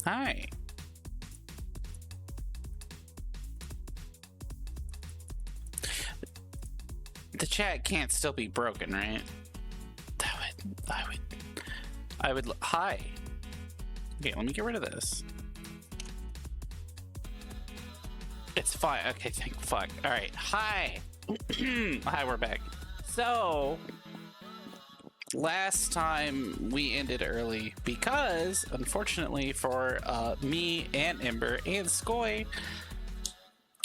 Hi. The chat can't still be broken, right? I would. Hi. Okay, let me get rid of this. It's fine. Okay, thank fuck. All right. Hi. Hi, we're back. So, last time we ended early because, unfortunately for me and Ember and Skoy,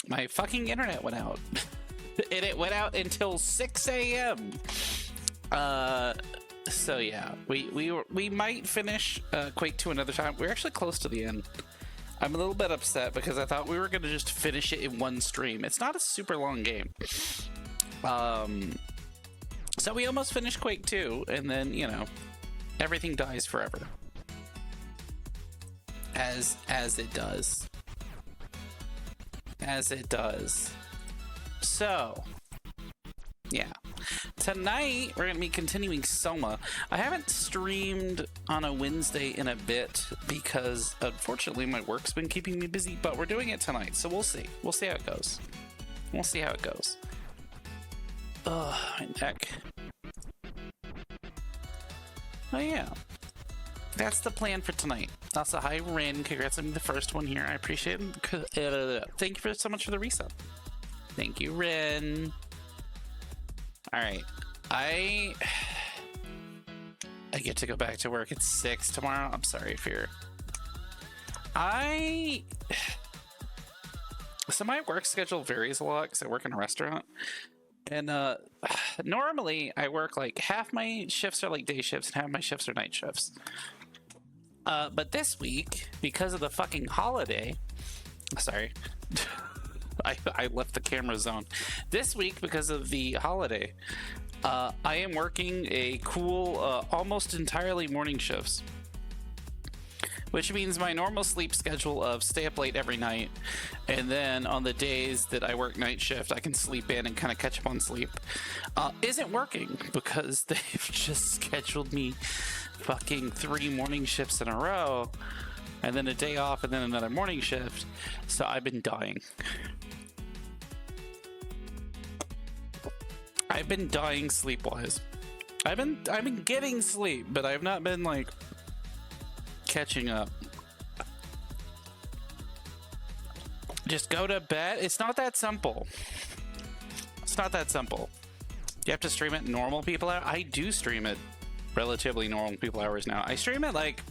my fucking internet went out. And it went out until 6 a.m. So yeah, we might finish Quake 2 another time. We're actually close to the end. I'm a little bit upset because I thought we were going to just finish it in one stream. It's not a super long game. So we almost finished Quake 2, and then, you know, everything dies forever. As it does. As it does. So, yeah. Tonight, we're going to be continuing SOMA. I haven't streamed on a Wednesday in a bit because, unfortunately, my work's been keeping me busy, but we're doing it tonight, so we'll see. We'll see how it goes. We'll see how it goes. Ugh, my neck. Oh, yeah. That's the plan for tonight. Also, hi, Rin. Congrats on being the first one here. I appreciate it. Thank you so much for the resub. Thank you, Rin. All right. I get to go back to work at 6 tomorrow. I'm sorry if you're... So my work schedule varies a lot because I work in a restaurant. And normally I work like half my shifts are like day shifts and half my shifts are night shifts. But this week, because of the fucking holiday... Sorry. I left the camera zone. This week, because of the holiday, I am working a cool, almost entirely morning shifts. Which means my normal sleep schedule of stay up late every night, and then on the days that I work night shift, I can sleep in and kind of catch up on sleep, isn't working because they've just scheduled me fucking 3 morning shifts in a row, and then a day off, and then another morning shift. So I've been dying. I've been dying sleep-wise. I've been getting sleep, but I've not been like catching up. Just go to bed. It's not that simple. It's not that simple. You have to stream it normal people hours. I do stream it relatively normal people hours now. I stream it like...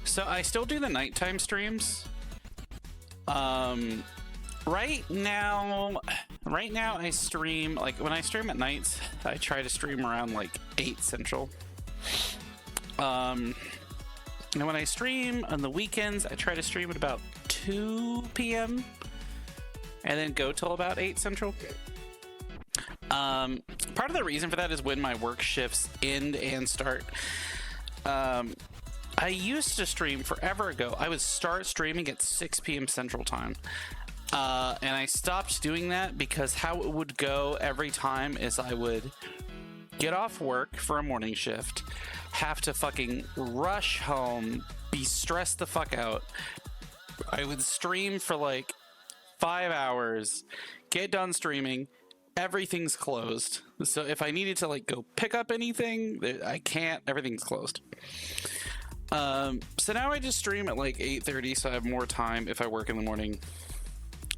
So I still do the nighttime streams. Right now I stream, like when I stream at nights, I try to stream around like 8 Central. And when I stream on the weekends, I try to stream at about 2 p.m. and then go till about 8 Central. Part of the reason for that is when my work shifts end and start. I used to stream forever ago. I would start streaming at 6 p.m. Central Time. And I stopped doing that because how it would go every time is I would get off work for a morning shift, have to fucking rush home, be stressed the fuck out. I would stream for like 5 hours, get done streaming, everything's closed. So if I needed to like go pick up anything, I can't, everything's closed. So now I just stream at like 8:30, so I have more time if I work in the morning.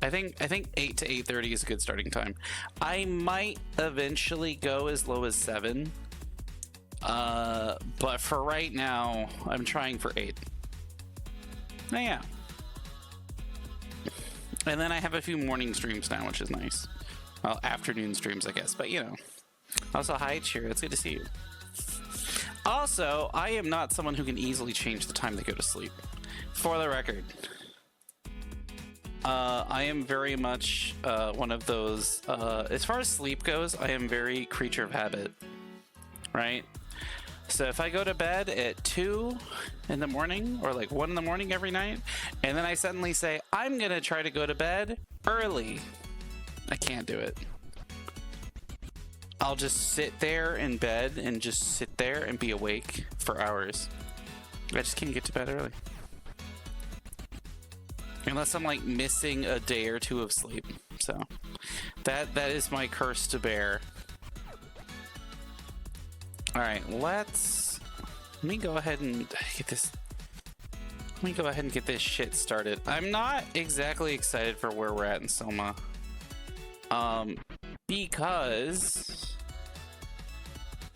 I think 8 to 8:30 is a good starting time. I might eventually go as low as 7. But for right now, I'm trying for 8. Oh, yeah. And then I have a few morning streams now, which is nice. Well, afternoon streams, I guess, but you know. Also, hi, Cheer. It's good to see you. Also, I am not someone who can easily change the time they go to sleep. For the record. I am very much one of those, as far as sleep goes, I am very creature of habit, right? So if I go to bed at 2 in the morning or like 1 in the morning every night, and then I suddenly say, I'm gonna try to go to bed early, I can't do it. I'll just sit there in bed and just sit there and be awake for hours. I just can't get to bed early. Unless I'm like missing a day or two of sleep. So that is my curse to bear. Alright, let me go ahead and get this. Let me go ahead and get this shit started. I'm not exactly excited for where we're at in Soma. Because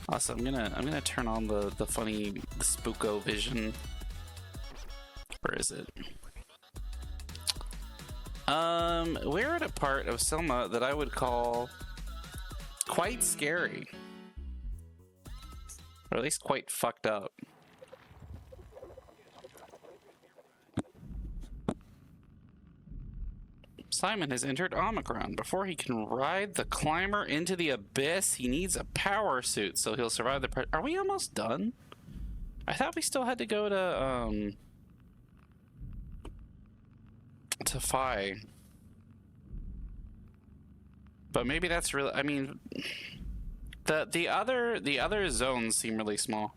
also I'm gonna turn on the funny spooko vision. Where is it? We're at a part of Soma that I would call quite scary. Or at least quite fucked up. Simon has entered Omicron. Before he can ride the climber into the abyss, he needs a power suit so he'll survive the Are we almost done? I thought we still had to go to Sigh. But maybe that's really, I mean, the other zones seem really small.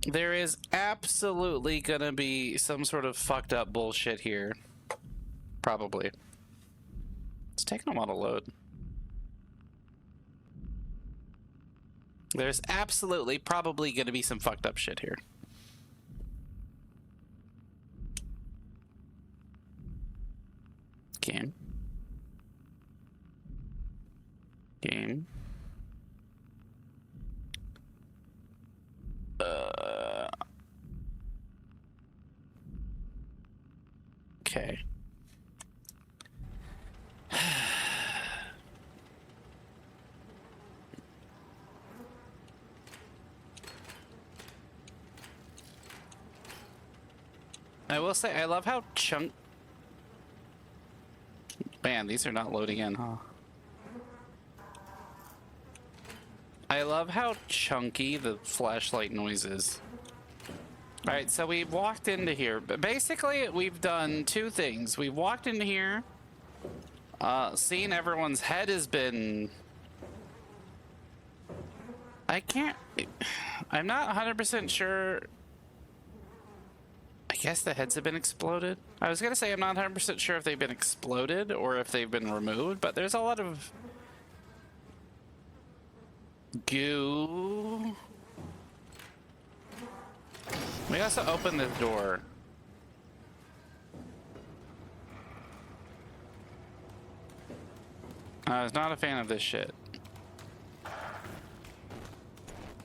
There is absolutely gonna be some sort of fucked up bullshit here. Probably. It's taking a while to load. There's absolutely probably gonna be some fucked up shit here. Game. Game. Okay. I will say, I love how Man, these are not loading in, huh? I love how chunky the flashlight noise is. Alright, so we've walked into here. But basically, we've done two things. We've walked into here, seen everyone's head has been... I'm not 100% sure... I guess the heads have been exploded. I was gonna say I'm not 100% sure if they've been exploded or if they've been removed, but there's a lot of goo. We also opened the door. I was not a fan of this shit.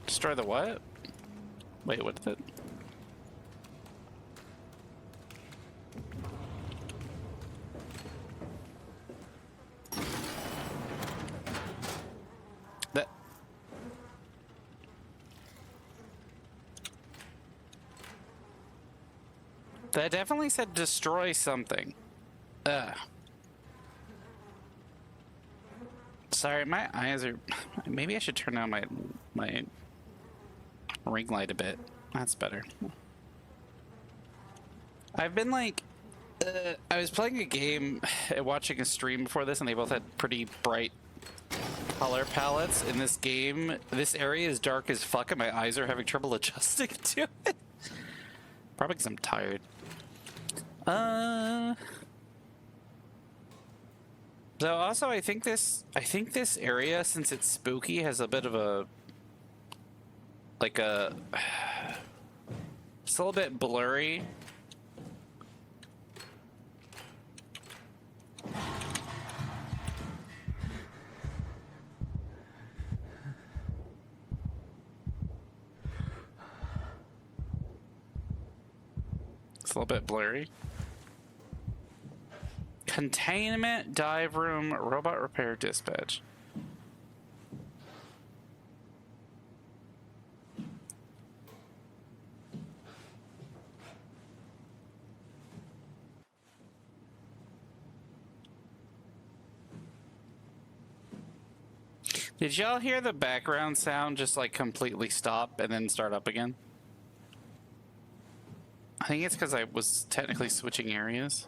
Destroy the what? Wait, what is it? That definitely said destroy something. Sorry, my eyes are... Maybe I should turn down my ring light a bit. That's better. I've been like... I was playing a game and watching a stream before this, and they both had pretty bright color palettes. In this game, this area is dark as fuck, and my eyes are having trouble adjusting to it. Probably because I'm tired. So also, I think this area, since it's spooky, has a bit of a it's a little bit blurry. It's a little bit blurry. Containment, dive room, robot repair, dispatch. Did y'all hear the background sound just like completely stop and then start up again? I think it's because I was technically switching areas.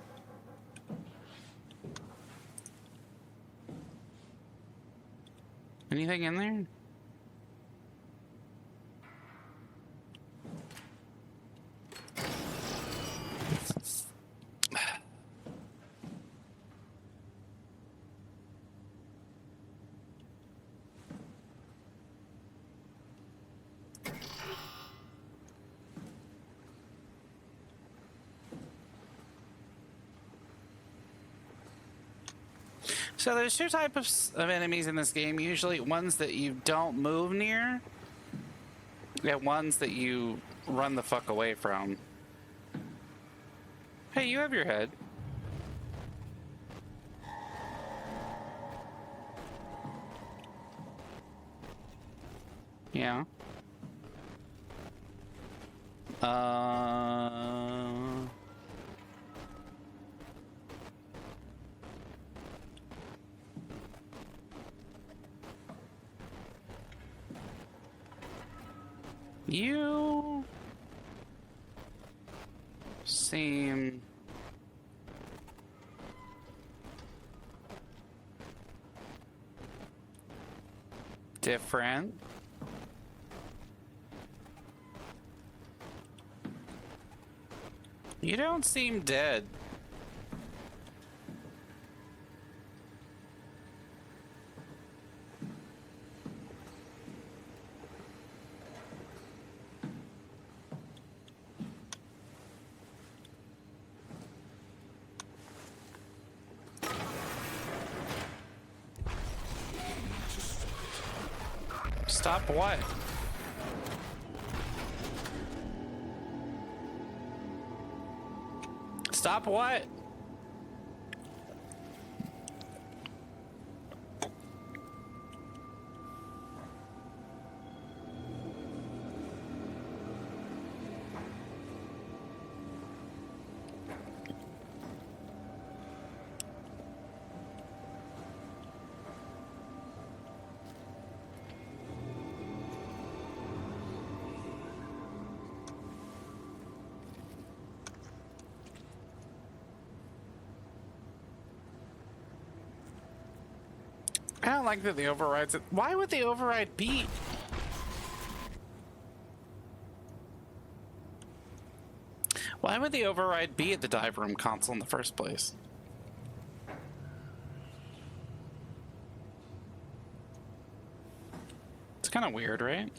Anything in there? So there's two types of enemies in this game. Usually ones that you don't move near, and ones that you run the fuck away from. Hey, you have your head. Yeah. You seem different. You don't seem dead. Stop what? Stop what? I don't like that the overrides it. Why would the override be? Why would the override be at the dive room console in the first place? It's kind of weird, right?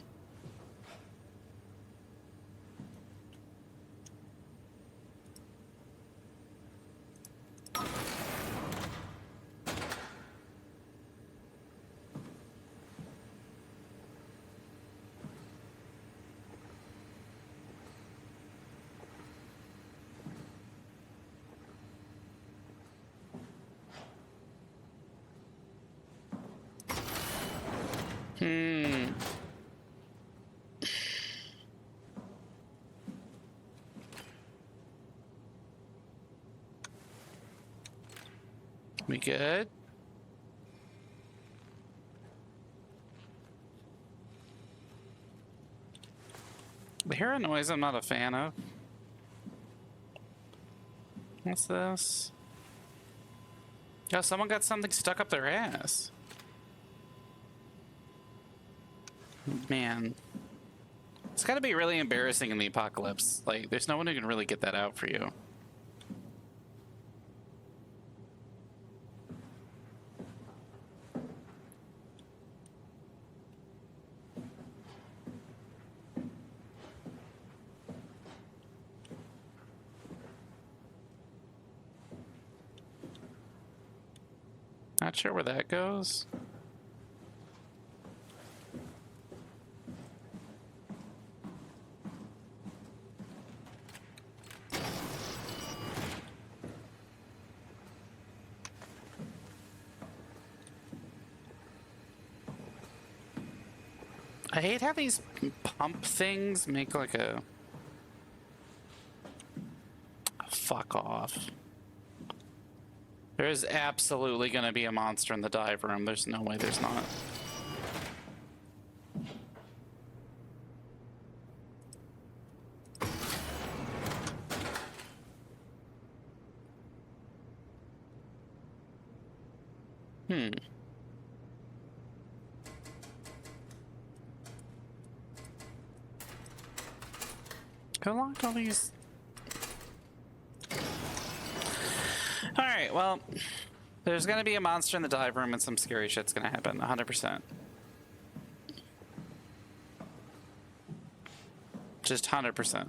We good? I hear a noise I'm not a fan of. What's this? Oh, someone got something stuck up their ass. Man. It's gotta be really embarrassing in the apocalypse. Like, there's no one who can really get that out for you. Not sure where that goes. I hate how these pump things make like a... Fuck off. There's absolutely gonna be a monster in the dive room. There's no way there's not. Who locked all these? Alright, well, there's gonna be a monster in the dive room and some scary shit's gonna happen, 100%. Just 100%.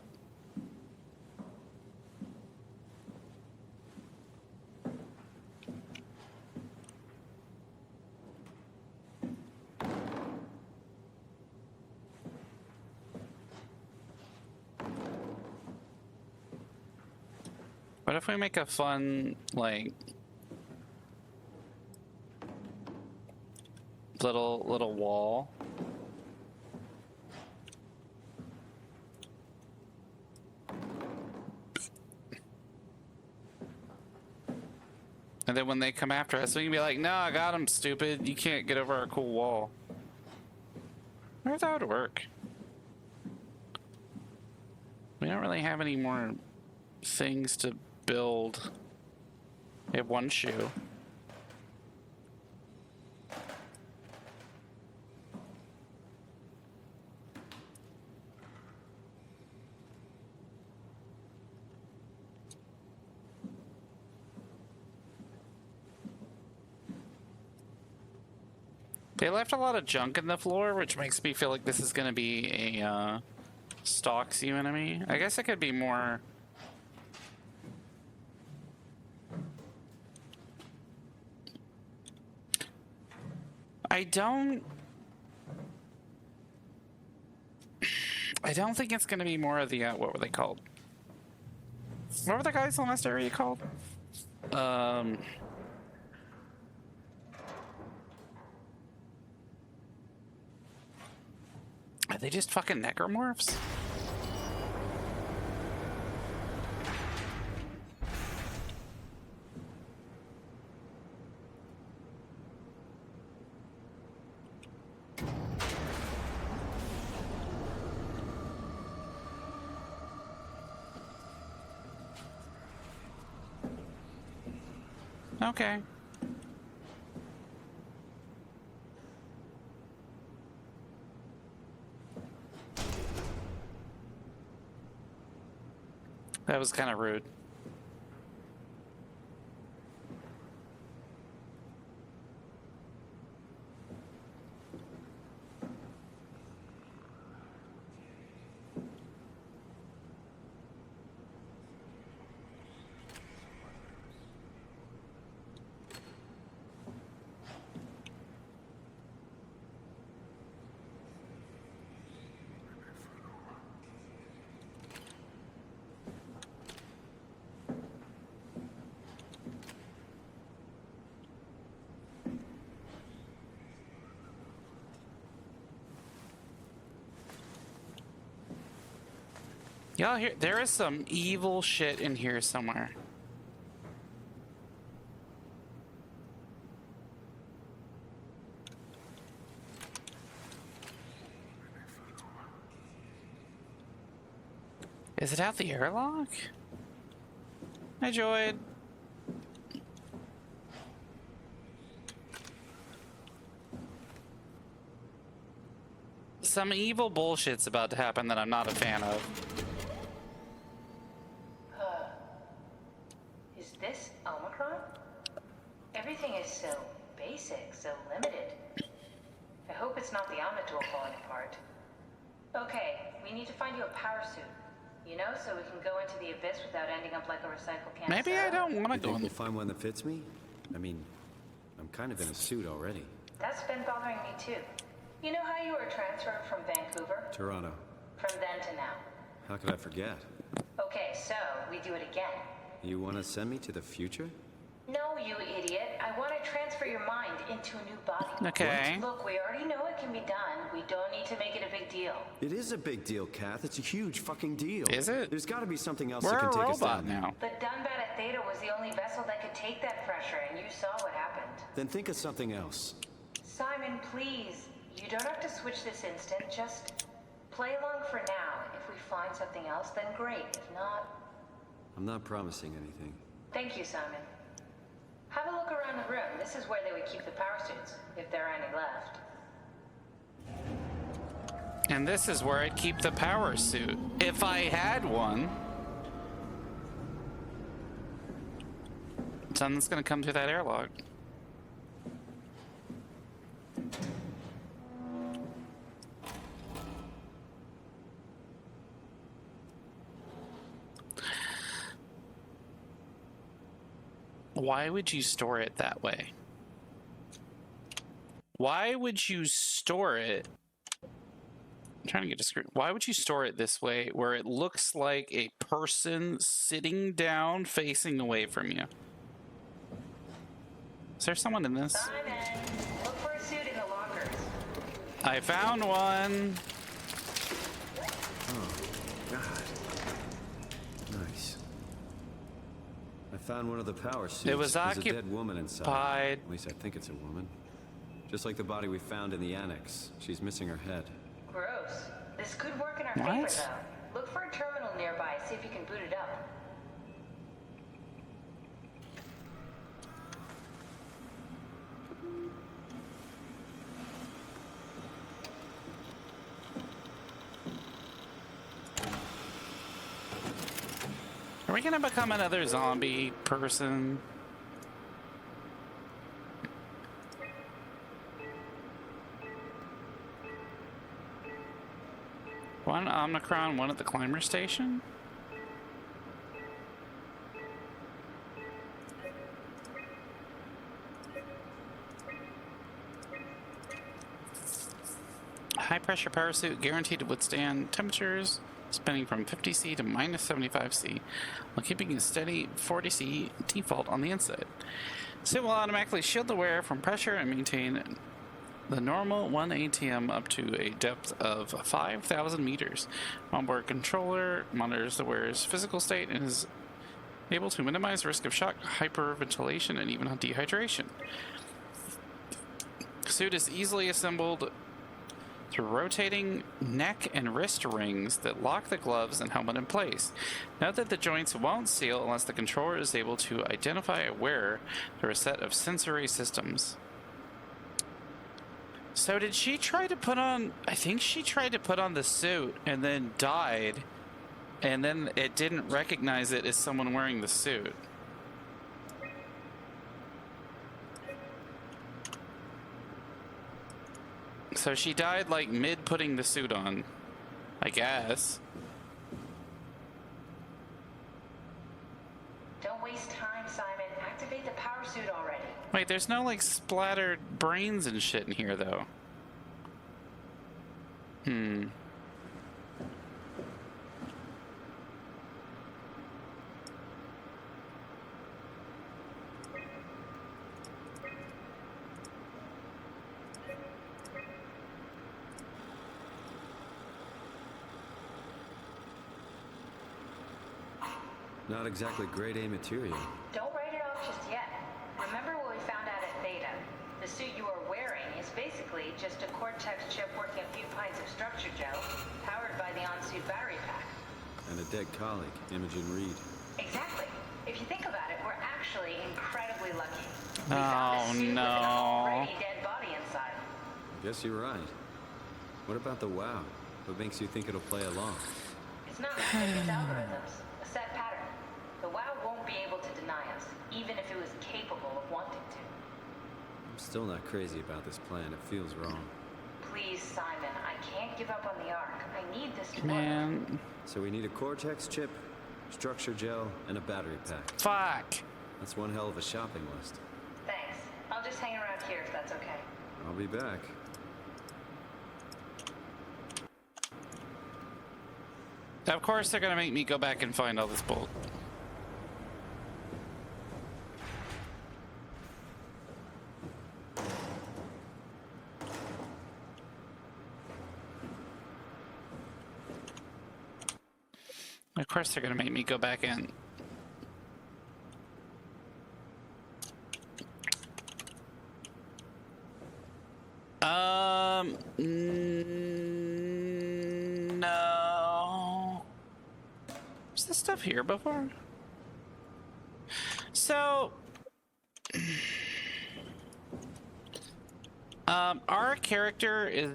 What if we make a fun, like, little wall? And then when they come after us, we can be like, no, I got him, stupid. You can't get over our cool wall. I wonder if that would work. We don't really have any more things to build. We have one shoe. They left a lot of junk in the floor, which makes me feel like this is going to be a stalks you enemy. I guess it could be more. I don't think it's going to be more of the what were they called? What were the guys in the last area called? Are they just fucking necromorphs? Okay. That was kind of rude. Y'all hear? There is some evil shit in here somewhere. Is it out the airlock? Hi, Joyd. Some evil bullshit's about to happen that I'm not a fan of. Is this Omicron? Everything is so basic, so limited. I hope it's not the Omnitool falling apart. Okay, we need to find you a power suit. You know, so we can go into the abyss without ending up like a recycle can. Maybe I don't want to go think in. we'll find one that fits me? I mean, I'm kind of in a suit already. That's been bothering me too. You know how you were transferred from Vancouver? Toronto. From then to now. How could I forget? Okay, so we do it again. You want to send me to the future? No, you idiot. I want to transfer your mind into a new body. Okay. Look, we already know it can be done. We don't need to make it a big deal. It is a big deal, Kath. It's a huge fucking deal. Is it? There's got to be something else We're that can a take us robot down. now. The Dunbat at Theta was the only vessel that could take that pressure, and you saw what happened. Then think of something else. Simon, please. You don't have to switch this instant. Just play along for now. If we find something else, then great. If not... I'm not promising anything. Thank you, Simon. Have a look around the room. This is where they would keep the power suits, if there are any left. And this is where I'd keep the power suit. If I had one. Something's gonna come through that airlock. Why would you store it that way? Why would you store it? I'm trying to get a screen. Why would you store it this way where it looks like a person sitting down facing away from you? Is there someone in this? Simon, look for a suit in the lockers. I found one. Oh, God. Nice. I found one of the power suits. It was There's a dead woman inside. occupied. At least I think it's a woman. Just like the body we found in the annex. She's missing her head. Gross. This could work in our What? favor, though. Look for a terminal nearby, see if you can boot it up. Are we gonna become another zombie person? One Omicron, one at the climber station? High pressure power suit guaranteed to withstand temperatures spinning from 50°C to minus 75°C while keeping a steady 40°C default on the inside. Suit will automatically shield the wearer from pressure and maintain the normal 1 ATM up to a depth of 5,000 meters. Onboard controller monitors the wearer's physical state and is able to minimize risk of shock, hyperventilation, and even dehydration. Suit is easily assembled through rotating neck and wrist rings that lock the gloves and helmet in place. Note that the joints won't seal unless the controller is able to identify a wearer through a set of sensory systems. So did she try to put on... I think she tried to put on the suit and then died, and then it didn't recognize it as someone wearing the suit. So she died like mid putting the suit on, I guess. Don't waste time, Simon. Activate the power suit already. Wait, there's no like splattered brains and shit in here though. Not exactly grade A material. Don't write it off just yet. Remember what we found out at Theta? The suit you are wearing is basically just a cortex chip working a few pints of structure gel, powered by the on-suit battery pack. And a dead colleague, Imogen Reed. Exactly. If you think about it, we're actually incredibly lucky. Oh, We found a suit with no. an already dead body inside. I guess you're right. What about the WoW? What makes you think it'll play along? It's not magic, it's algorithms. A set pattern. The WoW won't be able to deny us, even if it was capable of wanting to. I'm still not crazy about this plan. It feels wrong. Please, Simon, I can't give up on the Ark. I need this to work. Man, So we need a cortex chip, structure gel, and a battery pack. fuck. That's one hell of a shopping list. Thanks. I'll just hang around here if that's okay. I'll be back. Of course they're gonna make me go back and find all this bull. Of course they're gonna make me go back in. No. Was this stuff here before? So, our character is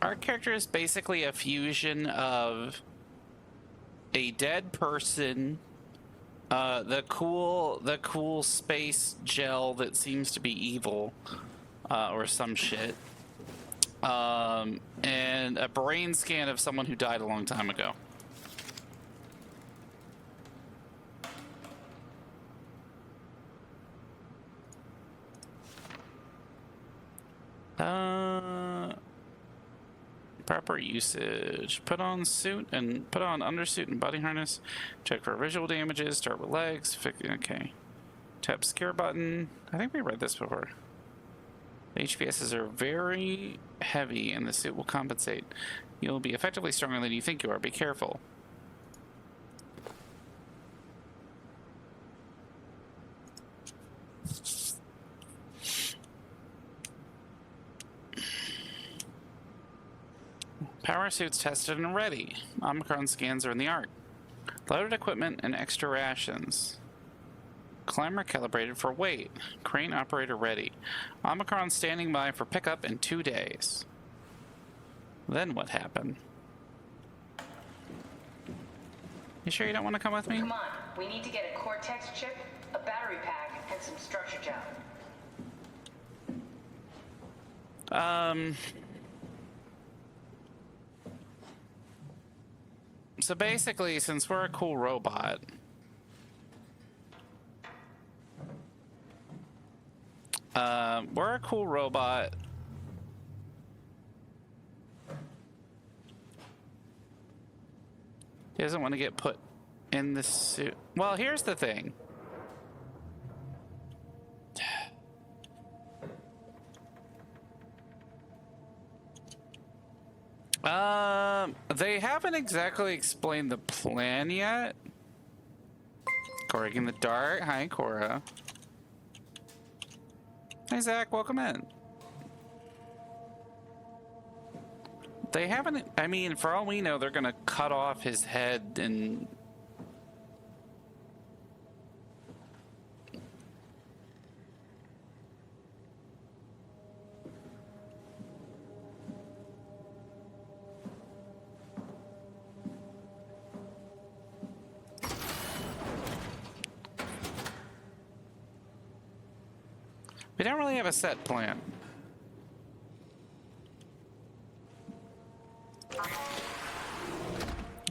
our character is basically a fusion of a dead person, the cool space gel that seems to be evil, or some shit, and a brain scan of someone who died a long time ago. Proper usage. Put on suit and put on undersuit and body harness. Check for visual damages. Start with legs. Okay. Tap scare button. I think we read this before. The HPSs are very heavy and the suit will compensate. You'll be effectively stronger than you think you are. Be careful. Power suits tested and ready. Omicron scans are in the ARC. Loaded equipment and extra rations. Climber calibrated for weight. Crane operator ready. Omicron standing by for pickup in 2 days. Then what happened? You sure you don't want to come with me? Come on, we need to get a Cortex chip, a battery pack, and some structure gel. So basically, since we're a cool robot, he doesn't want to get put in the suit. Well, here's the thing. They haven't exactly explained the plan yet. Cora in the dark. Hi, Cora. Hey, Zach. Welcome in. They haven't. I mean, for all we know, they're gonna cut off his head and. We don't really have a set plan. I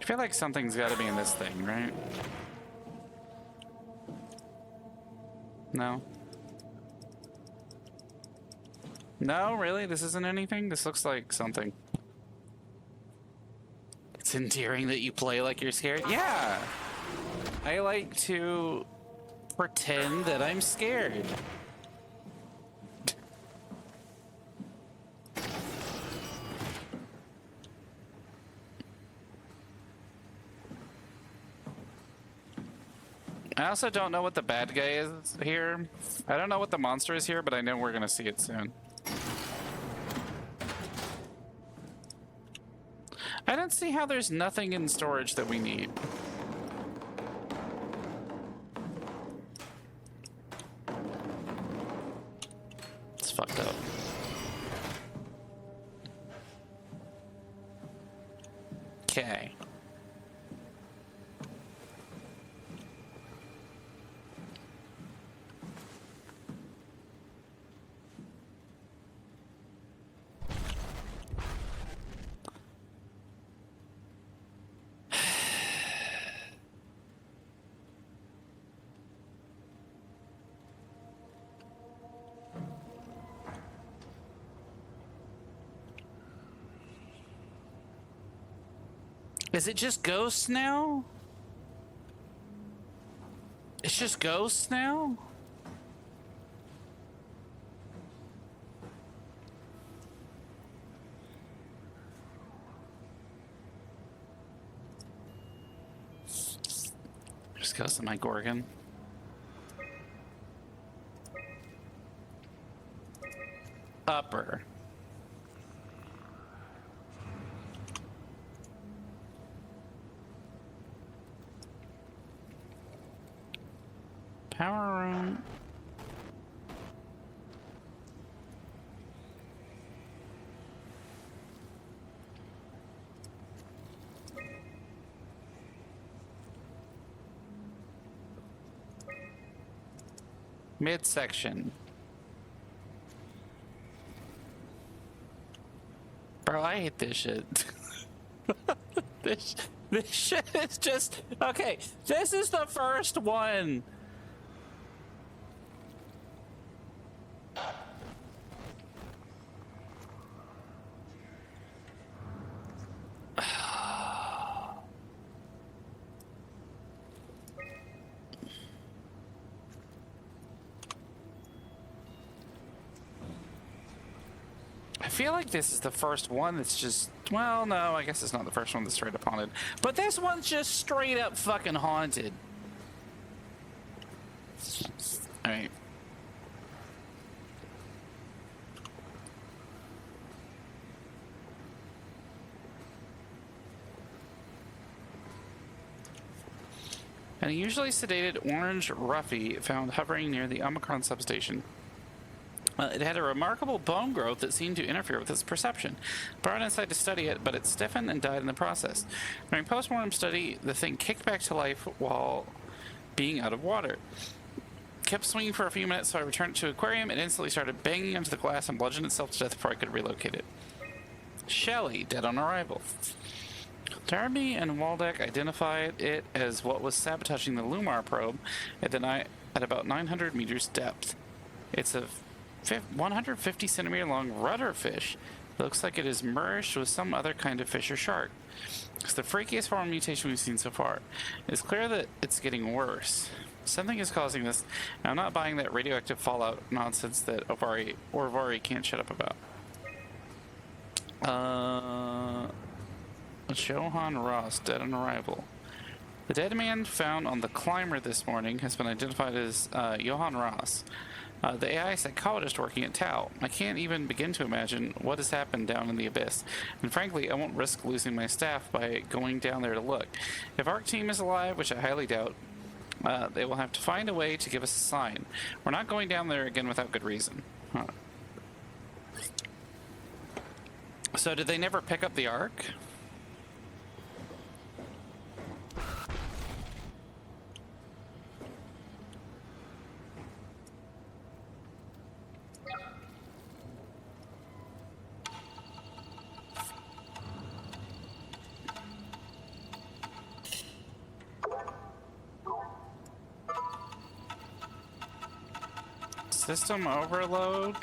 feel like something's got to be in this thing, right? No. No, really? This isn't anything? This looks like something. It's endearing that you play like you're scared. Yeah! I like to pretend that I'm scared. I also don't know what the bad guy is here. I don't know what the monster is here, but I know we're gonna see it soon. I don't see how there's nothing in storage that we need. It's fucked up. Okay. Is it just ghosts now? It's just ghosts now? Just ghosts in my gorgon. Upper. Power room. Midsection. Bro, I hate this shit. this shit is just... Okay, this is the first one. I feel like this is the first one that's just... Well, no, I guess it's not the first one that's straight up haunted. But this one's just straight up fucking haunted. Alright. An unusually sedated orange roughy found hovering near the Omicron substation. It had a remarkable bone growth that seemed to interfere with its perception. Brought inside to study it, but it stiffened and died in the process. During post-mortem study, the thing kicked back to life while being out of water. Kept swinging for a few minutes, so I returned it to the aquarium. It instantly started banging into the glass and bludgeoned itself to death before I could relocate it. Shelley, dead on arrival. Darby and Waldeck identified it as what was sabotaging the Lumar probe at about 900 meters depth. It's a 150 centimeter long rudder fish. It looks like it is merged with some other kind of fish or shark. It's the freakiest form of mutation we've seen so far. It's clear that it's getting worse. Something is causing this, and I'm not buying that radioactive fallout nonsense that Orvari can't shut up about. Johann Ross, dead on arrival. The dead man found on the climber this morning has been identified as Johann Ross, the AI psychologist working at Tau. I can't even begin to imagine what has happened down in the abyss, and frankly, I won't risk losing my staff by going down there to look. If our team is alive, which I highly doubt, they will have to find a way to give us a sign. We're not going down there again without good reason. Huh. So did they never pick up the Ark? System overload.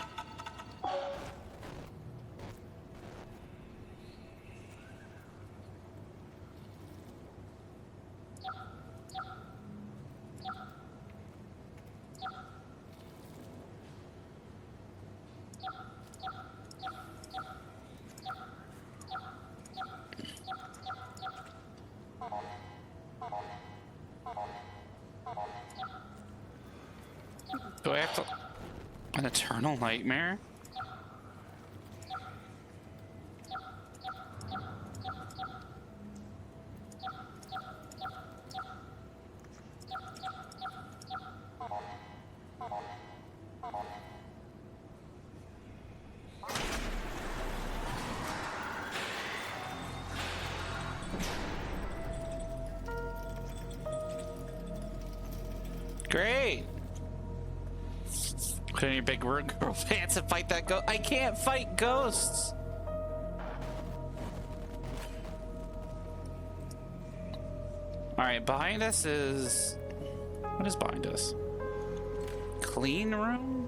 Do I have to... An eternal nightmare? Great! Put on your big girl pants and fight that ghost. I can't fight ghosts! Alright, behind us is... What is behind us? Clean room?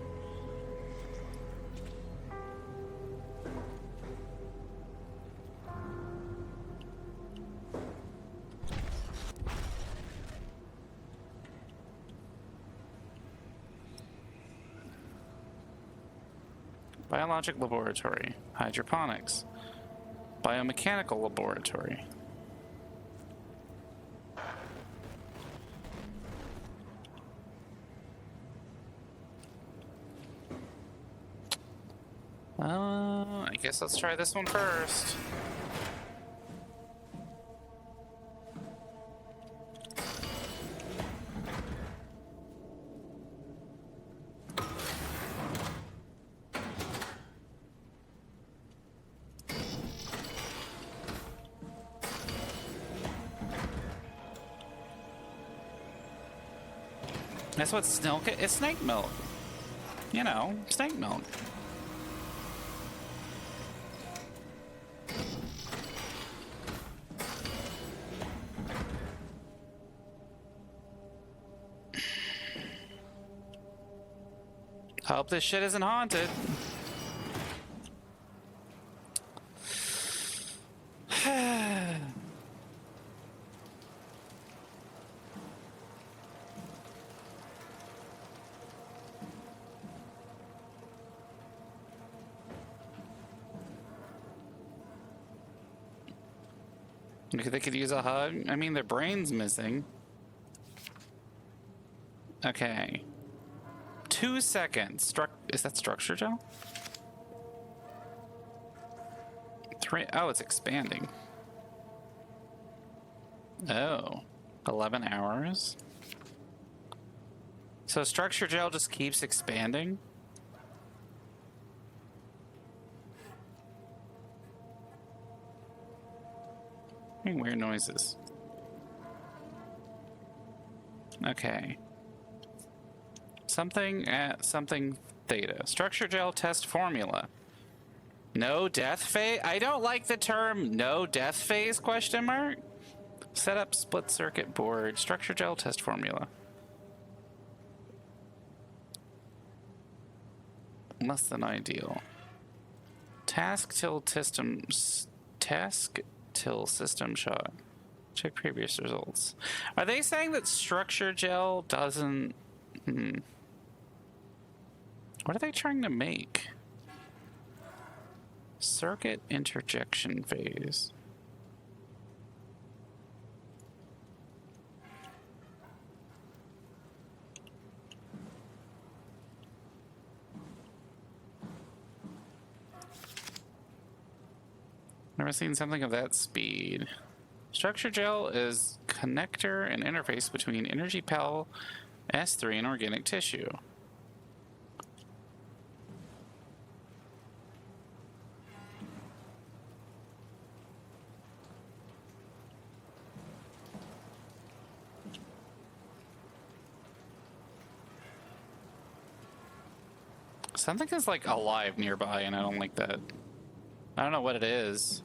Biologic laboratory, hydroponics, biomechanical laboratory. I guess let's try this one first. That's what it's snake milk. You know, snake milk. Hope this shit isn't haunted. They could use a hug. I mean, their brain's missing. Okay. 2 seconds. Is that structure gel? 3. Oh, it's expanding. Oh. 11 hours. So structure gel just keeps expanding? Hearing weird noises. Okay. Something at something theta. Structure gel test formula. No death phase? I don't like the term no death phase question mark. Set up split circuit board. Structure gel test formula. Less than ideal. Task till system shot. Check previous results. Are they saying that structure gel doesn't... What are they trying to make? Circuit interjection phase. Never seen something of that speed. Structure gel is connector and interface between energy pal S3 and organic tissue. Something is like alive nearby and I don't like that. I don't know what it is.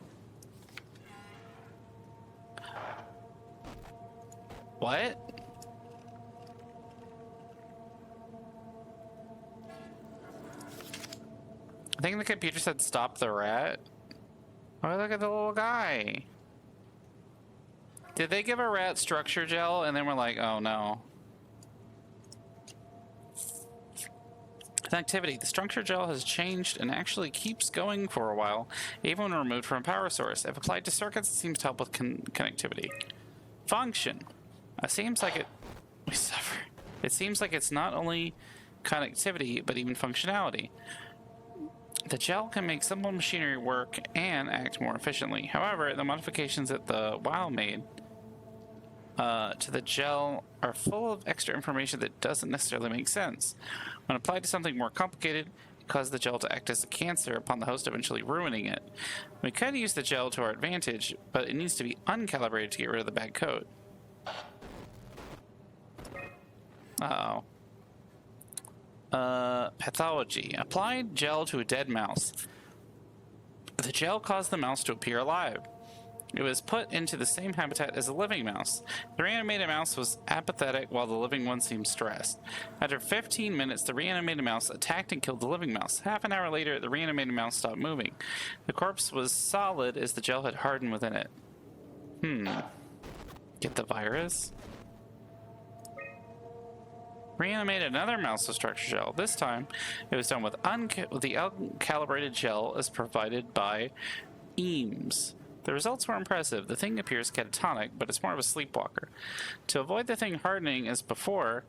What? I think the computer said stop the rat. Oh, look at the little guy. Did they give a rat structure gel and then we're like, oh no. Activity. The structure gel has changed and actually keeps going for a while, even when removed from a power source. If applied to circuits, it seems to help with connectivity. Function. It seems like it... We suffer. It seems like it's not only connectivity, but even functionality. The gel can make simple machinery work and act more efficiently. However, the modifications that the WoW made to the gel are full of extra information that doesn't necessarily make sense. When applied to something more complicated, it causes the gel to act as a cancer upon the host, eventually ruining it. We could use the gel to our advantage, but it needs to be uncalibrated to get rid of the bad code. Uh-oh. Pathology. Applied gel to a dead mouse. The gel caused the mouse to appear alive. It was put into the same habitat as a living mouse. The reanimated mouse was apathetic while the living one seemed stressed. After 15 minutes, the reanimated mouse attacked and killed the living mouse. Half an hour later, the reanimated mouse stopped moving. The corpse was solid as the gel had hardened within it. Get the virus? Reanimated another mouse with structure gel. This time, it was done with the uncalibrated gel as provided by Eames. The results were impressive. The thing appears catatonic, but it's more of a sleepwalker. To avoid the thing hardening as before,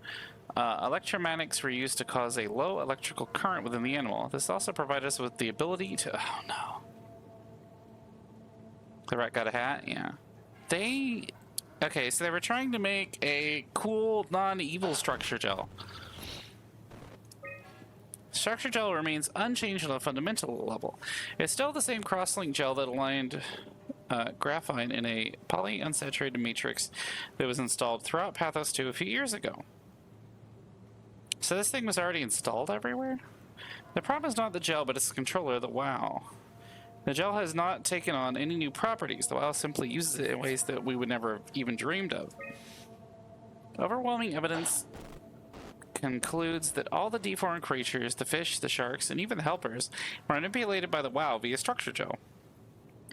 electromagnetics were used to cause a low electrical current within the animal. This also provided us with the ability to... Oh no. The rat got a hat? Yeah. Okay, so they were trying to make a cool, non-evil structure gel. Structure gel remains unchanged on a fundamental level. It's still the same cross-link gel that aligned graphite in a polyunsaturated matrix that was installed throughout Pathos 2 a few years ago. So this thing was already installed everywhere? The problem is not the gel, but it's the controller, the WoW. The gel has not taken on any new properties. The WoW simply uses it in ways that we would never have even dreamed of. Overwhelming evidence concludes that all the deformed creatures, the fish, the sharks, and even the helpers, were manipulated by the WoW via structure gel.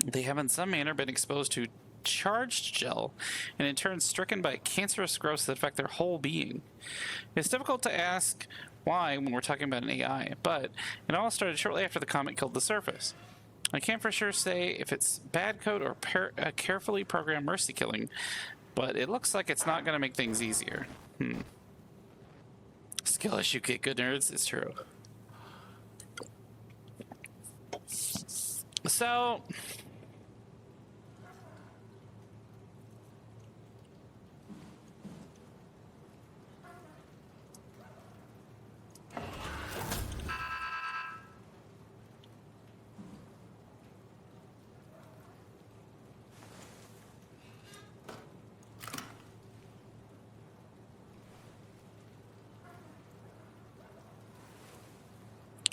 They have in some manner been exposed to charged gel, and in turn stricken by cancerous growths that affect their whole being. It's difficult to ask why when we're talking about an AI, but it all started shortly after the comet killed the surface. I can't for sure say if it's bad code or a carefully programmed mercy killing, but it looks like it's not going to make things easier. Skill issue, get good nerds, it's true. So...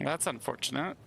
that's unfortunate.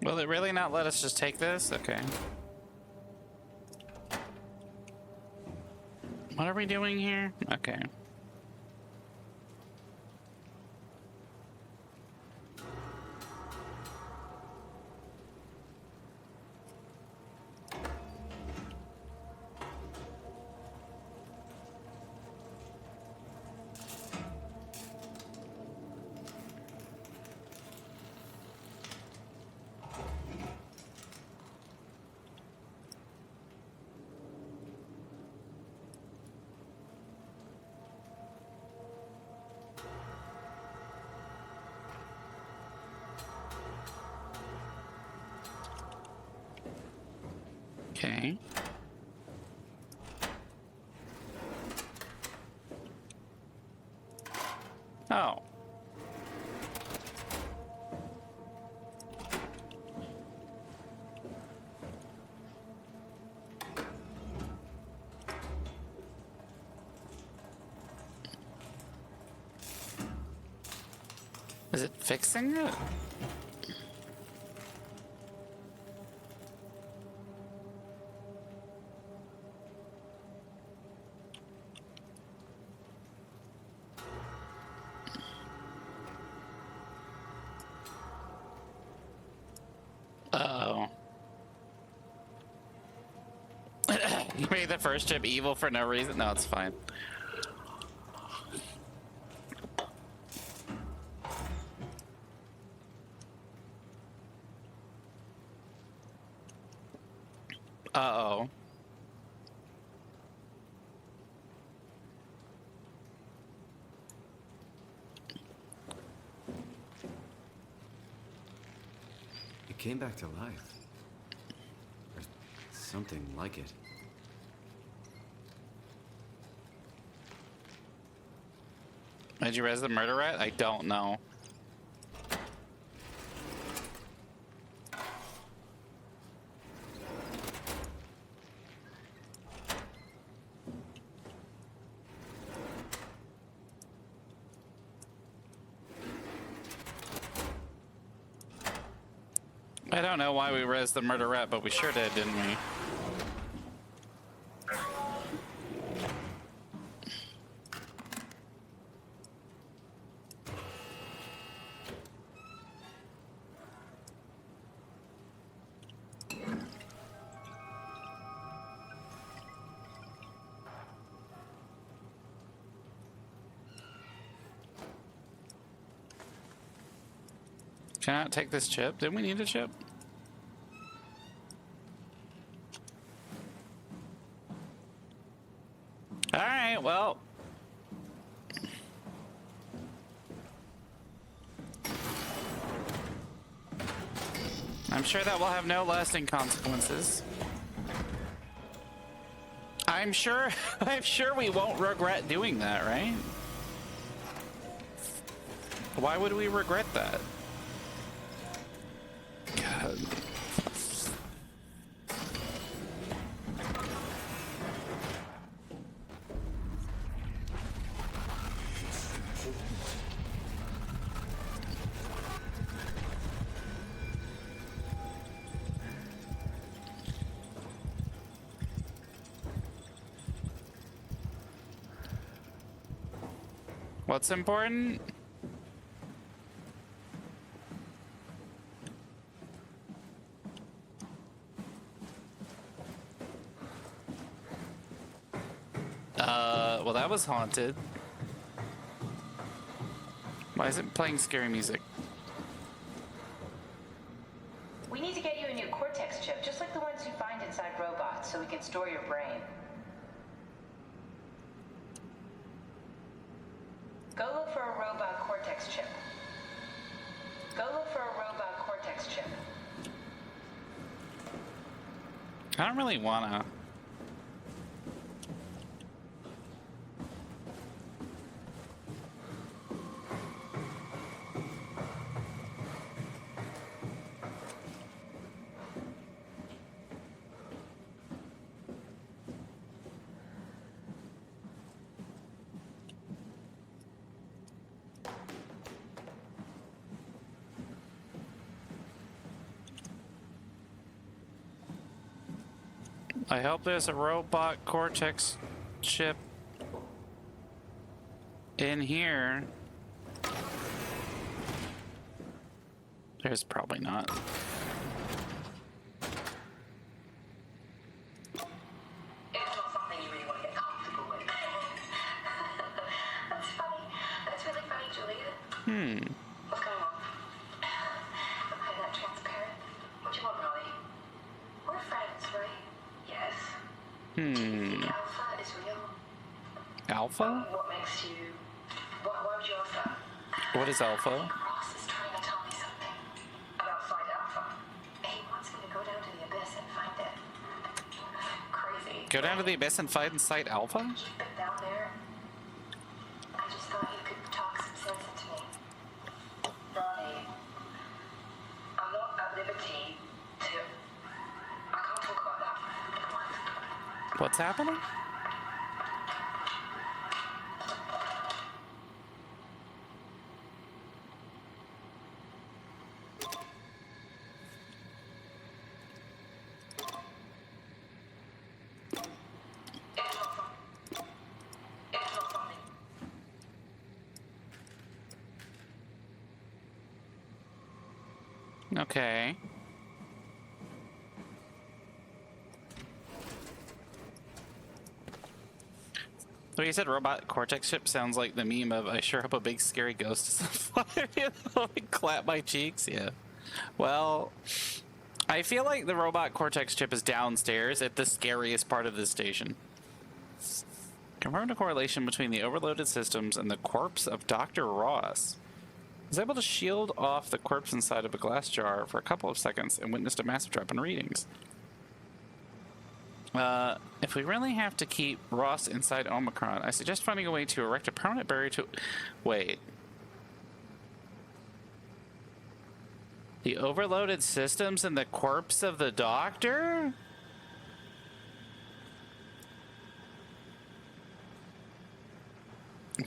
Will it really not let us just take this? Okay. What are we doing here? Okay. Okay. Oh. Is it fixing it? Uh-oh. You made the first chip evil for no reason? No, it's fine. Uh-oh. It came back to life. Or something like it. Did you res the murder rat? I don't know. I don't know why we res the murder rat, but we sure did, didn't we? Can I take this chip? Didn't we need a chip? Alright, well. I'm sure that will have no lasting consequences. I'm sure we won't regret doing that, right? Why would we regret that? God. What's important? Well, that was haunted. Why is it playing scary music? We need to get you a new cortex chip, just like the ones you find inside robots, so we can store your brain. Go look for a robot cortex chip. Go look for a robot cortex chip. I don't really wanna. I hope there's a robot cortex chip in here. There's probably not. It's not something you really want to get comfortable with. That's funny. That's really funny, Julia. What's going on? Am I that transparent? What do you want, Molly? We're friends, right? Yes. Do you think Alpha is real? Alpha? What makes you... Why would you ask that? What is Alpha? Ross is trying to tell me something about Side Alpha. He wants me to go down to the abyss and find it. Crazy. Go down to the abyss and find Site Alpha? Keep it down there. I just thought you could talk some sense into me. Ronnie, I'm not at liberty to... I can't talk about that. What's happening? It's not something. Okay. So you said robot cortex chip sounds like the meme of I sure hope a big scary ghost is on fire. Clap my cheeks. Yeah. Well, I feel like the robot cortex chip is downstairs at the scariest part of the station. Confirmed a correlation between the overloaded systems and the corpse of Dr. Ross. I was able to shield off the corpse inside of a glass jar for a couple of seconds and witnessed a massive drop in readings. If we really have to keep Ross inside Omicron, I suggest finding a way to erect a permanent barrier to... Wait. The overloaded systems and the corpse of the doctor?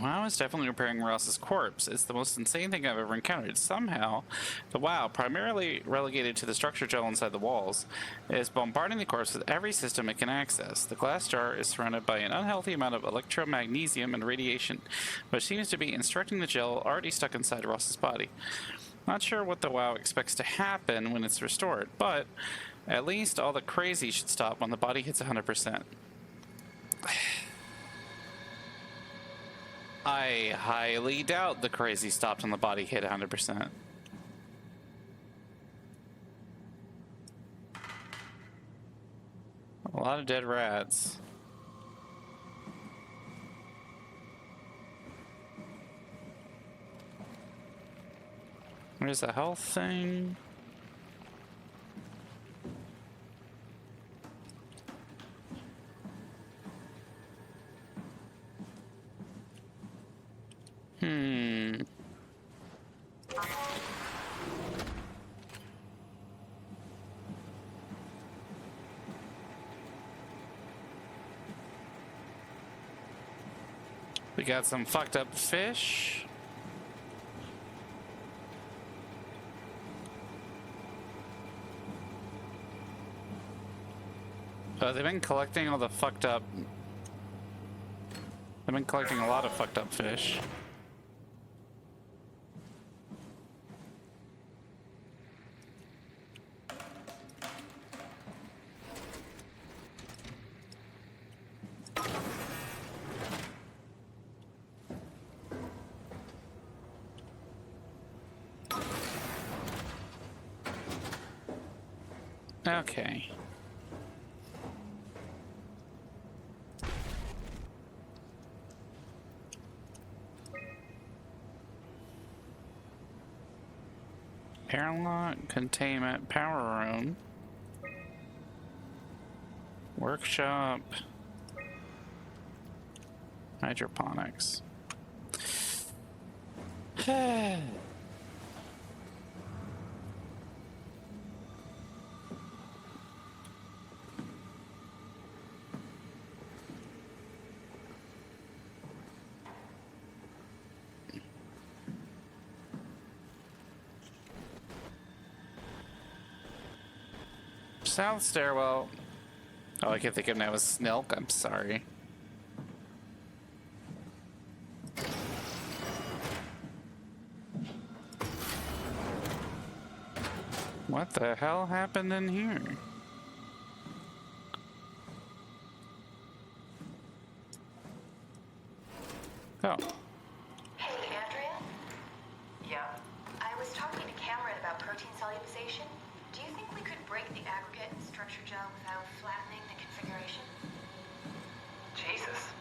WoW is definitely repairing Ross's corpse. It's the most insane thing I've ever encountered. Somehow, the WoW, primarily relegated to the structure gel inside the walls, is bombarding the corpse with every system it can access. The glass jar is surrounded by an unhealthy amount of electromagnesium and radiation, which seems to be instructing the gel already stuck inside Ross's body. Not sure what the WoW expects to happen when it's restored, but at least all the crazy should stop when the body hits 100%. I highly doubt the crazy stopped when the body hit 100%. A lot of dead rats. Where's the health thing? We got some fucked up fish. They've been collecting all the fucked up... They've been collecting a lot of fucked up fish. Okay. Airlock, containment, power room, workshop, hydroponics. South stairwell. All I can think of now is Snilk. I'm sorry. What the hell happened in here? Oh. Hey, Andrea? Yeah? I was talking to Cameron about protein solubilization. Do you think we could break the aggregate and structure gel without flattening the configuration? Jesus,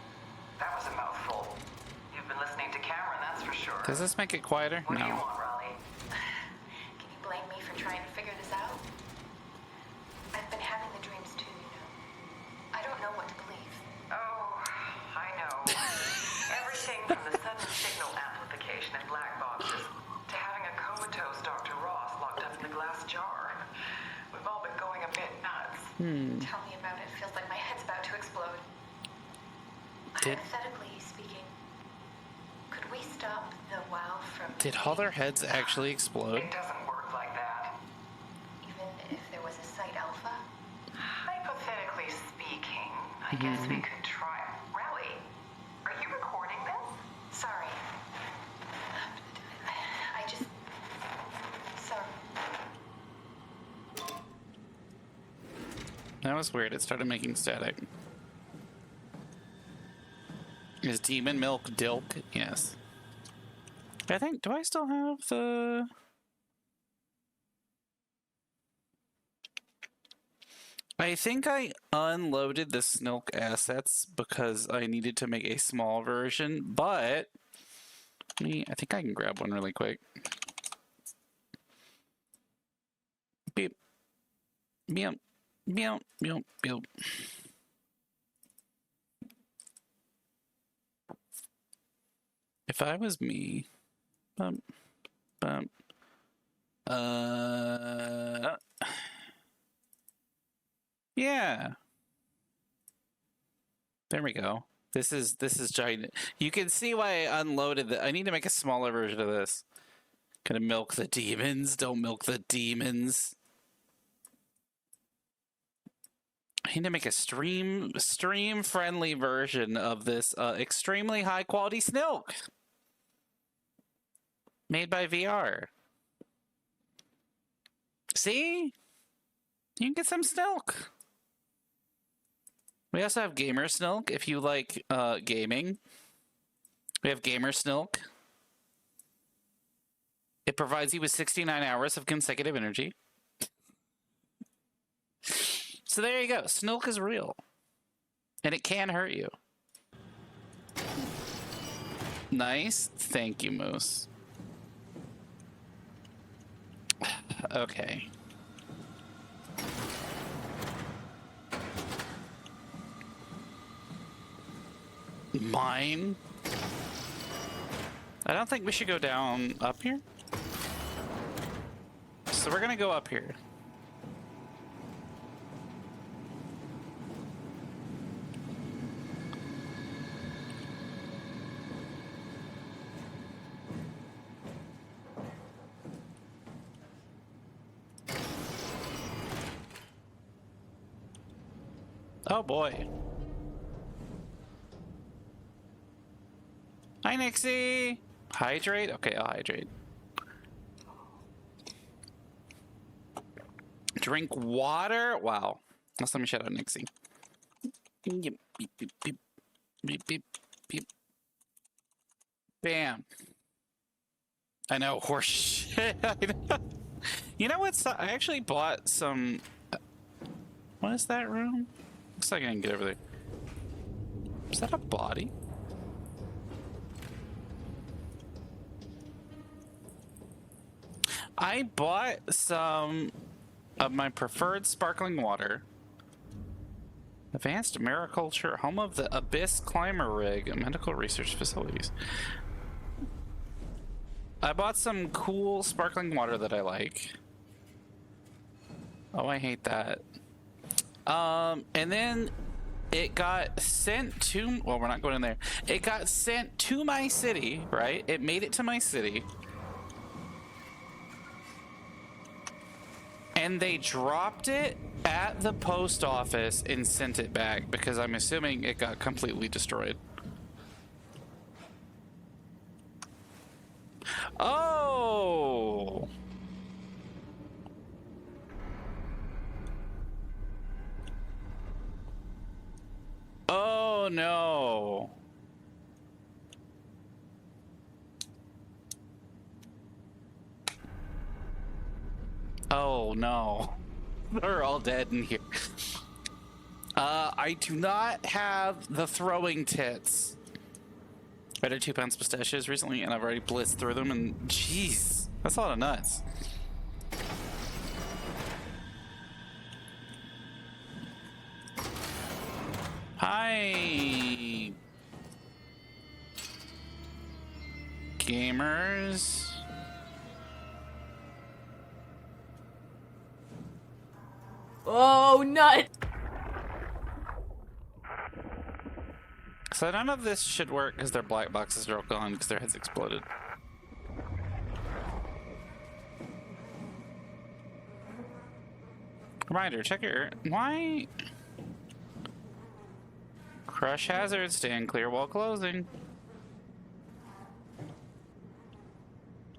that was a mouthful. You've been listening to Cameron, that's for sure. Does this make it quieter? What do you No. want, Raleigh? Can you blame me for trying to figure this out? I've been having the dreams too, you know. I don't know what to believe. Oh, I know. Everything from the sudden signal amplification in black boxes to having a comatose Dr. Ross locked up in the glass jar. We've all been going a bit nuts. Tell me about it. Feels like my head's about to explode. Hypothetically speaking, could we stop the WoW from... Did all their heads actually explode? It doesn't work like that. Even if there was a site alpha? Hypothetically speaking, I guess we could try. Raleigh, are you recording this? Sorry. I just... Sorry. That was weird. It started making static. Is demon milk dilk? Yes. I think, do I still have the... I think I unloaded the Snilk assets because I needed to make a small version, but I think I can grab one really quick. Beep. Beep. Beep. Beep. Beep. If I was me, yeah. There we go. This is giant. You can see why I unloaded I need to make a smaller version of this. Gonna milk the demons. Don't milk the demons. I need to make a stream friendly version of this extremely high quality Snilk. Made by VR. See? You can get some Snilk. We also have Gamer Snilk if you like gaming. We have Gamer Snilk. It provides you with 69 hours of consecutive energy. So there you go. Snook is real. And it can hurt you. Nice. Thank you, Moose. Okay. Mine? I don't think we should go down up here. So we're gonna go up here. Oh boy. Hi, Nixie. Hydrate? Okay, I'll hydrate. Drink water? Wow. Let's let me shout out Nixie. Beep, beep, beep, beep, beep, beep, beep. Bam. I know, horse shit. I know. You know what? I actually bought some... What is that room? Looks like I can get over there. Is that a body? I bought some of my preferred sparkling water. Advanced Mariculture, home of the Abyss Climber Rig, medical research facilities. I bought some cool sparkling water that I like. Oh, I hate that. And then it got sent to, well, we're not going in there. It got sent to my city, right? It made it to my city. And they dropped it at the post office and sent it back because I'm assuming it got completely destroyed. Oh! Oh no. Oh no. They're all dead in here. I do not have the throwing tits. I did 2 pounds pistachios recently and I've already blitzed through them and jeez, that's a lot of nuts. Hi, gamers. Oh, nut! So none of this should work because their black boxes are all gone because their heads exploded. Reminder, check your... Why? Crush hazards, stand clear while closing.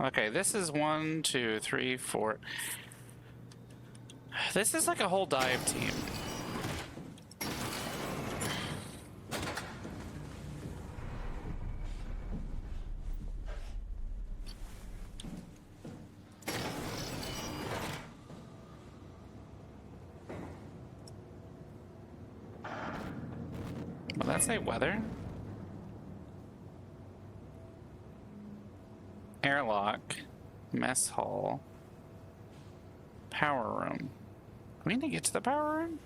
Okay, this is 1, 2, 3, 4. This is like a whole dive team. Will that say weather? Airlock, mess hall, power room. We need to get to the power room?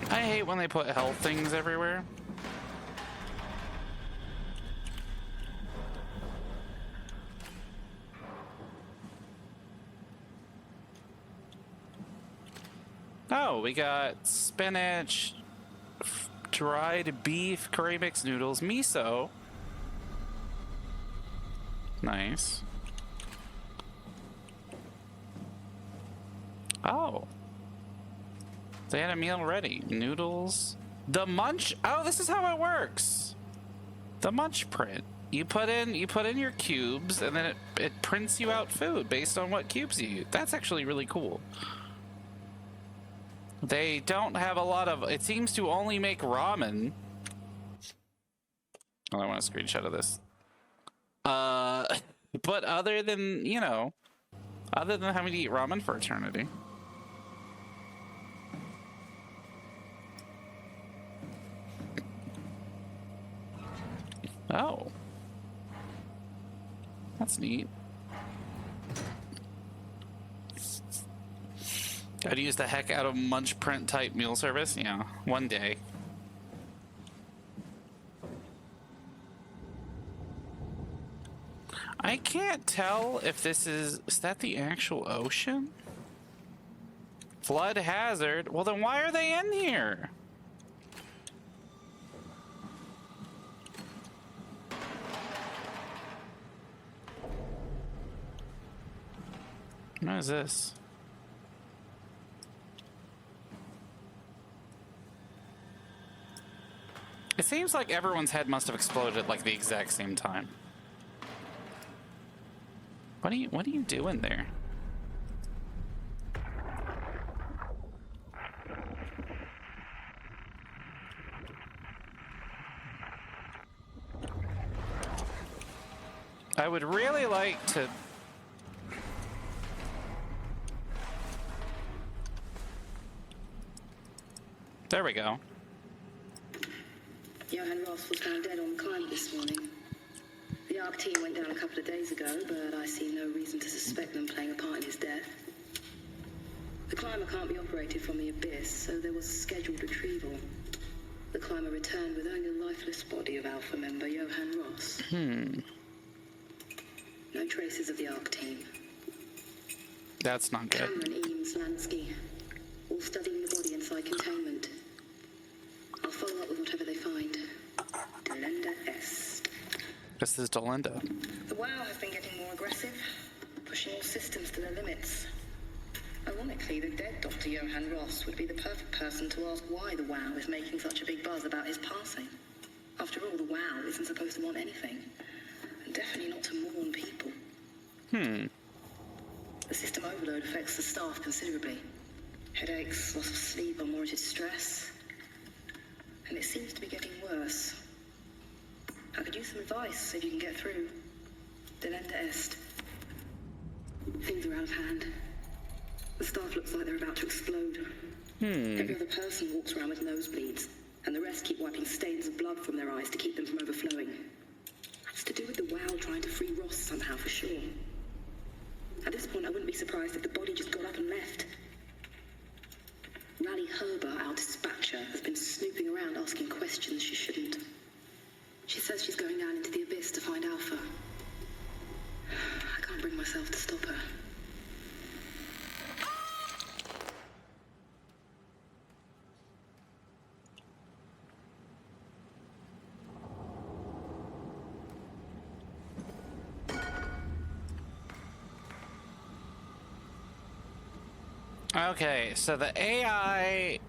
I hate when they put health things everywhere. Oh, we got spinach, dried beef, curry mixed noodles, miso, Nice. Oh. They had a meal ready. Noodles. The munch. Oh, this is how it works. The munch print. You put in your cubes, and then it prints you out food based on what cubes you use. That's actually really cool. They don't have a lot of. It seems to only make ramen. Oh, I want a screenshot of this. But other than, you know, other than having to eat ramen for eternity. Oh. That's neat. I'd use the heck out of munch print type meal service. Yeah, one day. I can't tell if this is that the actual ocean? Flood hazard? Well, then why are they in here? What is this? It seems like everyone's head must have exploded at like the exact same time. What are you doing there? I would really like to. There we go. Johann Ross was found dead on the climb this morning. The ARC team went down a couple of days ago, but I see no reason to suspect them playing a part in his death. The climber can't be operated from the abyss, so there was a scheduled retrieval. The climber returned with only the lifeless body of Alpha member Johann Ross. No traces of the ARC team. That's not good. Cameron, Eames, Lansky, all studying the body inside containment. I'll follow up with whatever they find. Delenda S. This is Delinda. The WoW has been getting more aggressive, pushing all systems to their limits. Ironically, the dead Dr. Johann Ross would be the perfect person to ask why the WoW is making such a big buzz about his passing. After all, the WoW isn't supposed to want anything, and definitely not to mourn people. The system overload affects the staff considerably. Headaches, loss of sleep, unwarranted stress. And it seems to be getting worse. I could use some advice if you can get through. Delenda est. Things are out of hand. The staff looks like they're about to explode. Every other person walks around with nosebleeds, and the rest keep wiping stains of blood from their eyes to keep them from overflowing. It's to do with the WoW trying to free Ross somehow, for sure. At this point, I wouldn't be surprised if the body just got up and left. Rally Herber, our dispatcher, has been snooping around asking questions she shouldn't. She says she's going down into the abyss to find Alpha. I can't bring myself to stop her. Okay, so the AI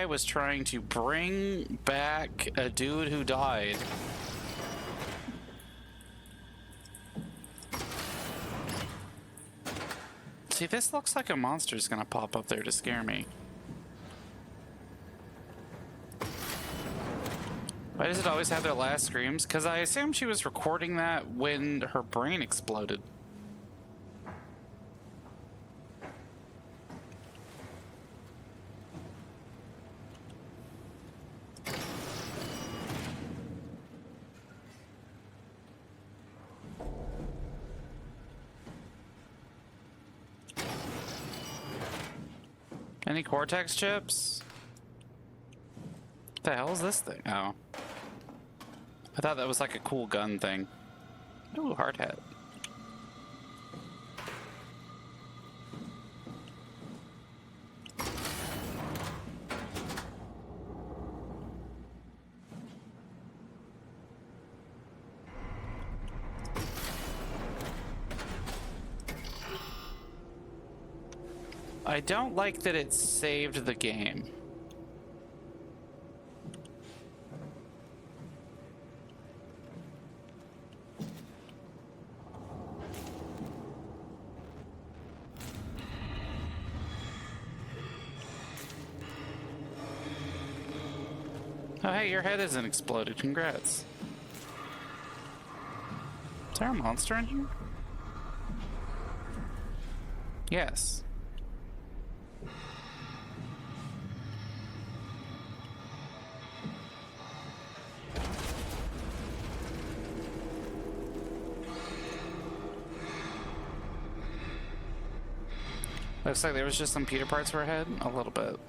was trying to bring back a dude who died. See, this looks like a monster's gonna pop up there to scare me. Why does it always have their last screams? Because I assume she was recording that when her brain exploded. Any Cortex chips? What the hell is this thing? Oh. I thought that was like a cool gun thing. Ooh, hard hat. I don't like that it saved the game. Oh, hey, your head isn't exploded. Congrats. Is there a monster in here? Yes. Looks like there was just some Peter parts for her head. A little bit.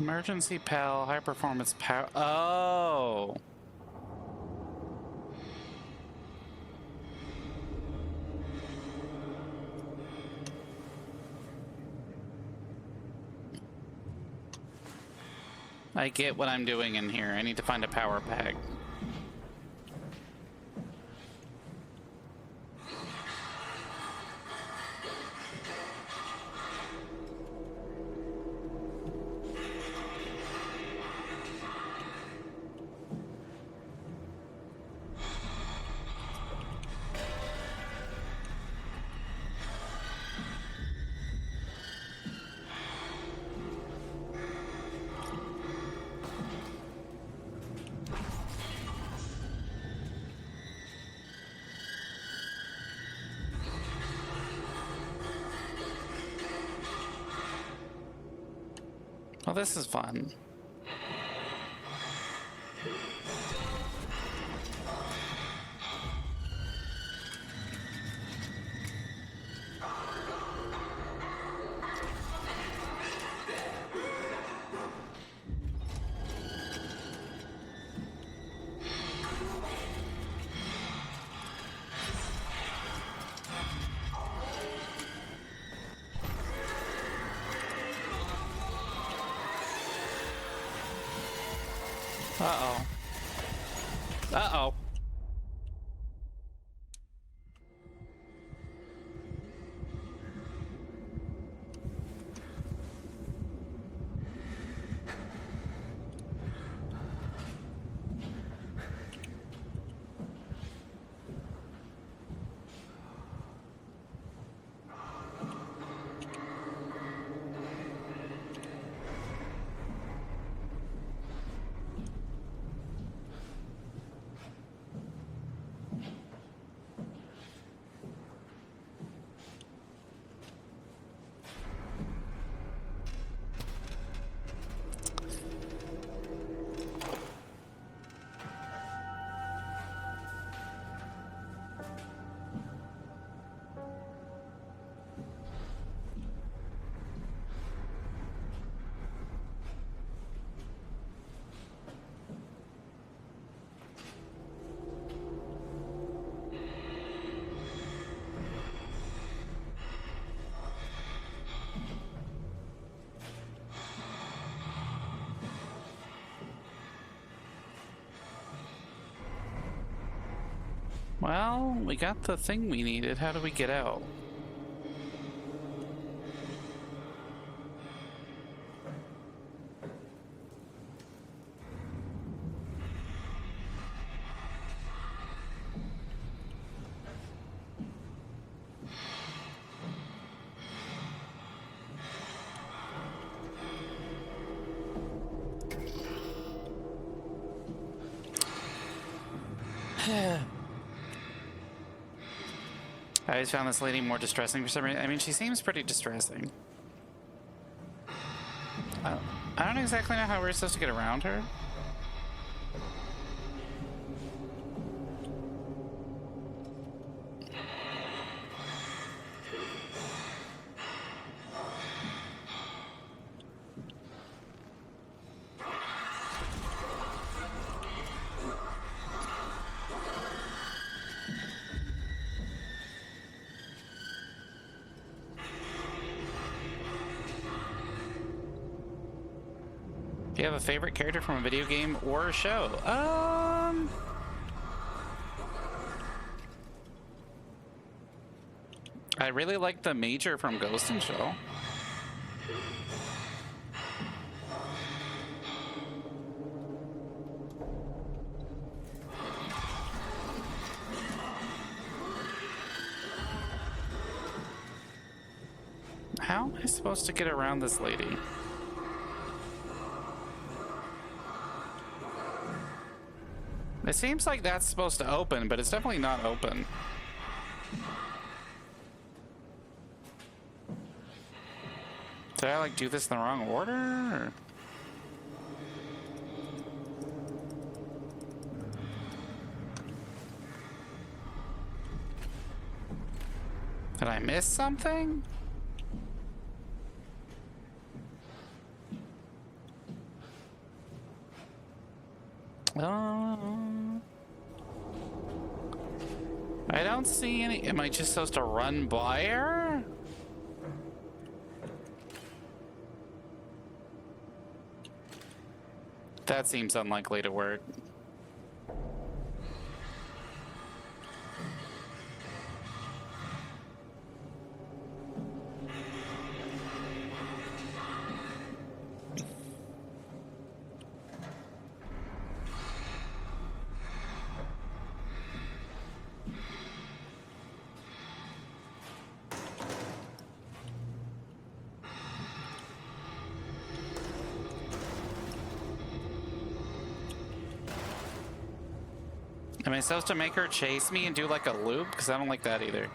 Emergency PAL, high performance power. Oh. I get what I'm doing in here. I need to find a power pack. Well, this is fun. Uh-oh. Uh-oh. Well, we got the thing we needed. How do we get out? I always found this lady more distressing for some reason. I mean, she seems pretty distressing. I don't exactly know how we're supposed to get around her. Do you have a favorite character from a video game or a show? I really like the Major from Ghost in Shell. How am I supposed to get around this lady? It seems like that's supposed to open, but it's definitely not open. Did I, like, do this in the wrong order? Or? Did I miss something? I don't see any. Am I just supposed to run by her? That seems unlikely to work. Am I supposed to make her chase me and do like a loop? Because I don't like that either.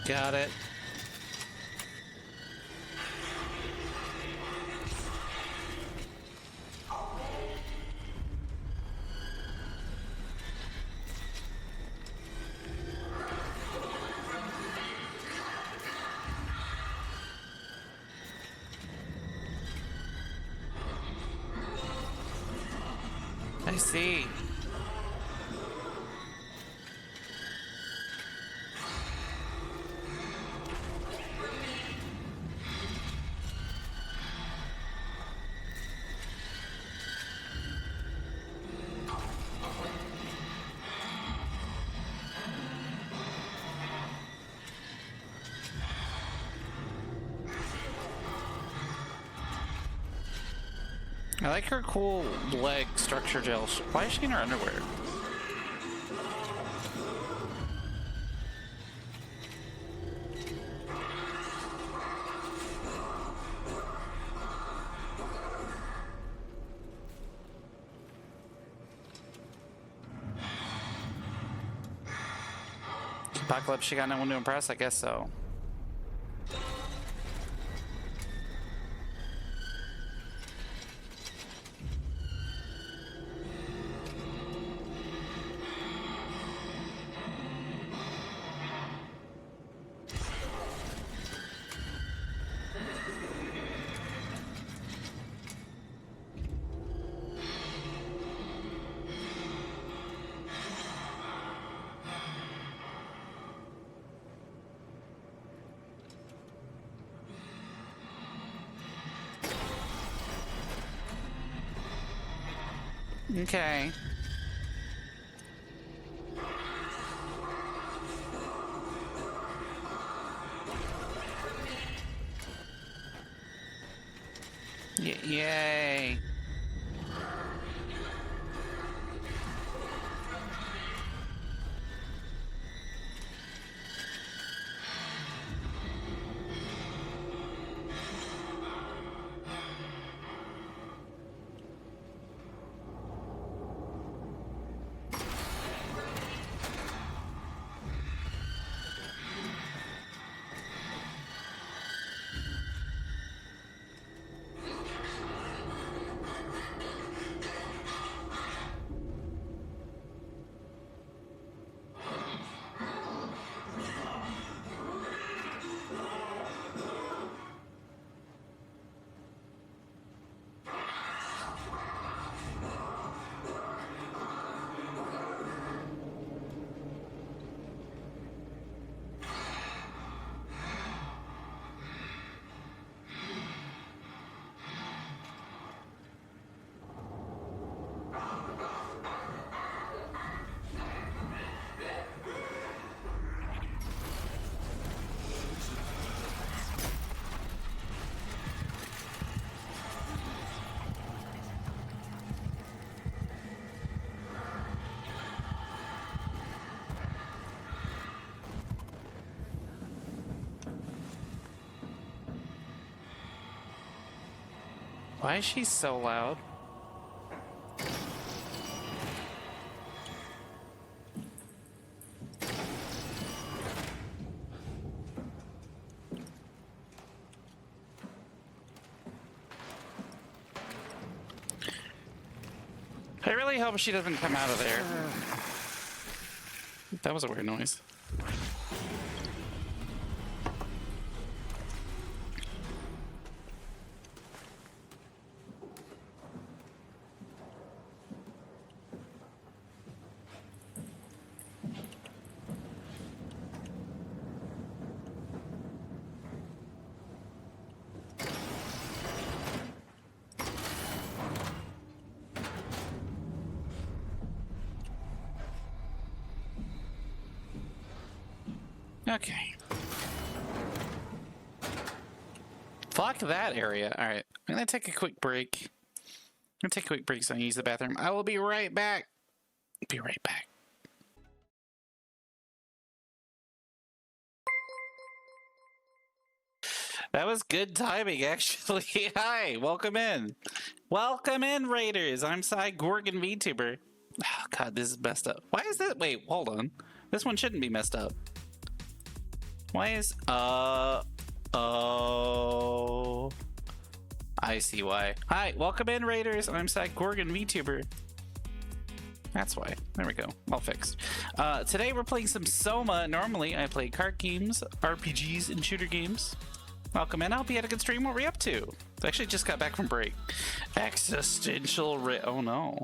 Got it. I see. I like her cool leg structure gel. Why is she in her underwear? Apocalypse, she got no one to impress? I guess so. Okay. Yay. Why is she so loud? I really hope she doesn't come out of there. That was a weird noise. Okay. Fuck that area. Alright. I'm gonna take a quick break. I'm gonna take a quick break so I can use the bathroom. I will be right back. Be right back. That was good timing, actually. Hi, welcome in. Welcome in, Raiders. I'm Sigh, Gorgon VTuber. Oh, God, this is messed up. Why is that? Wait, hold on. This one shouldn't be messed up. Why is... Oh... I see why. Hi, welcome in, Raiders. I'm Sigh, Gorgon VTuber. That's why. There we go. All fixed. Today we're playing some SOMA. Normally, I play card games, RPGs, and shooter games. Welcome in. I hope you had a good stream. What were you up to? I actually just got back from break. Existential oh no.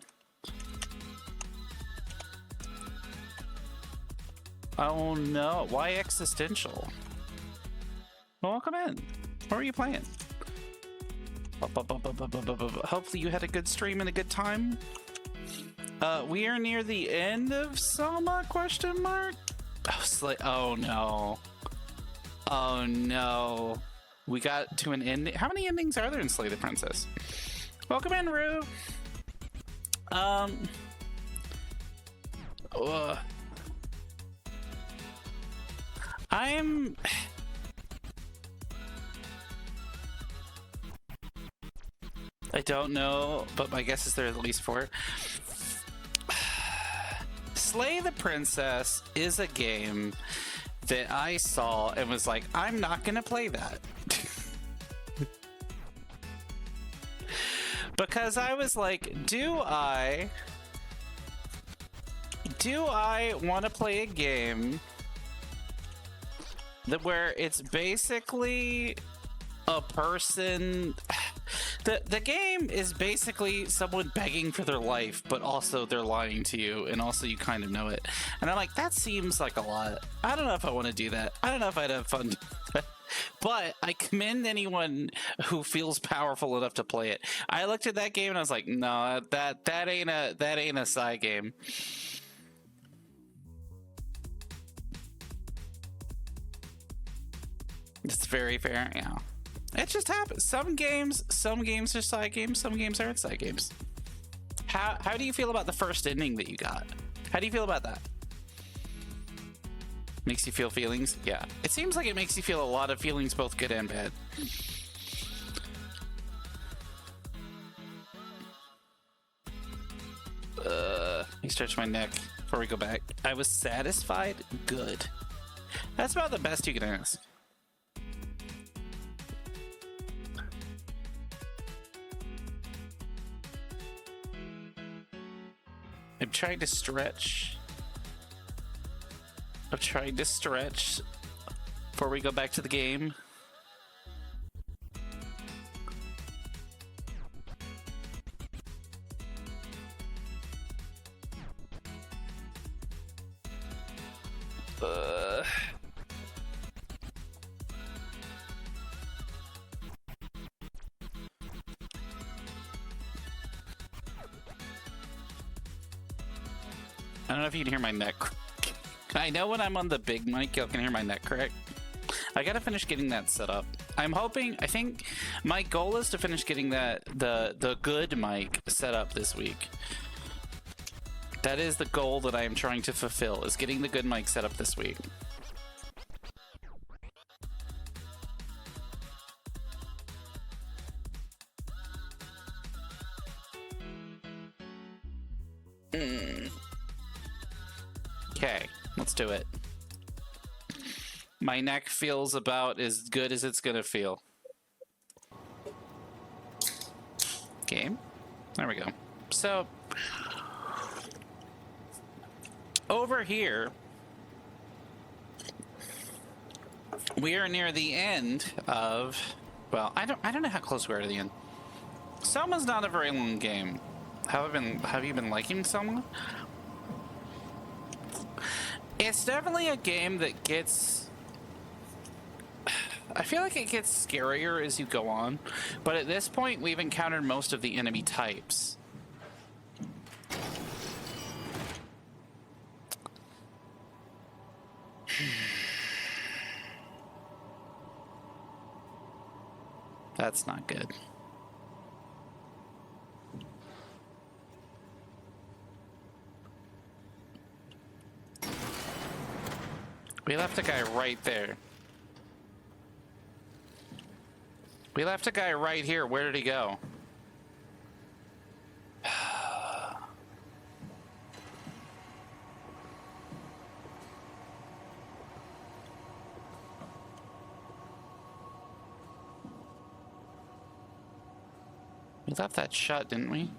Oh no. Why existential? Well, welcome in. What are you playing? Hopefully you had a good stream and a good time. We are near the end of SOMA, question mark? Oh, oh no. Oh no. We got to an ending. How many endings are there in Slay the Princess? Welcome in, Rue. I'm... I don't know, but my guess is there are at least 4. Slay the Princess is a game that I saw and was like, I'm not gonna play that. Because I was like, do I want to play a game that where it's basically a person... The game is basically someone begging for their life, but also they're lying to you, and also you kind of know it. And I'm like, that seems like a lot. I don't know if I want to do that. I don't know if I'd have fun. But I commend anyone who feels powerful enough to play it. I looked at that game and I was like, no, that ain't a Sigh game. It's very fair, yeah. It just happens. Some games are Sigh games, some games aren't Sigh games. How do you feel about the first ending that you got? How do you feel about that? Makes you feel feelings? Yeah. It seems like it makes you feel a lot of feelings, both good and bad. Let me stretch my neck before we go back. I was satisfied? Good. That's about the best you can ask. I'm trying to stretch. I'm trying to stretch before we go back to the game. I don't know if you can hear my neck. I know when I'm on the big mic, y'all can hear my neck crack. I gotta finish getting that set up. I'm hoping, I think my goal is to finish getting the good mic set up this week. That is the goal that I am trying to fulfill, is getting the good mic set up this week. Okay, let's do it. My neck feels about as good as it's gonna feel. Game. There we go. So, over here, we are near the end of, well, I don't know how close we are to the end. SOMA's not a very long game. Have you been liking SOMA? It's definitely a game that gets... I feel like it gets scarier as you go on, but at this point we've encountered most of the enemy types. That's not good. We left a guy right there. We left a guy right here. Where did he go? We left that shut, didn't we?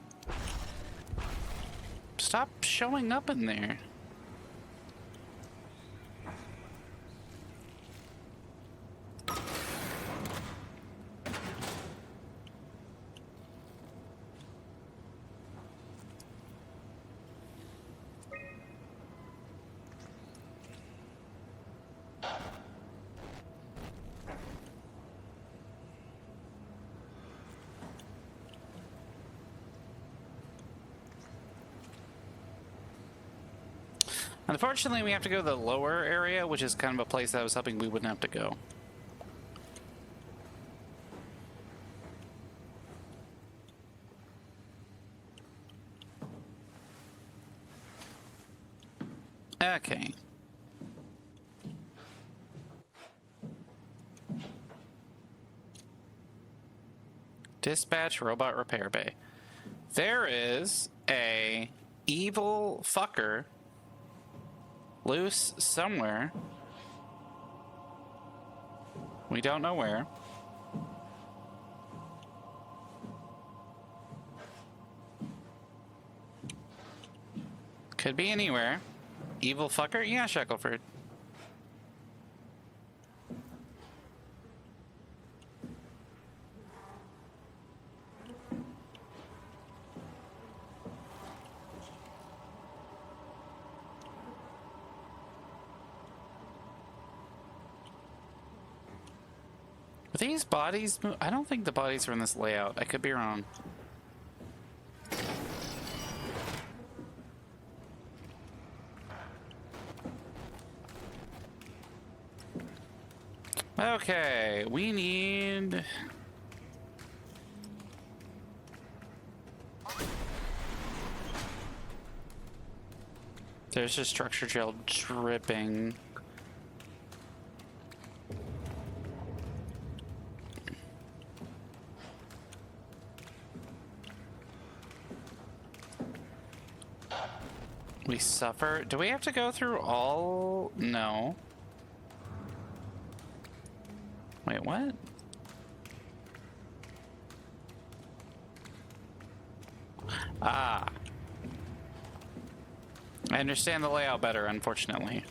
Stop showing up in there. Unfortunately, we have to go to the lower area, which is kind of a place that I was hoping we wouldn't have to go. Okay. Dispatch robot repair bay. There is a evil fucker loose somewhere. We don't know where. Could be anywhere. Evil fucker? Yeah, Shackleford. Are these bodies? I don't think the bodies are in this layout. I could be wrong. Okay, we need... There's a structure gel dripping. We suffer. Do we have to go through all? No. Wait, what? Ah. I understand the layout better, unfortunately.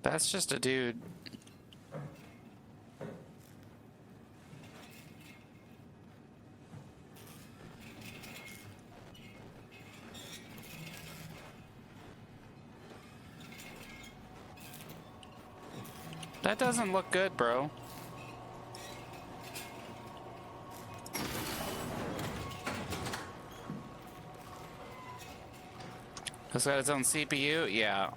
That's just a dude. That doesn't look good, bro. It's got its own CPU? Yeah.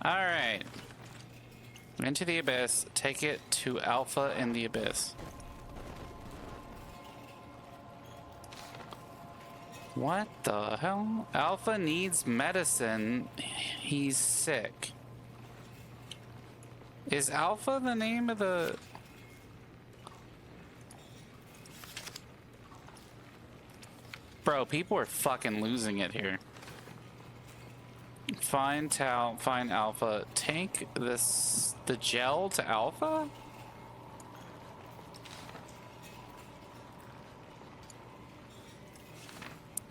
Alright. Into the abyss. Take it to Alpha in the abyss. What the hell? Alpha needs medicine. He's sick. Is Alpha the name of the... Bro, people are fucking losing it here. Find Tau, find Alpha. Take the gel to Alpha?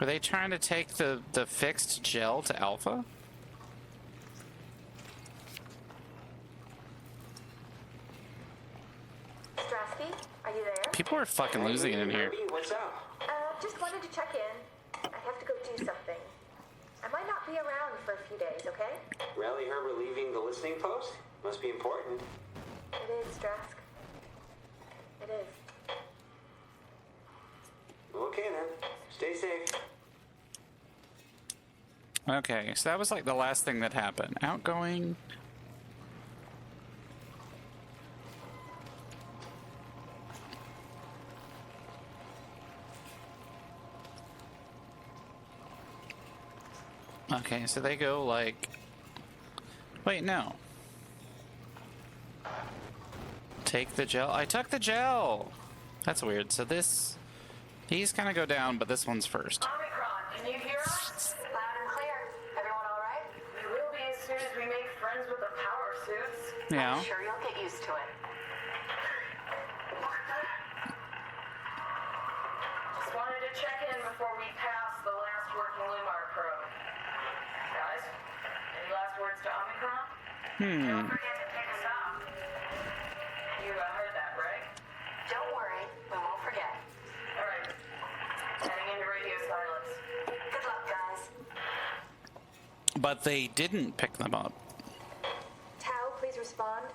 Are they trying to take the fixed gel to Alpha? Strasky, are you there? People are fucking losing it in here. What's up? Just wanted to check in. I have to go do something. I might not be around for a few days, okay? Rally Herbert leaving the listening post? Must be important. It is, Strask. It is. Okay then. Stay safe. Okay, so that was like the last thing that happened. Outgoing. Okay, so they go like... Wait, no. Take the gel. I took the gel! That's weird. So this... These kind of go down, but this one's first. Omicron, can you hear us? Loud and clear. Everyone all right? We will be as soon as we make friends with the power suits. Yeah. I'm sure you'll get used to it. Just wanted to check in before we pass the last working Lumar probe. Guys, any last words to Omicron? Don't forget to pick us up. You heard that, right? Don't worry, we won't forget. All right. Heading into radio silence. Good luck, guys. but they didn't pick them up. Tau, please respond.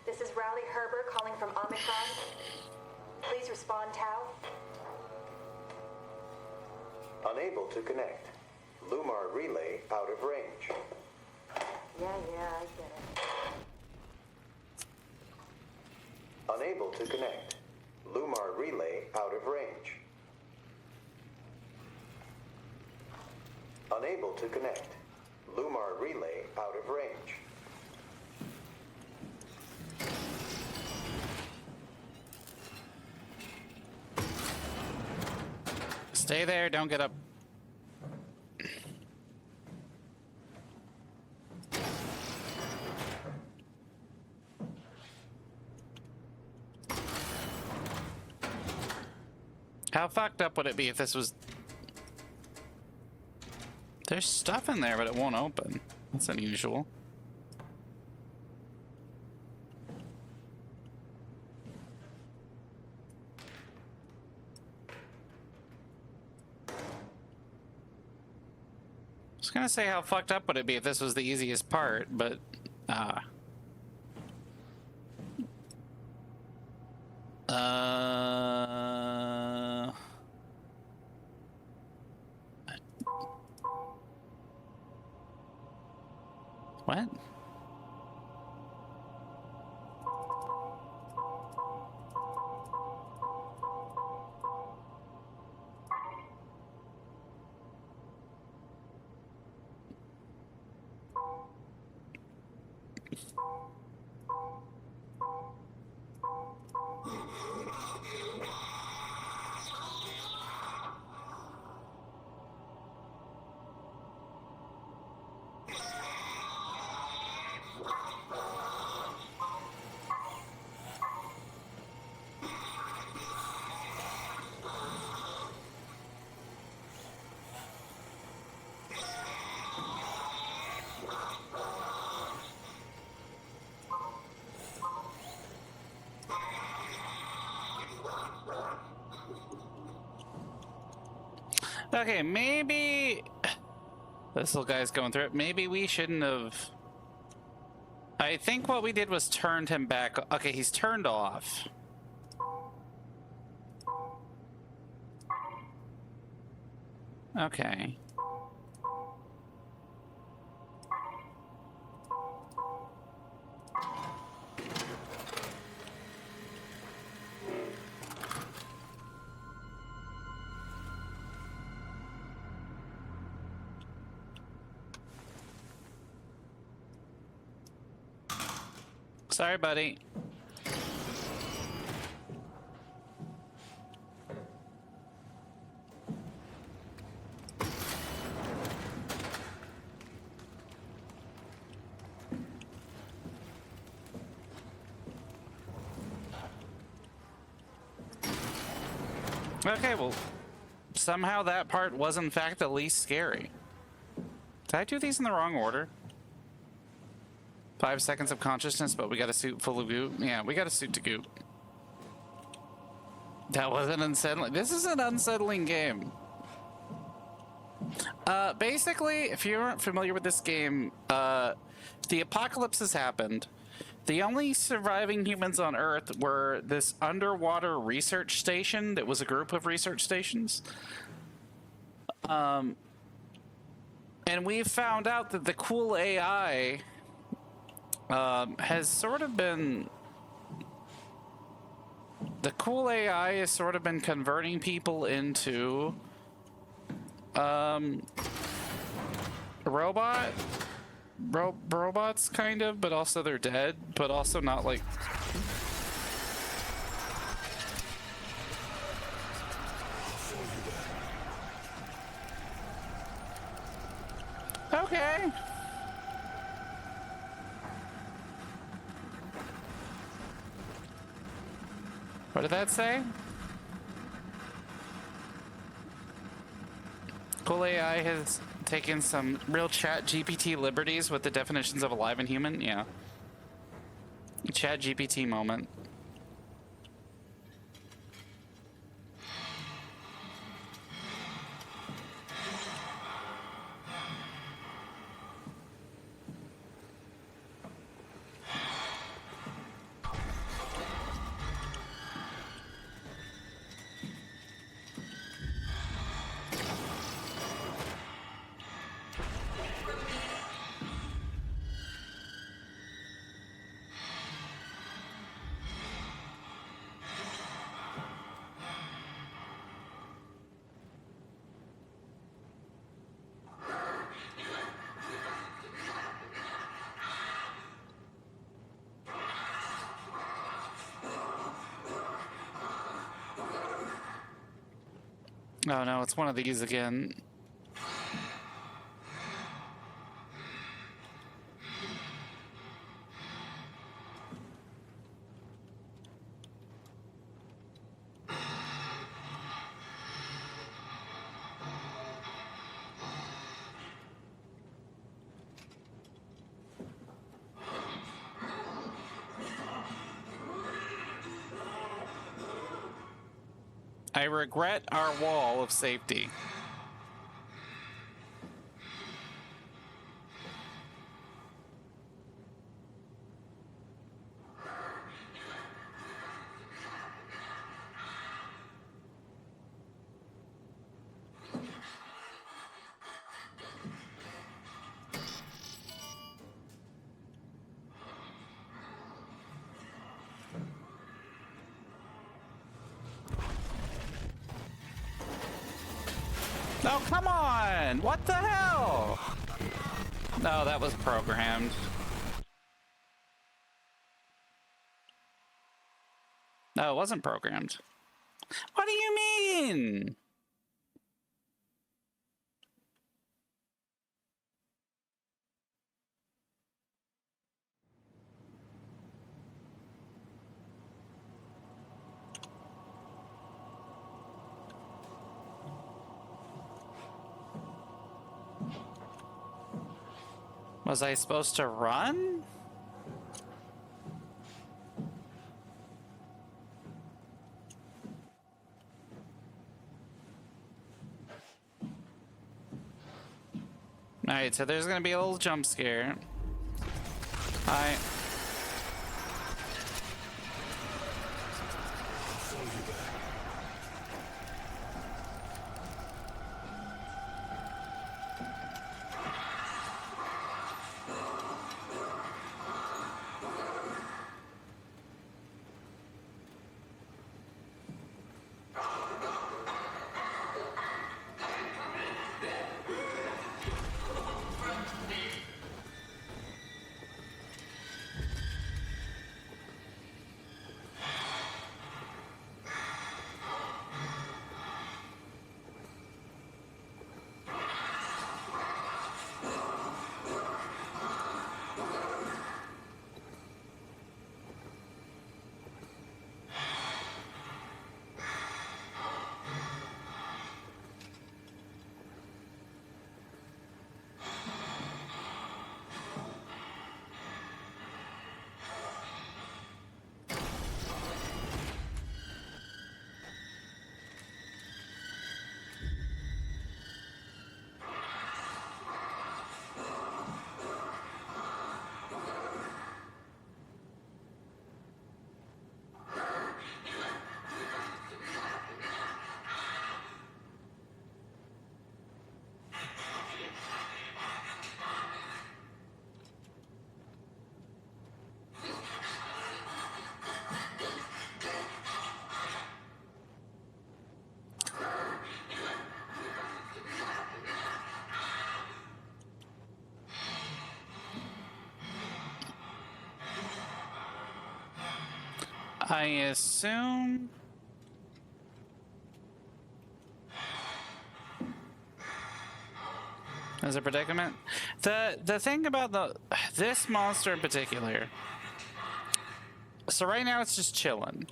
This is Riley Herber calling from Omicron. Please respond, Tau. Unable to connect. Lumar relay out of range. Yeah, I get it. Unable to connect. Lumar relay out of range. Unable to connect. Lumar relay out of range. Stay there, don't get up. How fucked up would it be if this was... There's stuff in there, but it won't open. That's unusual. I was gonna say how fucked up would it be if this was the easiest part, but... What? Okay, maybe... This little guy's going through it. Maybe we shouldn't have... I think what we did was turned him back. Okay, he's turned off. Okay. Sorry, buddy. Okay, well, somehow that part was in fact the least scary. Did I do these in the wrong order? 5 seconds of consciousness, but we got a suit full of goop. Yeah, we got a suit to goop. That wasn't unsettling. This is an unsettling game. Basically, if you aren't familiar with this game, the apocalypse has happened. The only surviving humans on Earth were this underwater research station that was a group of research stations. And we found out that the cool AI has sort of been... The cool AI has sort of been converting people into robots, kind of, but also they're dead, but also not like... Okay. What did that say? Cool AI has taken some real chat GPT liberties with the definitions of alive and human. Yeah. Chat GPT moment. Oh no, it's one of these again. I regret our wall of safety. Oh, come on! What the hell? No, that was programmed. No, it wasn't programmed. What do you mean? Was I supposed to run? Alright, so there's gonna be a little jump scare. Alright. I assume... There's a predicament. The thing about this monster in particular. So right now it's just chilling.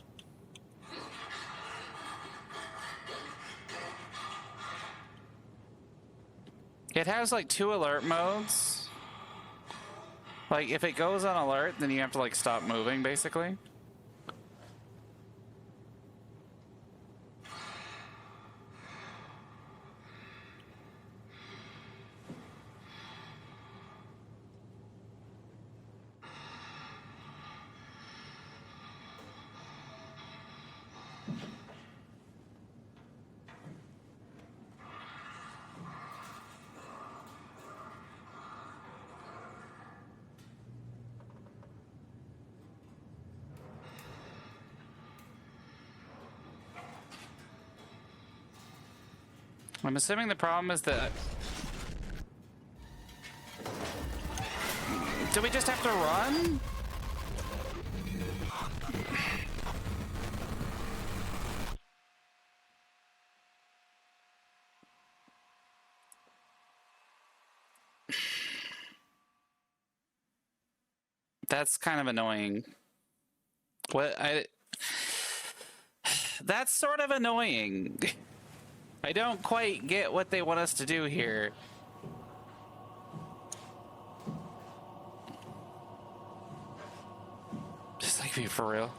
It has like 2 alert modes. Like if it goes on alert, then you have to like stop moving basically. I'm assuming the problem is that... Do we just have to run? That's kind of annoying. That's sort of annoying. I don't quite get what they want us to do here. Just like me for real.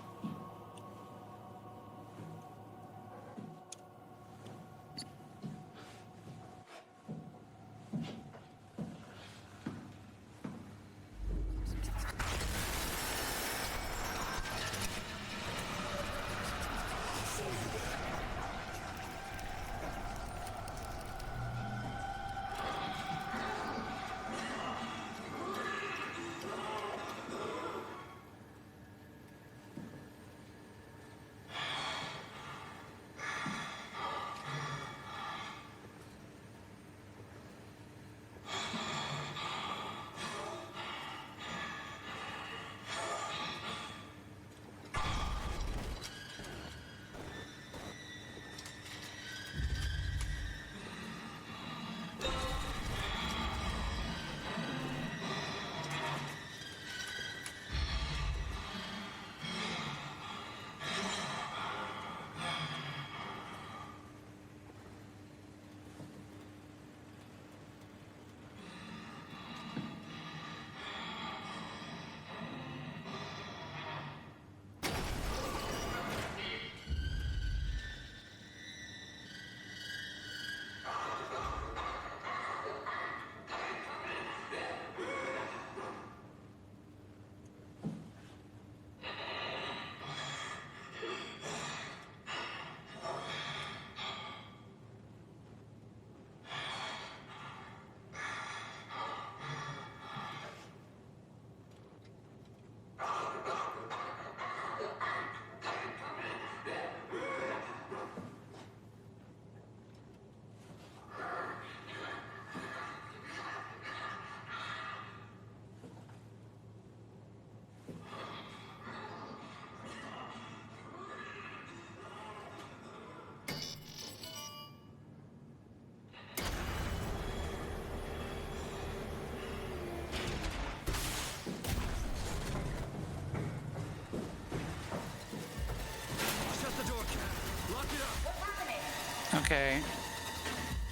Okay.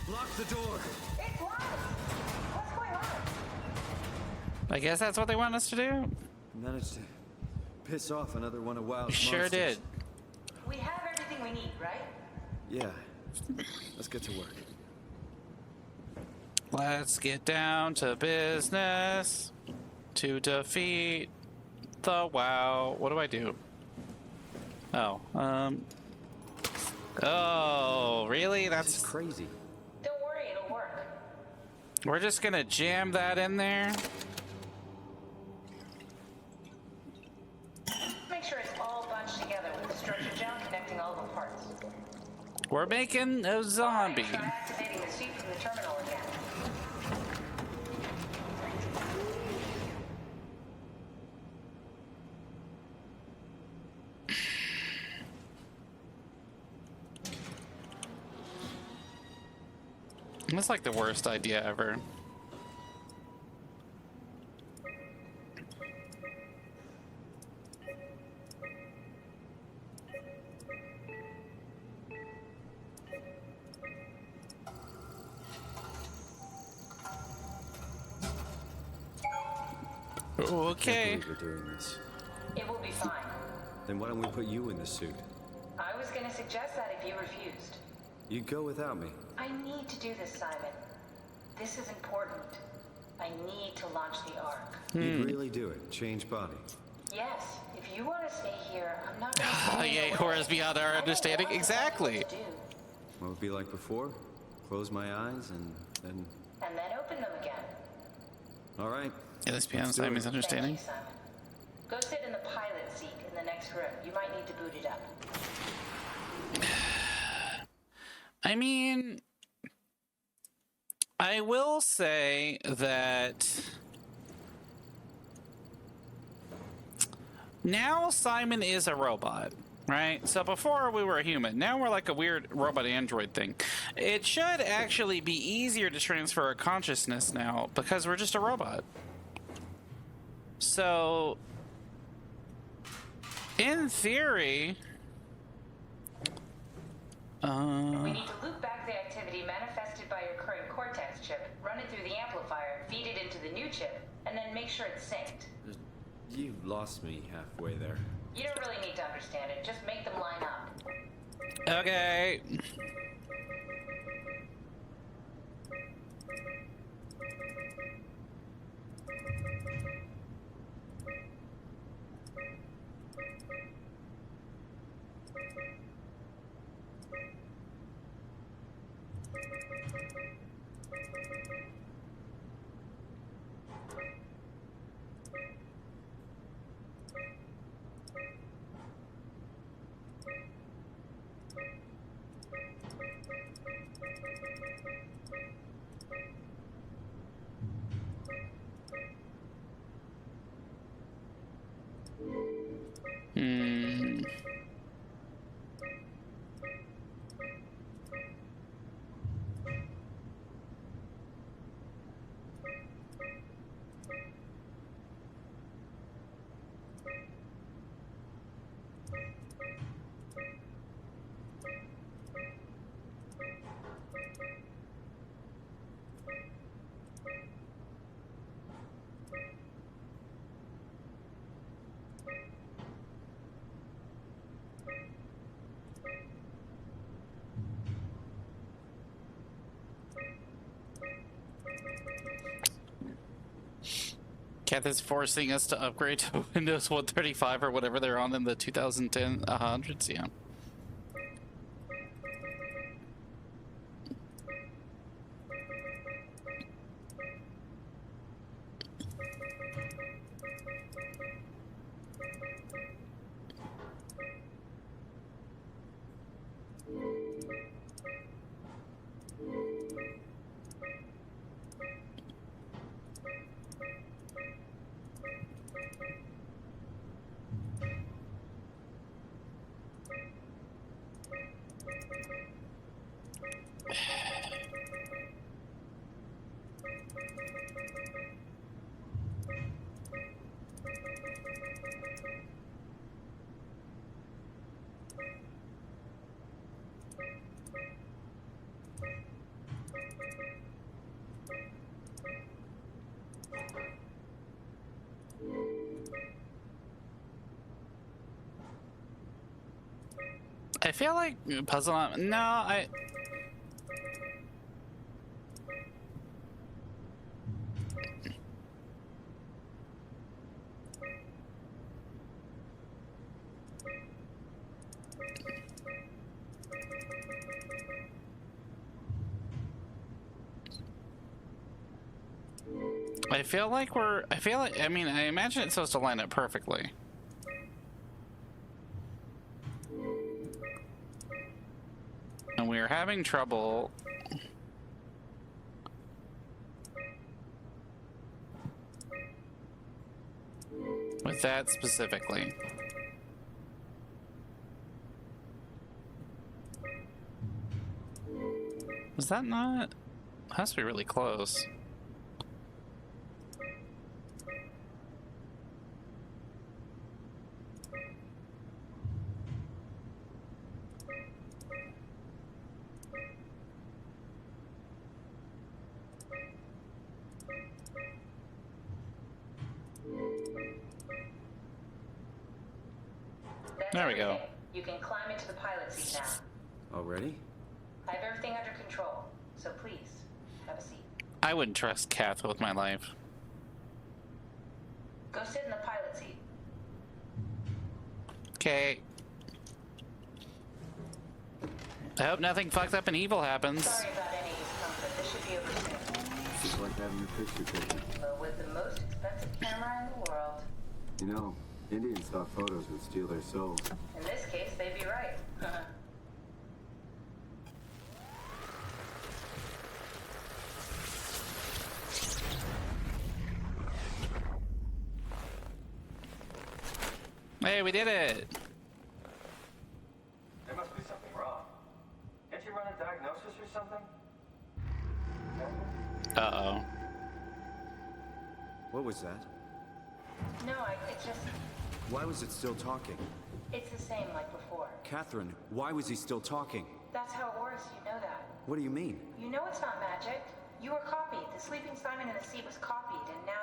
Lock the door. It's locked. What's going on? I guess that's what they want us to do. Managed to piss off another one of WoW's Sure monsters. did. We have everything we need, right? Yeah. Let's get to work. Let's get down to business to defeat the WoW. What do I do? Oh, oh, really? This That's is crazy. Don't worry, it'll work. We're just gonna jam that in there. Make sure it's all bunched together with the structure gel connecting all the parts. We're making a zombie. Try activating the suit from the terminal again. That's like the worst idea ever. Okay. Can't believe we're doing this. It will be fine. Then why don't we put you in the suit? I was gonna suggest that if you refused. You go without me. I need to do this, Simon. This is important. I need to launch the Ark. You'd really do it. Change body. Yes, if you want to stay here, I'm not gonna Oh, yay, horrors beyond our understanding. Exactly. What would be like before? Close my eyes and then... And then open them again. All right. Yeah, this beyond Let's do Simon's it. understanding. Thank you, Simon. Go sit in the pilot seat in the next room. You might need to boot it up. I mean, I will say that now Simon is a robot, right? So before we were a human, now we're like a weird robot android thing. It should actually be easier to transfer our consciousness now because we're just a robot. So, in theory, We need to loop back the activity manifested by your current Cortex chip, run it through the amplifier, feed it into the new chip, and then make sure it's synced. You've lost me halfway there. You don't really need to understand it, just make them line up. okay. Hmm. Kath is forcing us to upgrade to Windows 135 or whatever they're on in the 2010 hundreds. Yeah. I feel like puzzle. No, I feel like I mean, I imagine it's supposed to line up perfectly. And we are having trouble with that specifically. Was that not? It has to be really close. There we go. You can climb into the pilot seat now. Already? I have everything under control, so please, have a seat. I wouldn't trust Kath with my life. Go sit in the pilot seat. Okay. I hope nothing fucked up and evil happens. Sorry about any discomfort. This should be over soon. Just like having a picture taken. But with the most expensive camera in the world. You know, Indian stock photos would steal their souls. In this case, they'd be right. Hey, we did it! There must be something wrong. Can't you run a diagnosis or something? Uh-oh. What was that? No, it's just... Why was it still talking? It's the same like before. Catherine, why was he still talking? That's how it works, you know that. What do you mean? You know it's not magic. You were copied. The sleeping Simon in the sea was copied, and now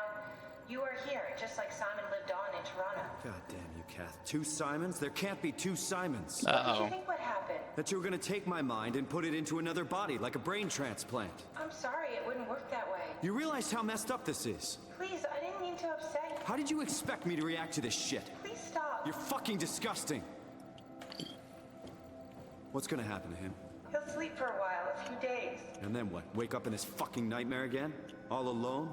you are here, just like Simon lived on in Toronto. God damn you, Kath. 2 Simons? There can't be 2 Simons. What do you think would happen? That you were gonna take my mind and put it into another body, like a brain transplant. I'm sorry, it wouldn't work that way. You realize how messed up this is? Please, I didn't mean to upset you. How did you expect me to react to this shit? Please stop. You're fucking disgusting. What's gonna happen to him? He'll sleep for a while, a few days. And then what? Wake up in his fucking nightmare again? All alone?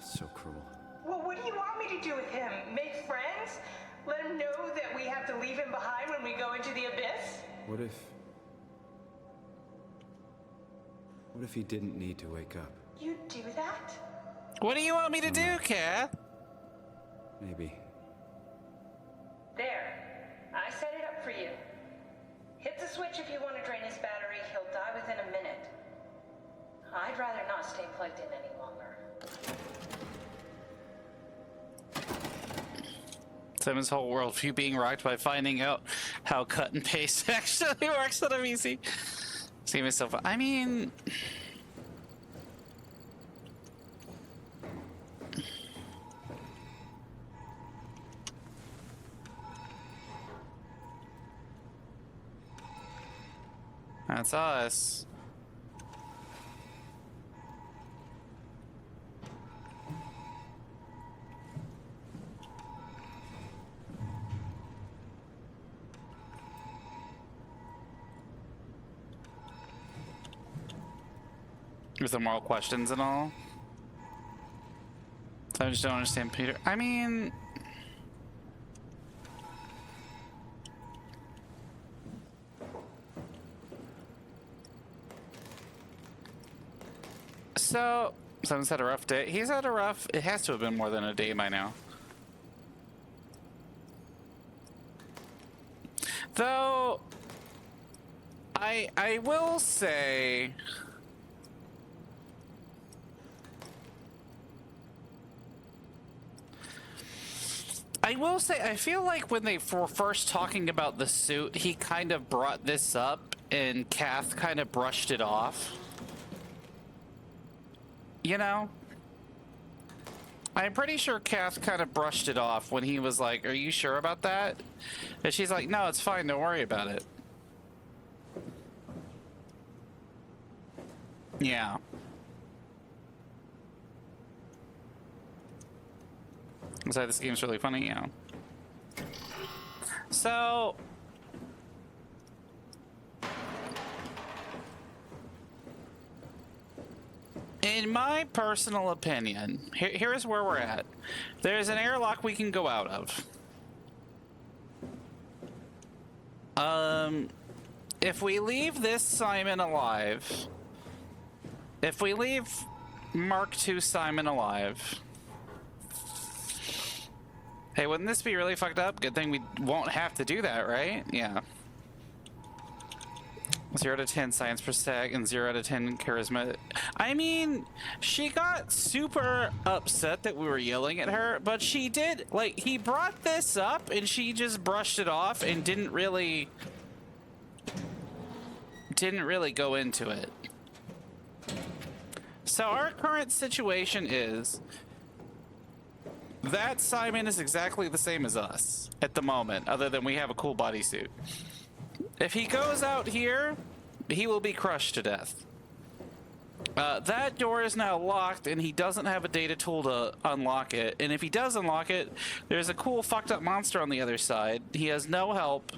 So cruel. Well, what do you want me to do with him? Make friends? Let him know that we have to leave him behind when we go into the abyss? What if he didn't need to wake up? You'd do that? What do you want me to do, Kath? Maybe. There. I set it up for you. Hit the switch if you want to drain his battery. He'll die within a minute. I'd rather not stay plugged in any longer. Simon's whole worldview being rocked by finding out how cut and paste actually works on a VC. See myself. I mean, that's us. With the moral questions and all. I just don't understand Peter. I mean, so someone's had a rough day. He's had a rough. It has to have been more than a day by now. Though I will say, I feel like when they were first talking about the suit, he kind of brought this up and Kath kind of brushed it off. You know? I'm pretty sure Kath kind of brushed it off when he was like, "Are you sure about that?" And she's like, "No, it's fine, don't worry about it." Yeah. So this game's really funny, yeah. So in my personal opinion, here's where we're at. There's an airlock we can go out of. If we leave this Simon alive, if we leave Mark II Simon alive, hey, wouldn't this be really fucked up? Good thing we won't have to do that, right? Yeah. 0 to 10 science per sec and 0 to 10 charisma. I mean, she got super upset that we were yelling at her, but she did, like, he brought this up and she just brushed it off and didn't really go into it. So our current situation is that Simon is exactly the same as us at the moment, other than we have a cool bodysuit. If he goes out here, he will be crushed to death. That door is now locked, and he doesn't have a data tool to unlock it. And if he does unlock it, there's a cool fucked up monster on the other side. He has no help,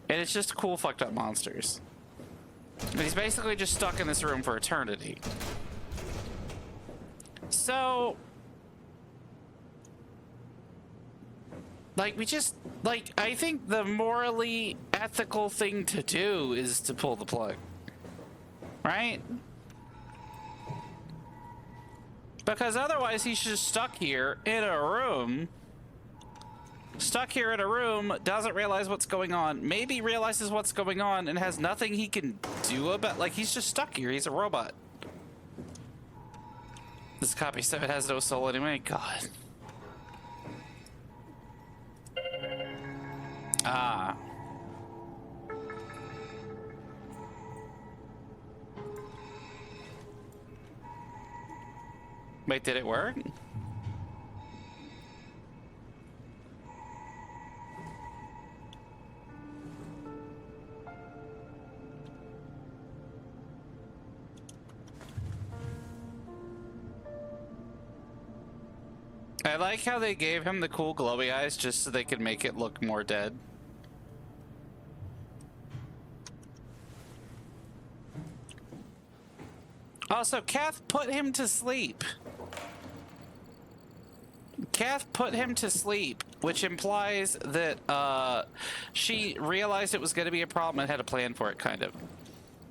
and it's just cool fucked up monsters. And he's basically just stuck in this room for eternity. So, like, I think the morally ethical thing to do is to pull the plug. Right? Because otherwise he's just stuck here in a room. Doesn't realize what's going on. Maybe realizes what's going on and has nothing he can do about, like, he's just stuck here. He's a robot. This copy so it has no soul anyway. God. Ah. Wait, did it work? I like how they gave him the cool glowy eyes just so they could make it look more dead. Also, Kath put him to sleep. Kath put him to sleep, which implies that she realized it was going to be a problem and had a plan for it, kind of.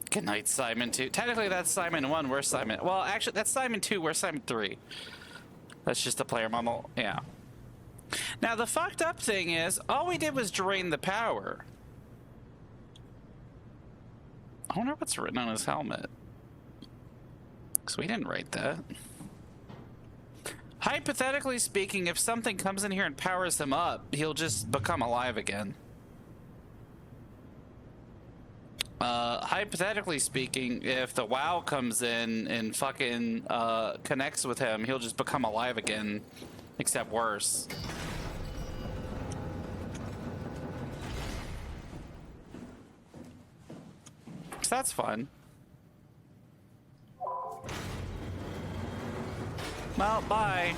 Good night, Simon 2. Technically, that's Simon 1. Where's Simon? Well, actually, that's Simon 2. Where's Simon 3? That's just a player mumble. Yeah. Now, the fucked up thing is, all we did was drain the power. I wonder what's written on his helmet. Because we didn't write that. Hypothetically speaking, if something comes in here and powers him up, he'll just become alive again. Hypothetically speaking, if the WoW comes in and fucking connects with him, he'll just become alive again, except worse. So that's fun. Well, bye.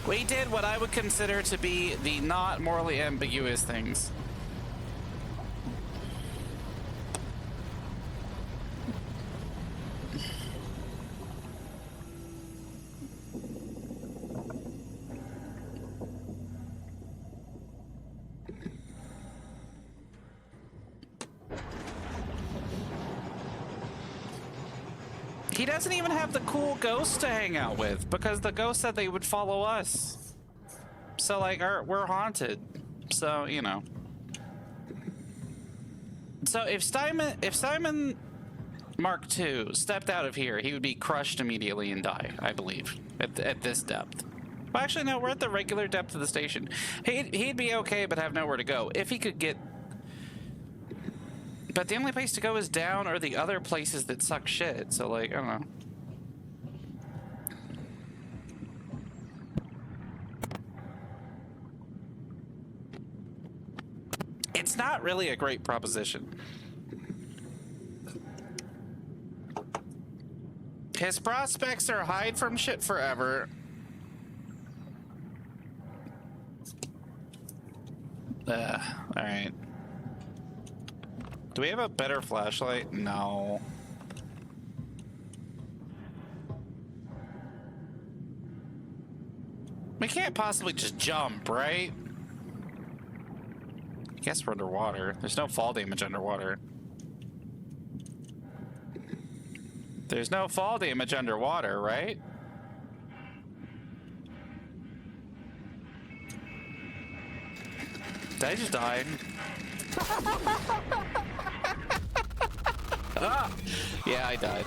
We did what I would consider to be the not morally ambiguous things. He doesn't even have the cool ghosts to hang out with because the ghost said they would follow us. So like, we're haunted. So, you know. So if Simon Mark II stepped out of here, he would be crushed immediately and die, I believe, at this depth. Well, actually, no, we're at the regular depth of the station. He'd be okay, but have nowhere to go. If he could get... But the only place to go is down or the other places that suck shit. So, like, I don't know. It's not really a great proposition. His prospects are hide from shit forever. Alright. Do we have a better flashlight? No. We can't possibly just jump, right? I guess we're underwater. There's no fall damage underwater. There's no fall damage underwater, right? Did I just die? Ah! Yeah, I died.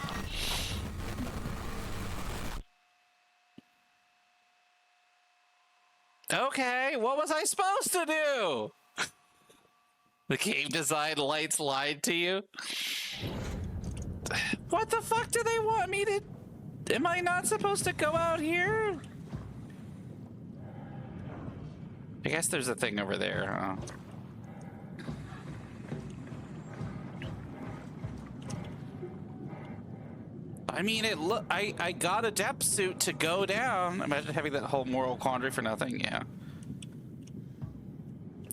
Okay, what was I supposed to do? The game design lights lied to you? What the fuck do they want me to... Am I not supposed to go out here? I guess there's a thing over there, huh? I mean, I got a depth suit to go down. Imagine having that whole moral quandary for nothing. Yeah.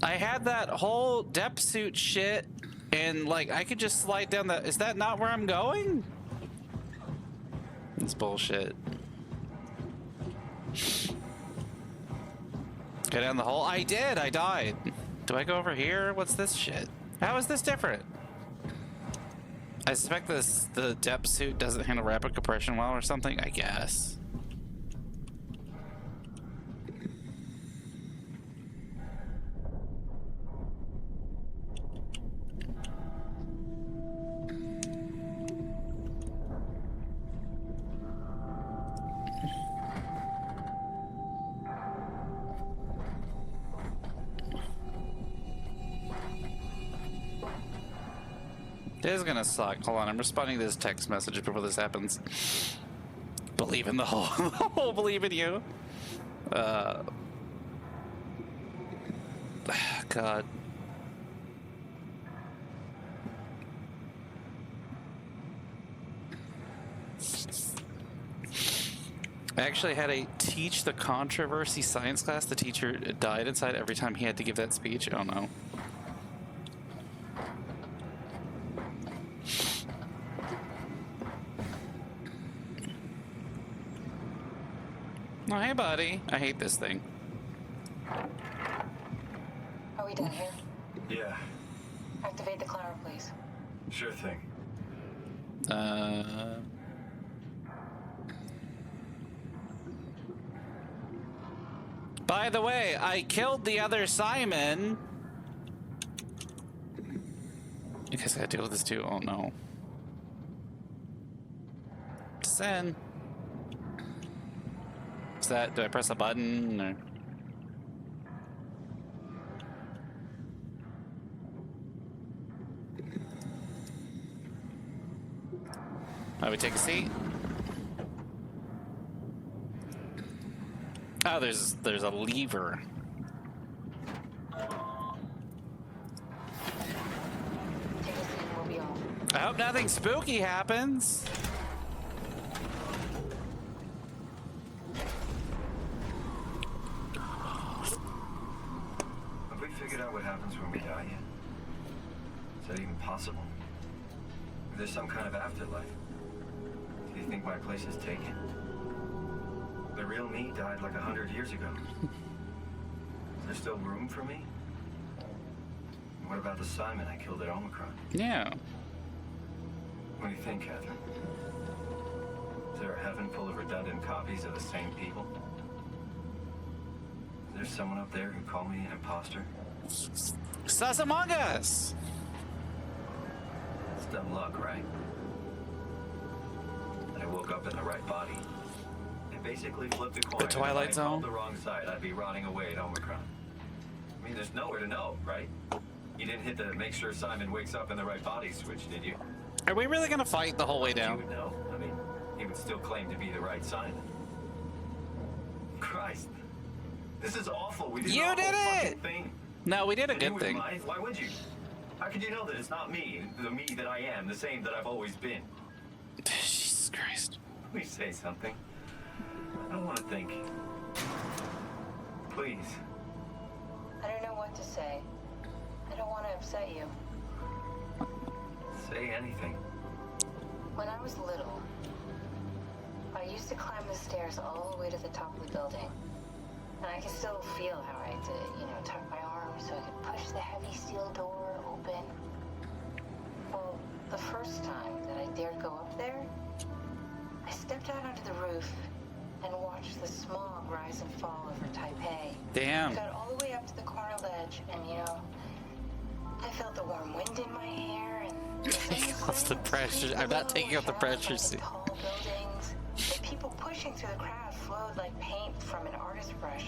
I had that whole depth suit shit, and like I could just slide down that. Is that not where I'm going? It's bullshit. Go down the hole. I did. I died. Do I go over here? What's this shit? How is this different? I suspect the depth suit doesn't handle rapid compression well or something, I guess. This is gonna suck. Hold on, I'm responding to this text message before this happens. Believe in the whole believe in you. God. I actually had a teach the controversy science class. The teacher died inside every time he had to give that speech. Oh no. Oh, hey, buddy. I hate this thing. Are we done here? Yeah, Activate the climber, please. sure thing. By the way, I killed the other Simon. I guess I gotta deal with this too. Oh no. Send. Is that, do I press a button or? I would take a seat. Oh, there's a lever. Take a seat and we'll be off. I hope nothing spooky happens. Have we figured out what happens when we die yet? Is that even possible? If there's some kind of afterlife, do you think my place is taken? The real me died like 100 years ago. Is there still room for me? And what about the Simon I killed at Omicron? Yeah. What do you think, Catherine? Is there a heaven full of redundant copies of the same people? Is there someone up there who called me an imposter? Sus among us. It's dumb luck, right? I woke up in the right body. I basically flipped a coin. The Twilight If I Zone? called the wrong side, I'd be rotting away at Omicron. I mean, there's nowhere to know, right? You didn't hit the make sure Simon wakes up in the right body switch, did you? Are we really gonna fight the whole way You down? would know. I mean, he would still claim to be the right Simon. Christ. This is awful. We did You the whole did fucking it! thing. No, we did a And you good wouldn't thing. mind? Why would you? How could you know that it's not me, the me that I am, the same that I've always been? Jesus Christ. Please say something. I don't want to think. Please. I don't know what to say. I don't want to upset you. Say anything. When I was little, I used to climb the stairs all the way to the top of the building. And I can still feel how I had to, tuck my arms so I could push the heavy steel door open. Well, the first time that I dared go up there, I stepped out onto the roof and watched the smog rise and fall over Taipei. Damn. I got all the way up to the corner ledge, and I felt the warm wind in my hair, and What's the pressure? I'm not taking out the pressure suit. tall buildings. The people pushing through the crowd flowed like paint from an artist's brush.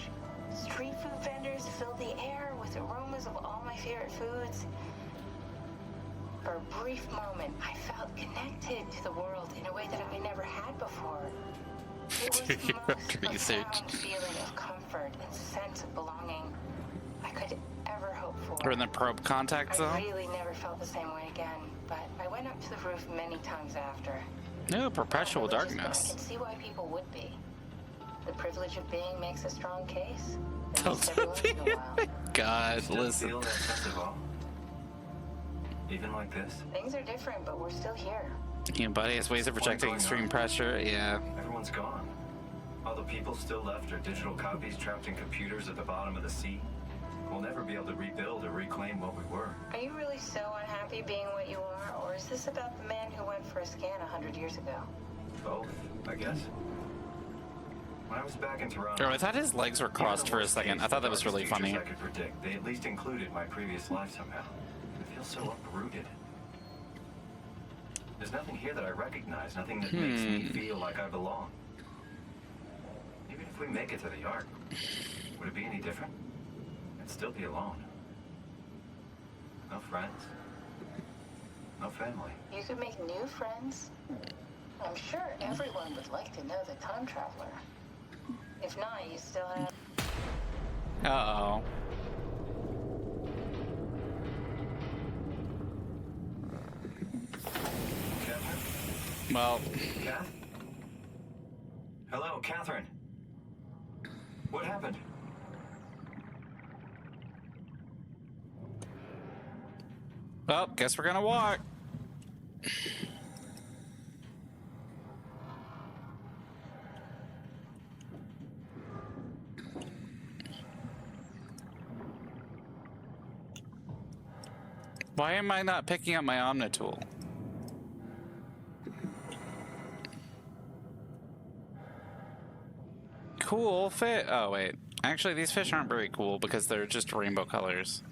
Street food vendors filled the air with aromas of all my favorite foods. For a brief moment, I felt connected to the world in a way that I never had before. It was the most profound feeling of comfort and sense of belonging I could ever hope for. We're in the probe contact I zone. really never felt the same way again, but I went up to the roof many times after. No, perpetual Privileges, but I darkness. can see why people would be. The privilege of being makes a strong case. At least every once in a while. God, Still listen. feel that sense of awe? Even like this? Things are different, but we're still here. Human body has ways of projecting extreme pressure. Yeah. Everyone's gone. All the people still left are digital copies trapped in computers at the bottom of the sea. We'll never be able to rebuild or reclaim what we were. Are you really so unhappy being what you are, or is this about the man who went for a scan 100 years ago? Both, I guess. When I was back in Toronto, Oh, I thought his legs were crossed for a second. I thought that was really funny. I could predict. They at least included my previous life somehow. It feels so uprooted. There's nothing here that I recognize, nothing that makes me feel like I belong. Even if we make it to the Ark, would it be any different? I'd still be alone. No friends. No family. You could make new friends. I'm sure everyone would like to know the time traveler. If not, you still have... Uh-oh. Catherine? Well, Kath? Hello, Catherine. What happened? well, guess we're gonna walk. Why am I not picking up my Omnitool? Cool fit. Oh, wait. Actually, these fish aren't very cool because they're just rainbow colors.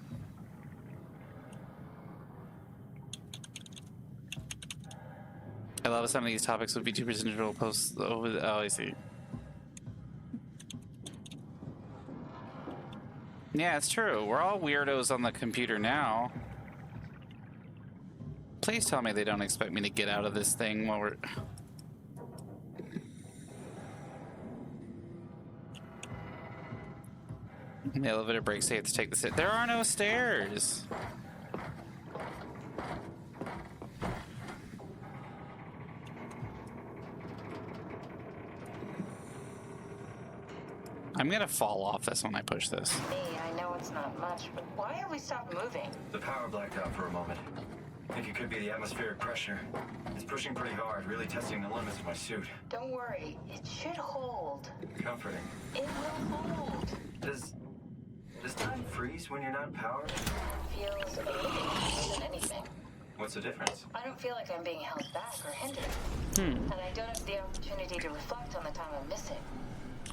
I love some of these topics with VTubers and digital posts. Oh, I see. Yeah, it's true. We're all weirdos on the computer now. Please tell me they don't expect me to get out of this thing while we're... The elevator brakes say to take the stairs. There are no stairs! I'm gonna fall off this when I push this. Me, I know it's not much, but why have we stopped moving? The power blacked out for a moment. I think it could be the atmospheric pressure. It's pushing pretty hard, really testing the limits of my suit. Don't worry, it should hold. Comforting. It will hold. Does time freeze when you're not powered? Feels a little more than anything. What's the difference? I don't feel like I'm being held back or hindered. And I don't have the opportunity to reflect on the time I'm missing.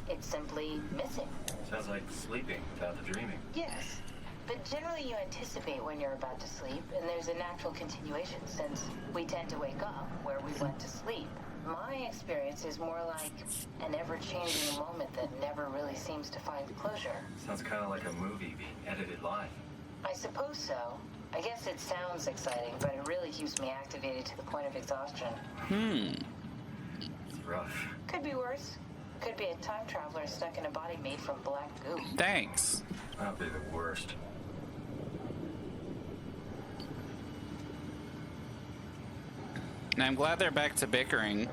It's simply missing. Sounds like sleeping without the dreaming. Yes. But generally you anticipate when you're about to sleep, and there's a natural continuation since we tend to wake up where we went to sleep. My experience is more like an ever-changing moment that never really seems to find closure. Sounds kind of like a movie being edited live. I suppose so. I guess it sounds exciting, but it really keeps me activated to the point of exhaustion. It's rough. Could be worse. Could be a time traveler stuck in a body made from black goo. Thanks. That'd be the worst. And I'm glad they're back to bickering.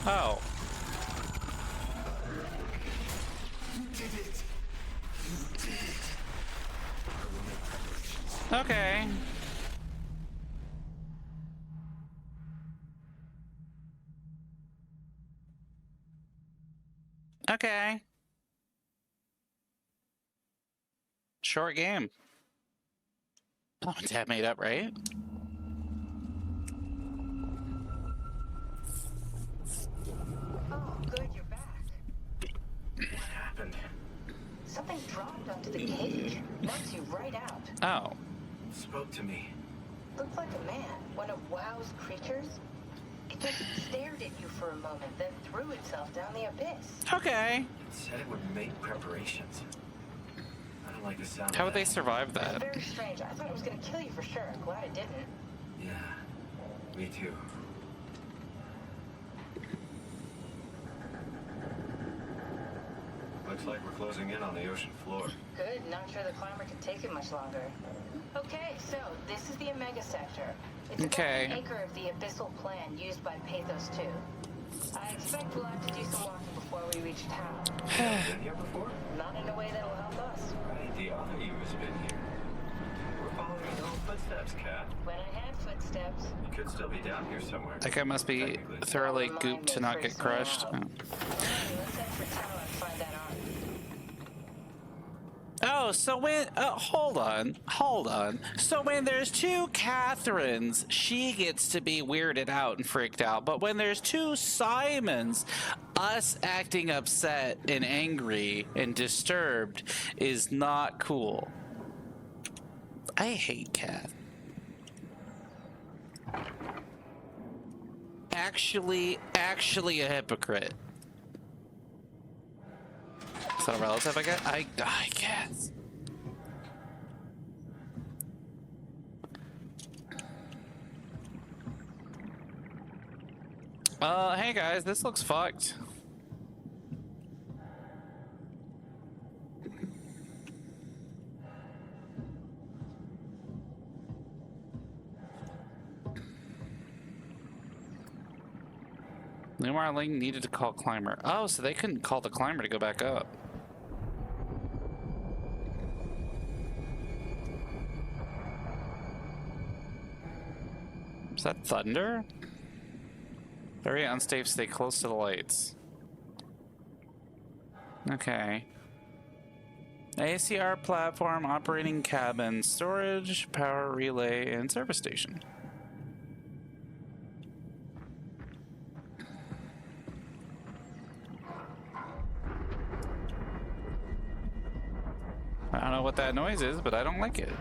Oh. Okay. Okay. Short game. Mom and Dad made up, right? Oh, good, you're back. What happened? Something dropped onto the cage. Knocks you right out. Oh. Spoke to me. Looked like a man. One of WoW's creatures. It just stared at you for a moment, then threw itself down the abyss. Okay. It said it would make preparations. I don't like the sound of How would they that. survive It's that? very strange. I thought it was going to kill you for sure. I'm glad it didn't. Yeah, me too. Looks like we're closing in on the ocean floor. Good. Not sure the climber can take it much longer. Okay, so this is the Omega Sector. It's Okay. about an acre of the abyssal plan used by Pathos 2. I expect we'll have to do some walking before we reach town. Been here before? Not in a way that'll help us. Right, the other you has been here. We're following your own footsteps, Kat. When I had footsteps. You could still be down here somewhere. That guy must be thoroughly gooped to not get crushed. Oh. Let's head for town and find that arm. Oh, so when... hold on. So when there's two Catherines, she gets to be weirded out and freaked out. But when there's two Simons, us acting upset and angry and disturbed is not cool. I hate Kath. actually a hypocrite. Is that a relative I get? I guess. Hey guys, this looks fucked. Lumar Ling needed to call climber. Oh, so they couldn't call the climber to go back up. Is that thunder? Very unsafe, stay close to the lights. Okay. ACR platform, operating cabin, storage, power relay, and service station. I don't know what that noise is, but I don't like it.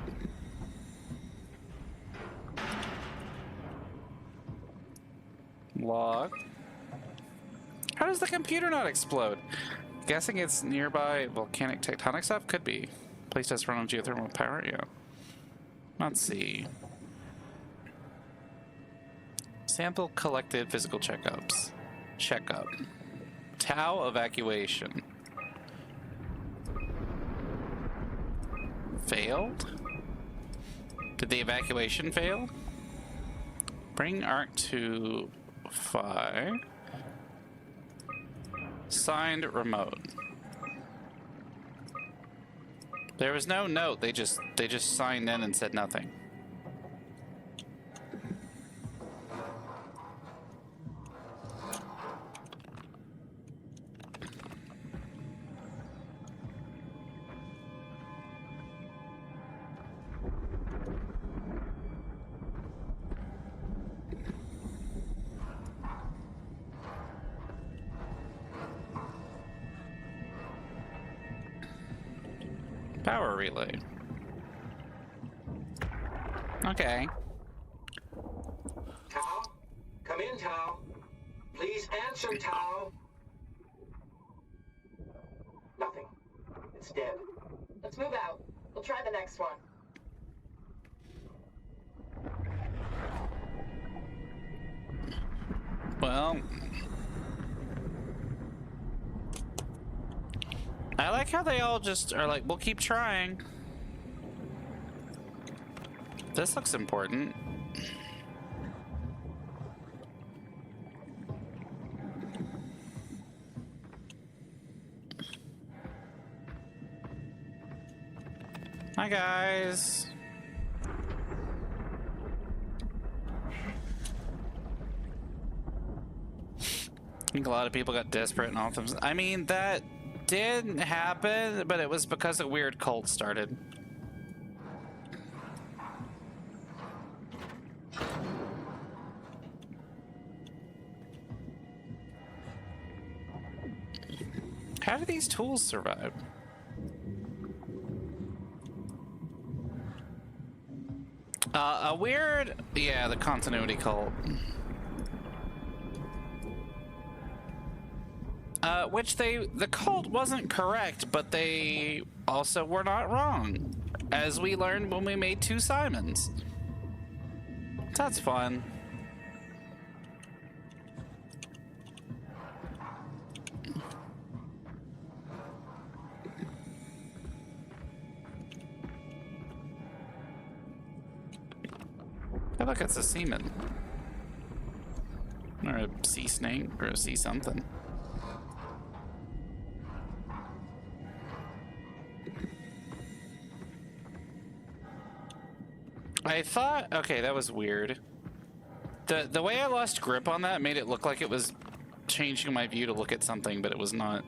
Log. How does the computer not explode? Guessing it's nearby volcanic tectonic stuff? Could be. Place test run on geothermal power? Yeah. Let's see. Sample collected physical checkups. Checkup. Tau evacuation. Failed? Did the evacuation fail? Bring ARC to Phi. Signed remote. There was no note. They just signed in and said nothing. Power relay. Okay. Tao? Come in, Tao. Please answer, Tao. Nothing. It's dead. Let's move out. We'll try the next one. Well, I like how they all just are like, we'll keep trying. This looks important. Hi, guys. I think a lot of people got desperate and all of them. I mean, that did happen, but it was because a weird cult started. How do these tools survive? A weird, yeah, the continuity cult. Which the cult wasn't correct, but they also were not wrong, as we learned when we made 2 Simons. That's fun. Oh, look, it's a seaman. Or a sea snake, or a sea something. I thought, okay, that was weird. The way I lost grip on that made it look like it was changing my view to look at something, but it was not.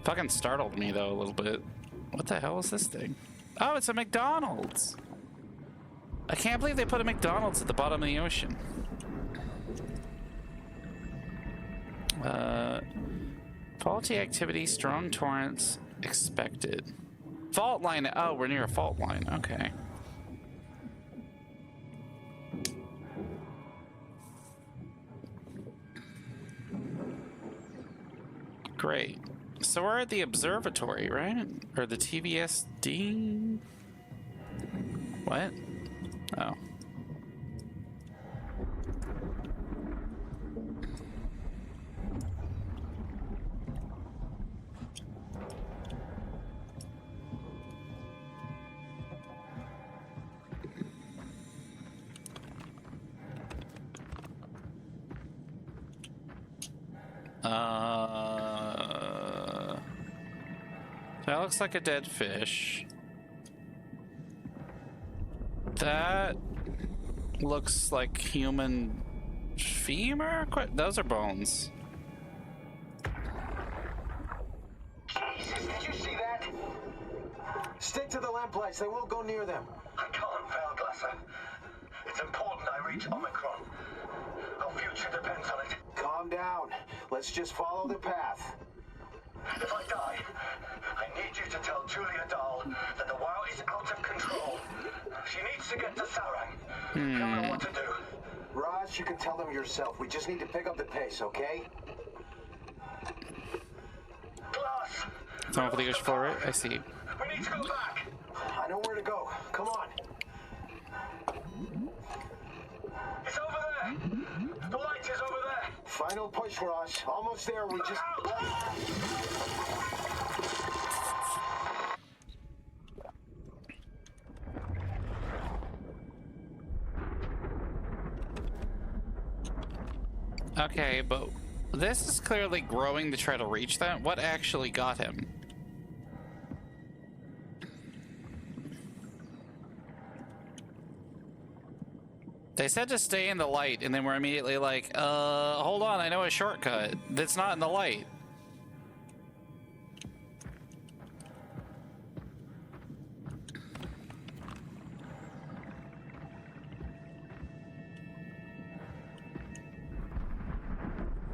Fucking startled me though a little bit. What the hell is this thing? Oh, it's a McDonald's. I can't believe they put a McDonald's at the bottom of the ocean. Faulty activity, strong torrents expected. Fault line. Oh, we're near a fault line. Okay. Great. So we're at the observatory, right? Or the TVSD? What? Oh. That looks like a dead fish. That looks like human femur? Those are bones. Jesus, did you see that? Stick to the lamplights. They won't go near them. I can't, Valglasser. It's important I reach Omicron. Our future depends on it. Calm down. Let's just follow the path. If I die, I need you to tell Julia Dahl that the WoW is out of control. She needs to get to Sarang. You don't know what to do. Roz, you can tell them yourself. We just need to pick up the pace, okay? Glass! Someone for the ocean floor, right? I see. We need to go back! I know where to go. Come on. It's over there! The light is over there! Final push, Roz. Almost there. We just... Okay, but this is clearly growing to try to reach that. What actually got him? They said to stay in the light, and then we're immediately like, hold on, I know a shortcut that's not in the light.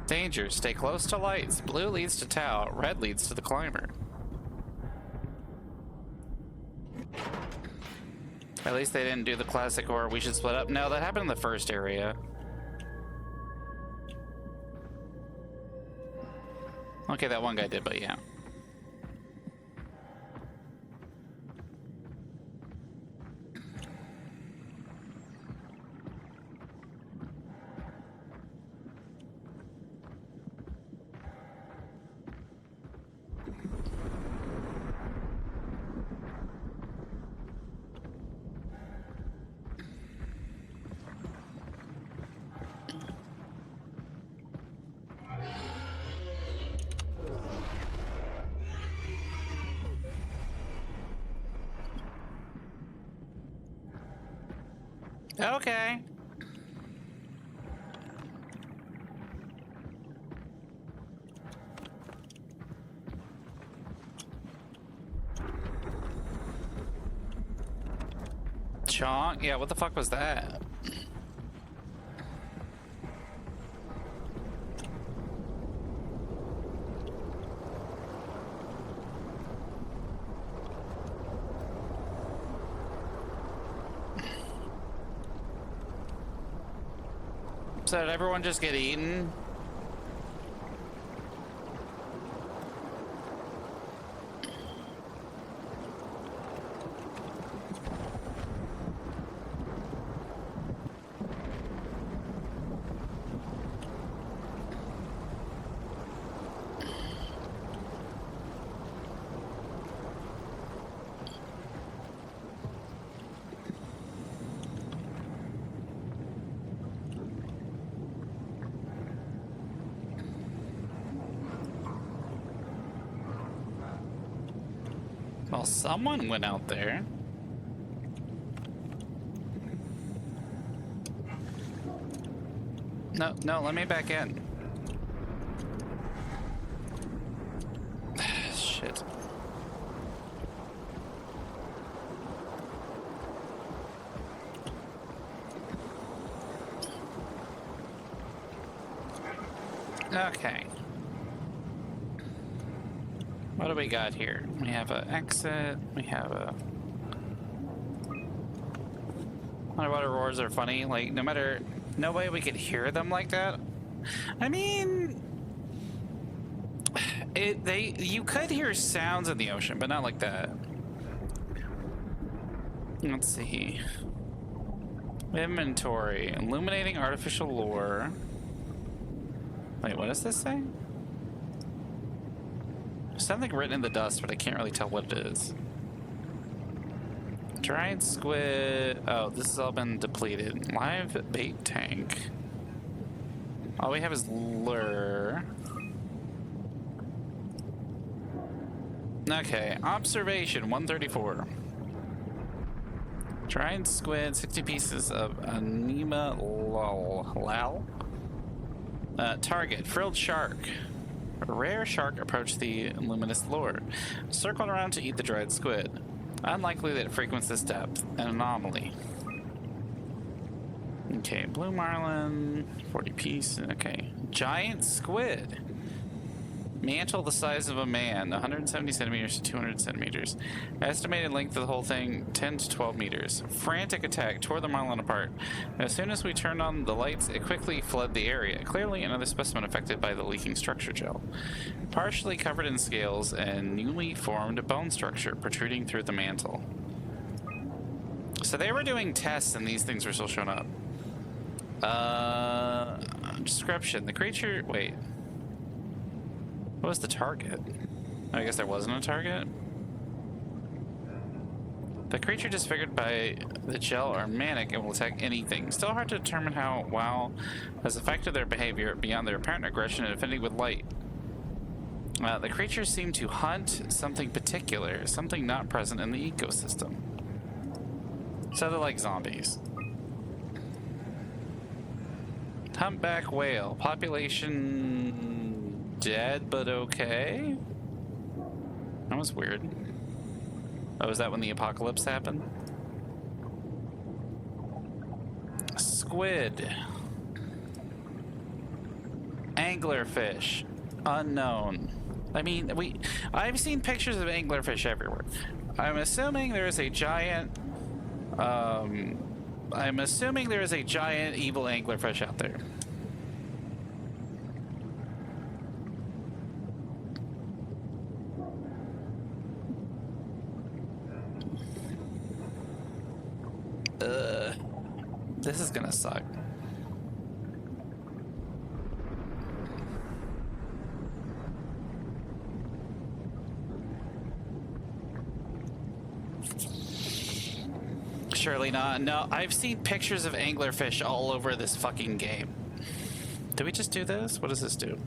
Danger, stay close to lights. Blue leads to Tau, red leads to the climber. At least they didn't do the classic or we should split up. No, that happened in the first area. Okay, that one guy did, but yeah. Okay. Chonk? Yeah, what the fuck was that? So did everyone just get eaten? Well, someone went out there. No, no, let me back in. Shit. Okay. What do we got here? We have an exit. We have a... Underwater roars are funny. Like, no matter... No way we could hear them like that. I mean... You could hear sounds in the ocean, but not like that. Let's see. Inventory. Illuminating artificial lure. Wait, what does this say? Something written in the dust, but I can't really tell what it is. Dried squid. Oh, this has all been depleted. Live bait tank. All we have is lure. Okay, observation 134. Dried squid, 60 pieces of anema lal. Target, frilled shark. A rare shark approached the luminous lure, circled around to eat the dried squid. Unlikely that it frequents this depth. An anomaly. Okay, blue marlin, 40 piece. Okay, giant squid. Mantle the size of a man, 170 centimeters to 200 centimeters. Estimated length of the whole thing, 10 to 12 meters. Frantic attack tore the marlin apart. As soon as we turned on the lights, it quickly fled the area. Clearly another specimen affected by the leaking structure gel. Partially covered in scales and newly formed bone structure protruding through the mantle. So they were doing tests and these things were still showing up. Description. The creature... Wait. What was the target? I guess there wasn't a target. The creature disfigured by the gel are manic and will attack anything. Still hard to determine how WoW has affected their behavior beyond their apparent aggression and affinity with light. The creatures seem to hunt something particular, something not present in the ecosystem. So they're like zombies. Humpback whale. Population... dead, but okay. That was weird. Oh, was that when the apocalypse happened? Squid. Anglerfish. Unknown. I mean, I've seen pictures of anglerfish everywhere. I'm assuming there is a giant... I'm assuming there is a giant evil anglerfish out there. This is gonna suck. Surely not. No, I've seen pictures of anglerfish all over this fucking game. Did we just do this? What does this do?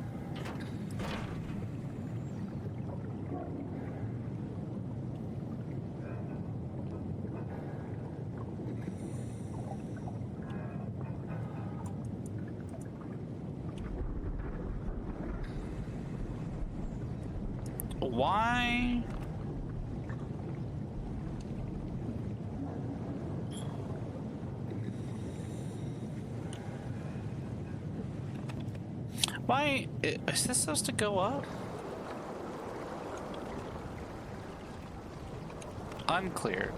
Why? Why? Is this supposed to go up? Unclear.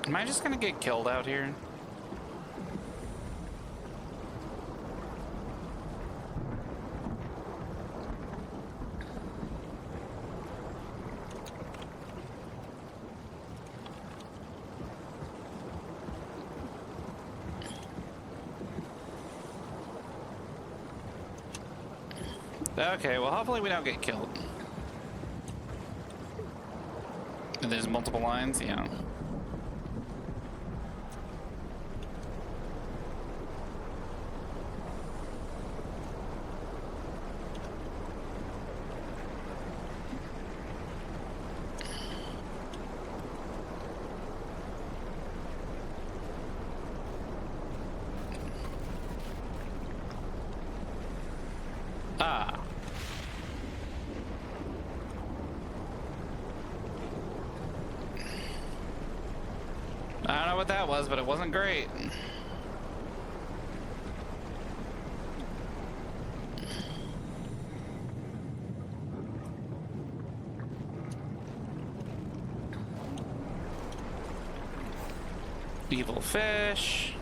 Am I just gonna get killed out here? Okay, well hopefully we don't get killed. And there's multiple lines, yeah. Ah. I don't know what that was, but it wasn't great. Evil fish.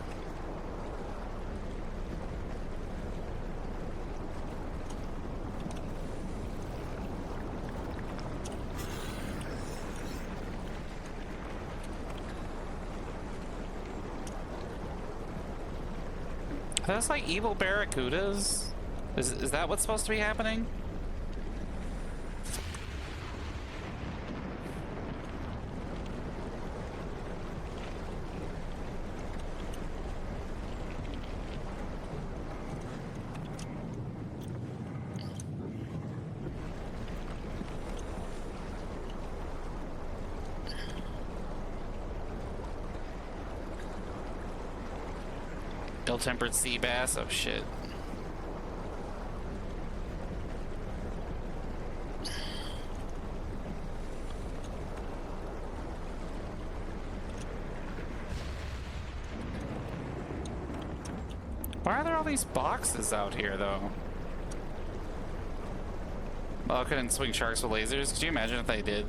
Are those like evil barracudas? Is that what's supposed to be happening? Ill-tempered sea bass? Oh shit. Why are there all these boxes out here though? Well, I couldn't swing sharks with lasers. Could you imagine if they did?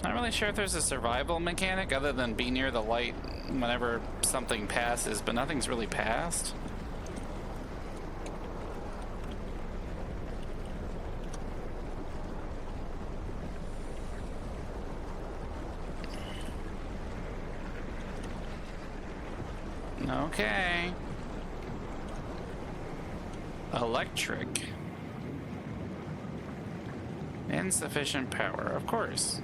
Not really sure if there's a survival mechanic other than be near the light whenever something passes, but nothing's really passed. Okay. Electric. Insufficient power, of course.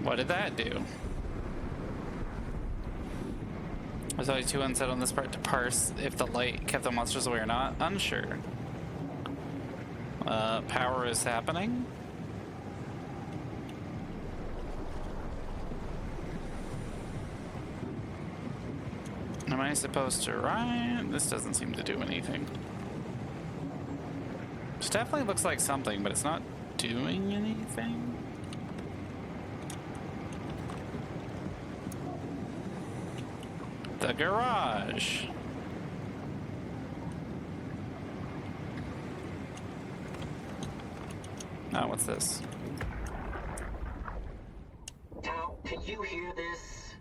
What did that do? Was always too unset on this part to parse if the light kept the monsters away or not. Unsure. Power is happening. Am I supposed to ride? This doesn't seem to do anything. This definitely looks like something, but it's not doing anything. The garage. Oh, what's this? Tao, can you hear this?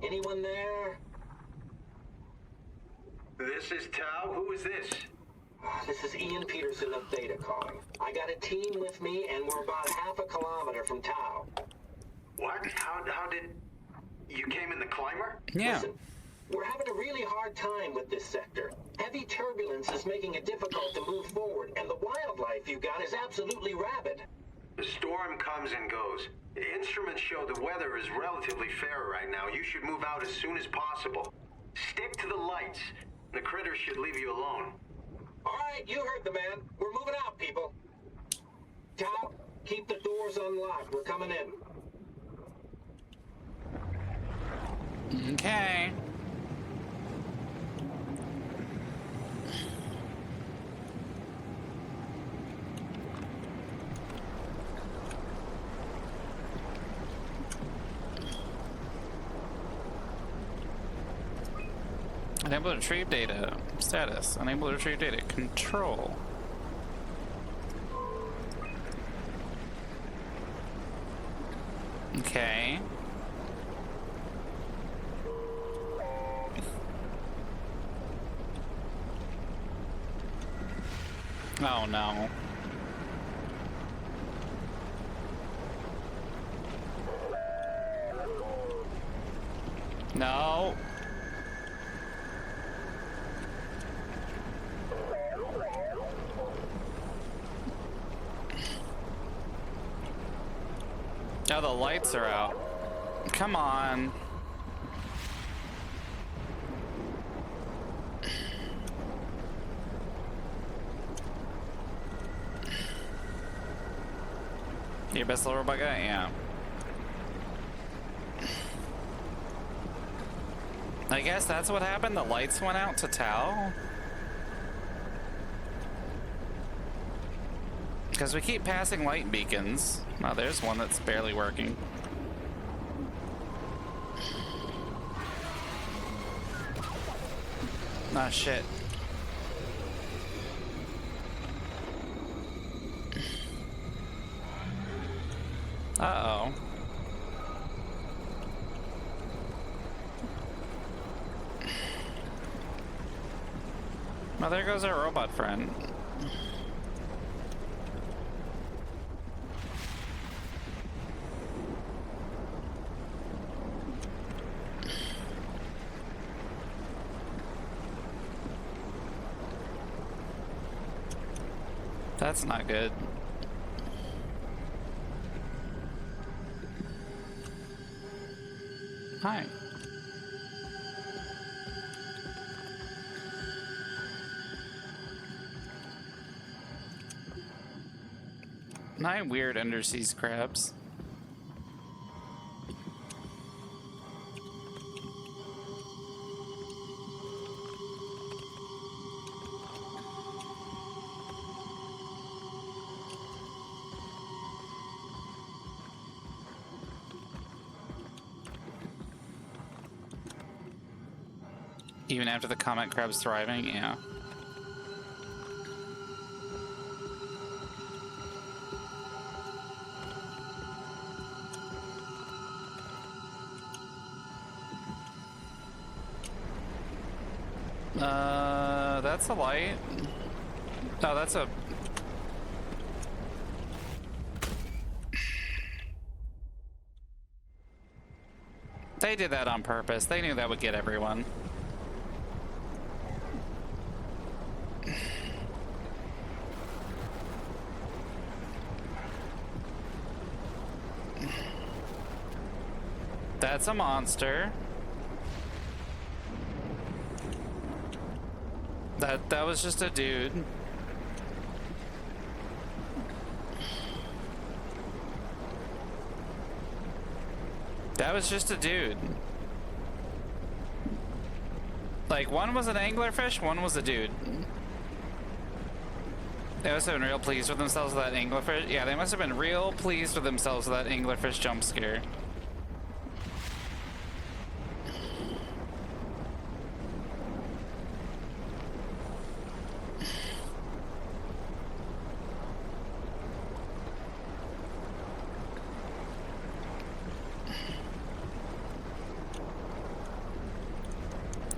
Anyone there? This is Tao. Who is this? This is Ian Peterson of Theta calling. I got a team with me, and we're about half a kilometer from Tao. What? How did... You came in the climber? Yeah. Listen, we're having a really hard time with this sector. Heavy turbulence is making it difficult to move forward, and the wildlife you got is absolutely rabid. The storm comes and goes. The instruments show the weather is relatively fair right now. You should move out as soon as possible. Stick to the lights. The critters should leave you alone. All right, you heard the man. We're moving out, people. Tao, keep the doors unlocked. We're coming in. Okay. Unable to retrieve data. Status. Unable to retrieve data. Control. Okay. Oh no. No. Now the lights are out. Come on. Your best little robot guy? Yeah. I guess that's what happened. The lights went out to Tau. Because we keep passing light beacons. Oh, there's one that's barely working. Ah, shit. Uh-oh. Well, there goes our robot friend. That's not good. Hi. Nine weird undersea crabs. Even after the comet crab's thriving, yeah. That's a light. Oh, that's a... They did that on purpose. They knew that would get everyone. That's a monster. That was just a dude. That was just a dude. Like, one was an anglerfish, one was a dude. They must have been real pleased with themselves with that anglerfish. Yeah, they must have been real pleased with themselves with that anglerfish jump scare.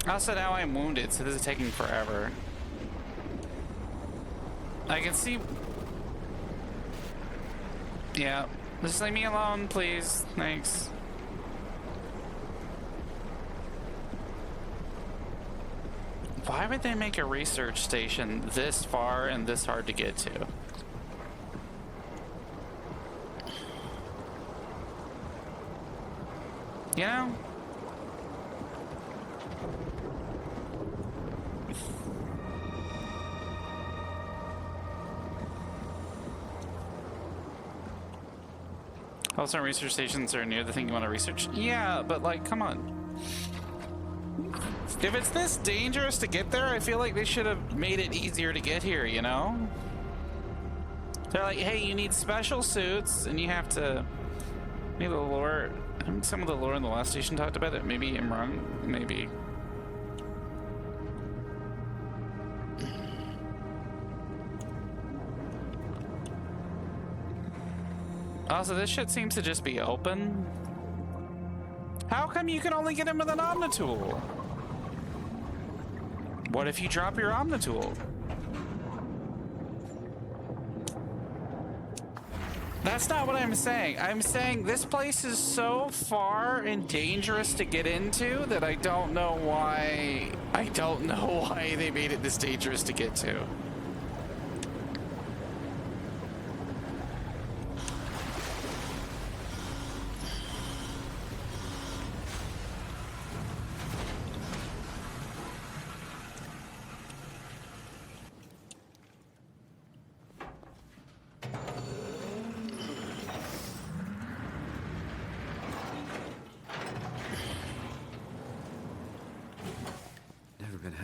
Also, now I'm wounded, so this is taking forever. I can see... Yeah. Just leave me alone, please. Thanks. Why would they make a research station this far and this hard to get to? You know? Also, research stations are near the thing you want to research. Yeah, but like, come on. If it's this dangerous to get there, I feel like they should have made it easier to get here, you know? They're like, hey, you need special suits, and you have to... Maybe the lore... I think some of the lore in the last station talked about it. Maybe I'm wrong. Maybe. Also, this shit seems to just be open. How come you can only get him with an Omnitool? What if you drop your Omnitool? That's not what I'm saying. I'm saying this place is so far and dangerous to get into that I don't know why... I don't know why they made it this dangerous to get to.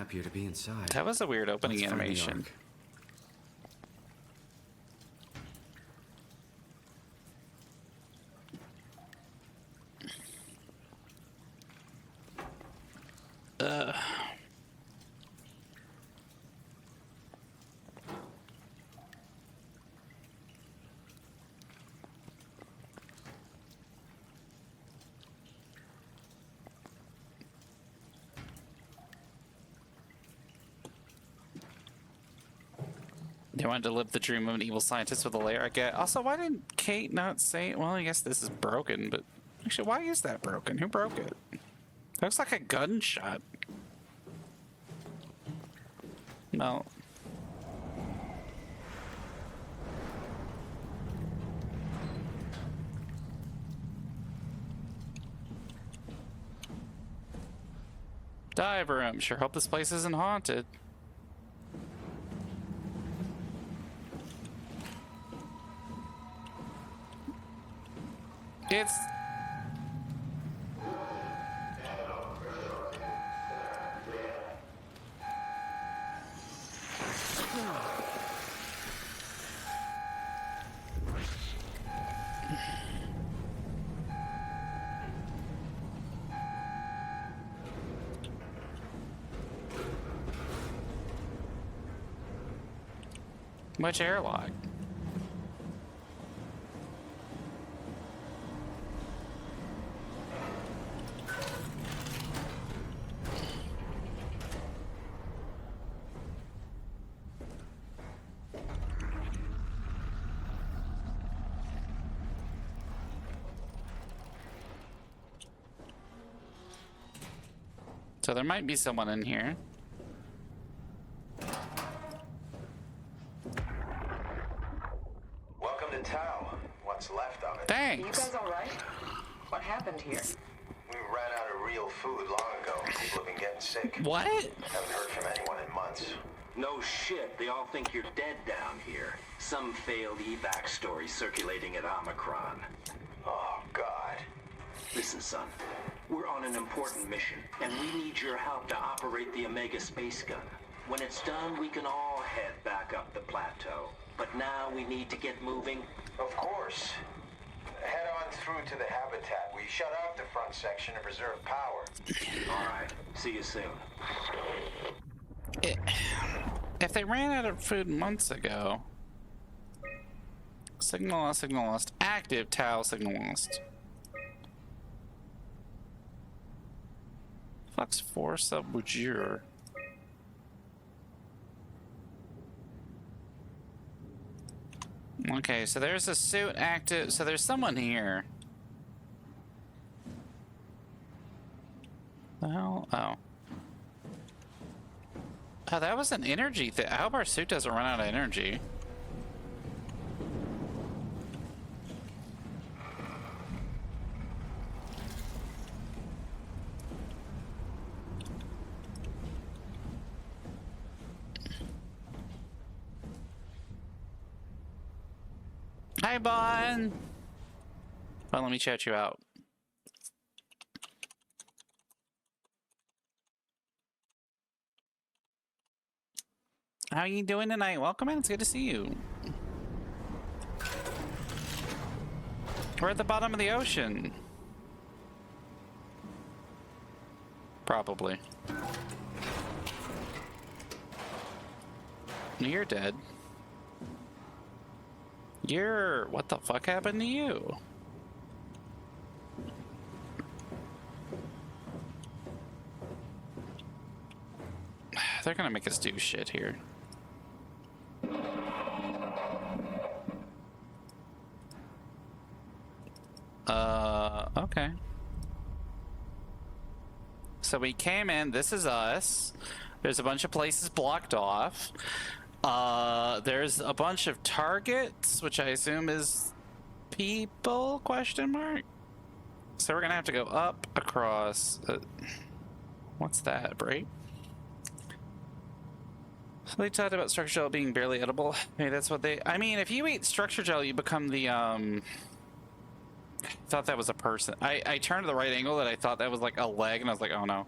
happier to be inside. That was a weird opening Let's find the animation. Ark. They wanted to live the dream of an evil scientist with a lair. I get. Also, why didn't Kate not say? Well, I guess this is broken, but actually, why is that broken? Who broke it? That looks like a gunshot. No. Dive room. Sure hope this place isn't haunted. It's... Which airlock? So there might be someone in here. Welcome to Tau. What's left of it. Thanks. You guys all right? What happened here? We ran out of real food long ago. People have been getting sick. What? Haven't heard from anyone in months. No shit, they all think you're dead down here. Some failed evac story circulating at Omicron. Oh, God. Listen, son, we're on an important mission, and we need your help to operate the Omega space gun. When it's done, we can all head back up the plateau. But now we need to get moving. Of course. Head on through to the habitat. We shut off the front section to preserve power. All right, see you soon. If they ran out of food months ago... Signal lost. Active Tau signal lost. Flux 4 sub-Wajir. Okay, so there's a suit active. So there's someone here. The hell? Oh. Oh, that was an energy thing. I hope our suit doesn't run out of energy. Hi, Bon. Well, let me chat you out. How you doing tonight? Welcome in. It's good to see you. We're at the bottom of the ocean. Probably. You're dead. What the fuck happened to you? They're gonna make us do shit here. Okay. So we came in, this is us. There's a bunch of places blocked off. There's a bunch of targets, which I assume is people, question mark? So we're gonna have to go up, across, what's that, break? So they talked about structure gel being barely edible. Maybe that's what they, I mean, if you eat structure gel, you become the, I thought that was a person. I turned to the right angle that I thought that was like a leg, and I was like, oh no.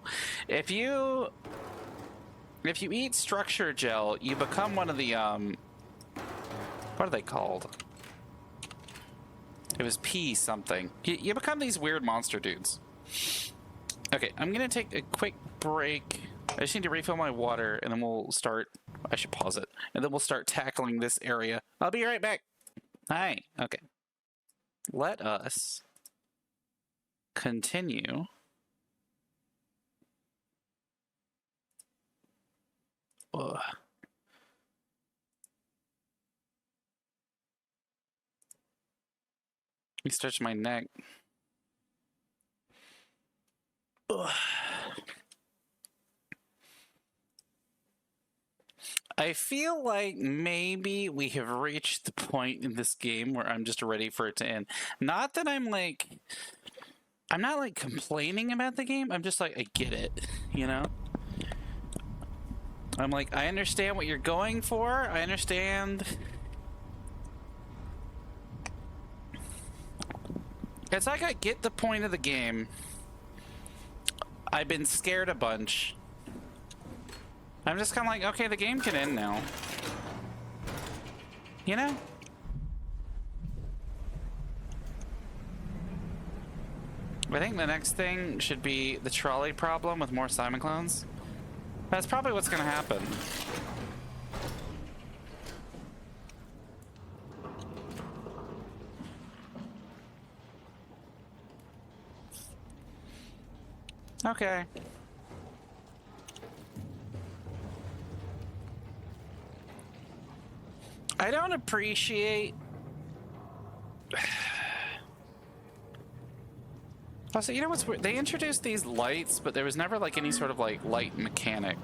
If you If you eat structure gel, you become one of the, what are they called? It was P something. You become these weird monster dudes. Okay, I'm gonna take a quick break. I just need to refill my water, and then we'll start. I should pause it, and then we'll start tackling this area. I'll be right back. Hi. Okay. Let us continue. Ugh. Let me stretch my neck. Ugh. I feel like maybe we have reached the point in this game where I'm just ready for it to end. Not that I'm like... I'm not like complaining about the game. I'm just like, I get it, you know? I'm like, I understand what you're going for. I understand... It's like I get the point of the game. I've been scared a bunch. I'm just kind of like, okay, the game can end now. You know? I think the next thing should be the trolley problem with more Simon clones. That's probably what's going to happen. Okay. I don't appreciate... Also, you know what's weird? They introduced these lights, but there was never like any sort of like light mechanic.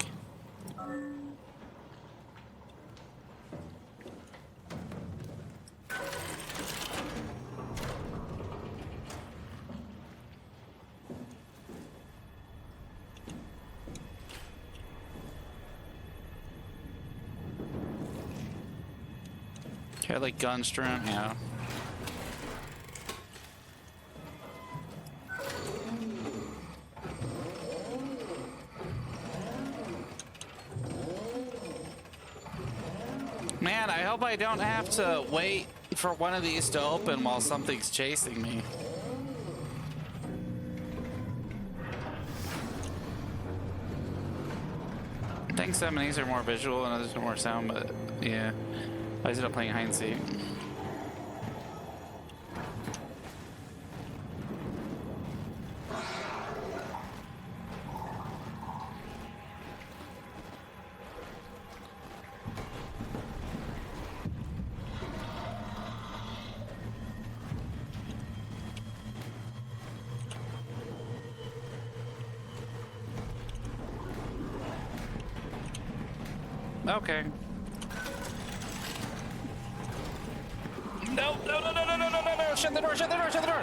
Okay, like gunstrom, yeah. Man, I hope I don't have to wait for one of these to open while something's chasing me. I think some of these are more visual and others are more sound, but yeah. I ended up playing hide and seek. Okay. No, no, no, no, no, no, no, no, no! Shut the door, shut the door, shut the door!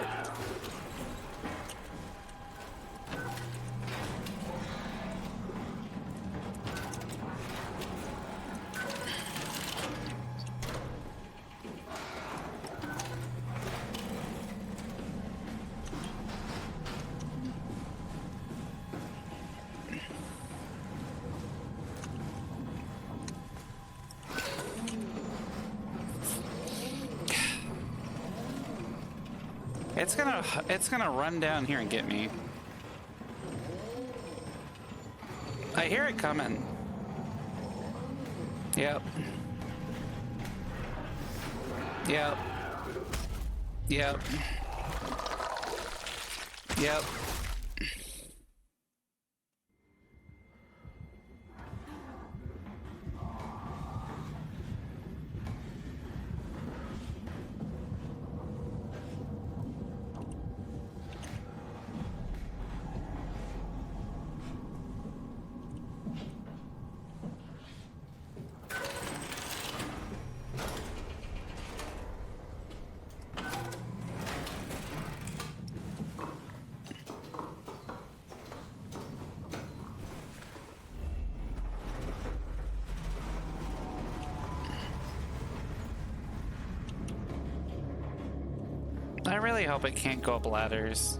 It's gonna run down here and get me. I hear it coming. Yep. Yep. Yep. Yep. I really hope it can't go up ladders.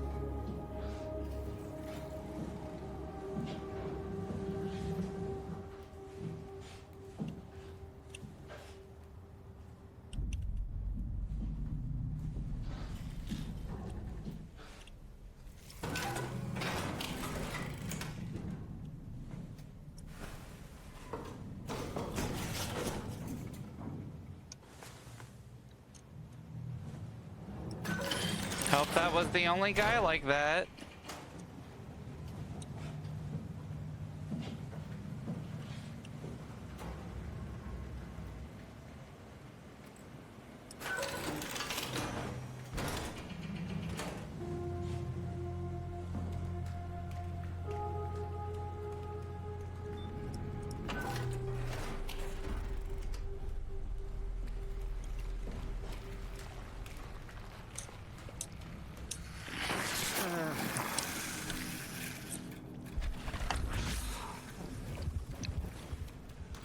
That was the only guy like that.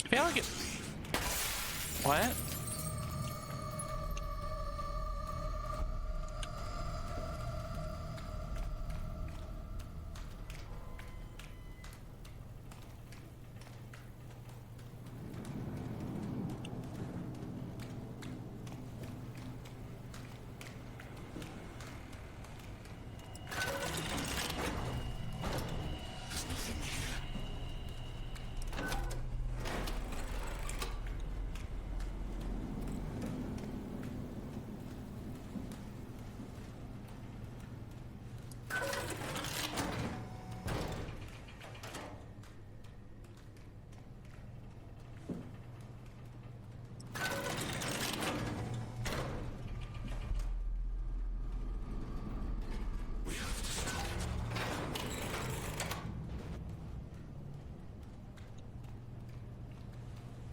I feel like it... What?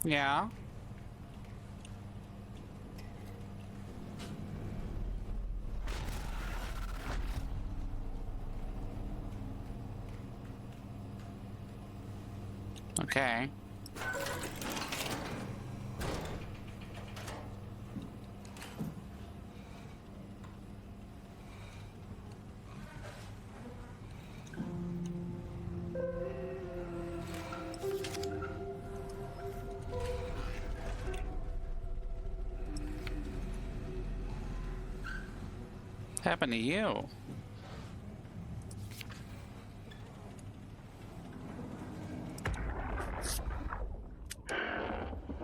Yeah. Okay. Happened to you?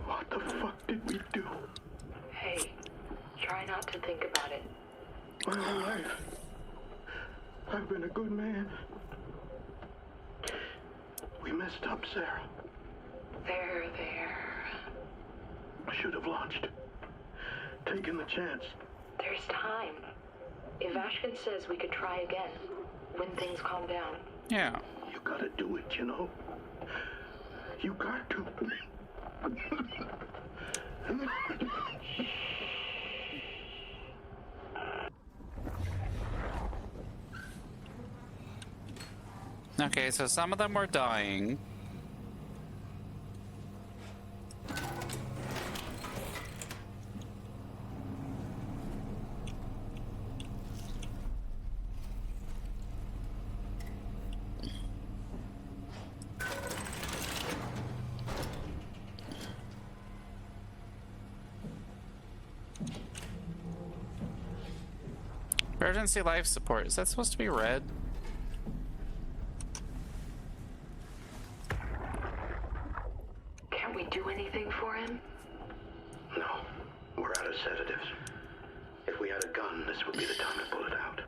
What the fuck did we do? Hey, try not to think about it. My whole life, I've been a good man. We messed up, Sarah. There. I should have launched. Taken the chance. There's time. If Ashkin says we could try again, when things calm down. Yeah. You gotta do it, you know? You got to. Okay, so some of them were dying. Emergency life support. Is that supposed to be red? Can't we do anything for him? No, we're out of sedatives. If we had a gun, this would be the time to pull it out.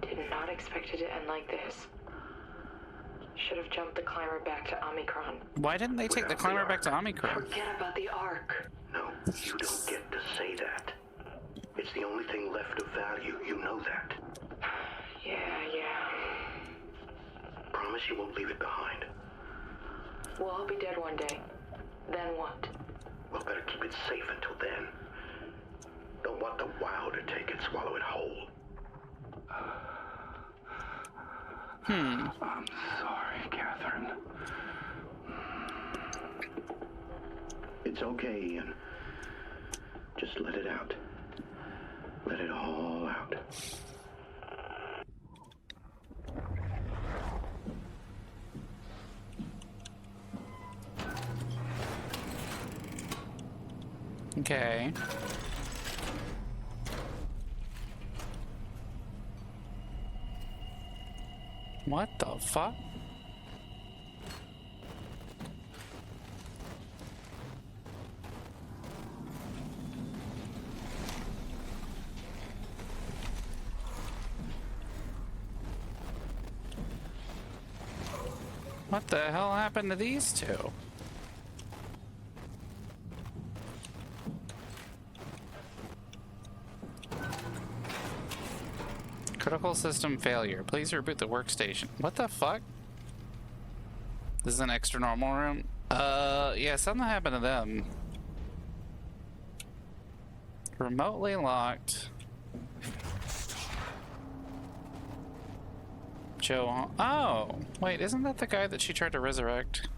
Did not expect it to end like this. Should have jumped the climber back to Omicron. Why didn't they take the climber back to Omicron? Forget about the Ark. No, you don't get to say that. It's the only thing left of value, you know that. Yeah. Promise you won't leave it behind. We'll all be dead one day. Then what? We'll better keep it safe until then. Don't want the wild to take it, swallow it whole. I'm sorry, Catherine. It's okay, Ian. Just let it out. Let it all out. Okay. What the fuck? What the hell happened to these two? Critical system failure. Please reboot the workstation. What the fuck? This is an extra normal room? Yeah, something happened to them. Remotely locked. Joe. Oh, wait, isn't that the guy that she tried to resurrect?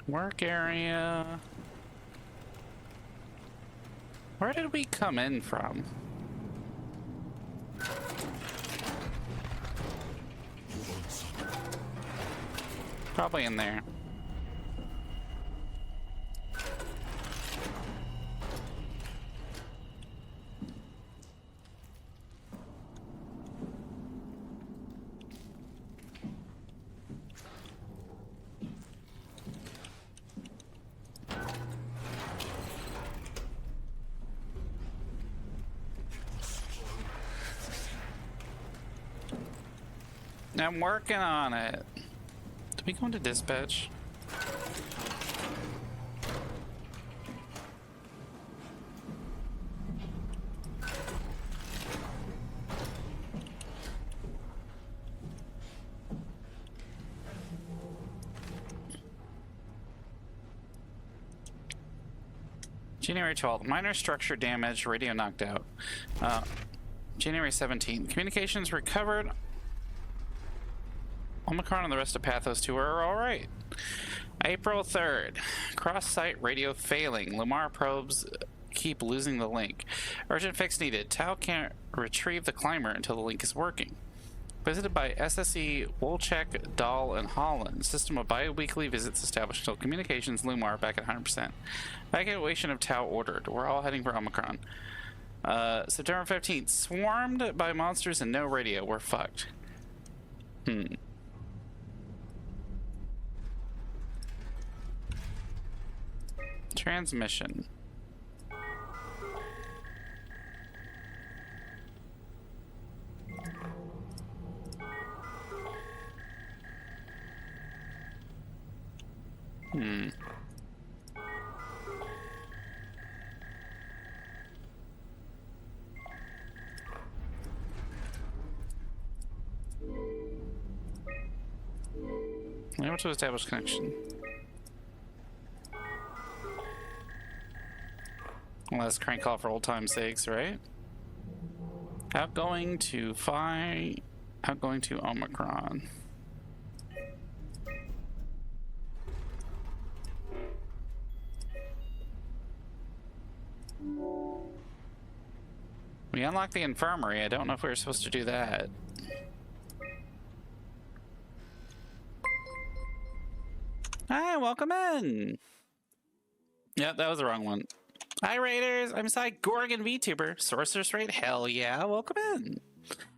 Work area. Where did we come in from? Probably in there. I'm working on it. Did we go into dispatch? January 12th, minor structure damage, radio knocked out. January 17th, communications recovered. Omicron and the rest of Pathos 2 are alright. April 3rd, cross-site radio failing. Lamar probes keep losing the link. Urgent fix needed. Tau can't retrieve the climber until the link is working. Visited by SSE, Wolchek, Dahl, and Holland. System of bi-weekly visits established until communications. Lumar back at 100%. Evacuation of Tau ordered. We're all heading for Omicron. September 15th, swarmed by monsters and no radio. We're fucked. Transmission. Able to establish connection. Well, let's crank off for old time's sakes, right? Outgoing to Phi, outgoing to Omicron. We unlocked the infirmary. I don't know if we were supposed to do that. Hi, welcome in. Yep, that was the wrong one. Hi, Raiders. I'm Sigh, gorgon vtuber. Sorceress rate? Hell yeah. Welcome in.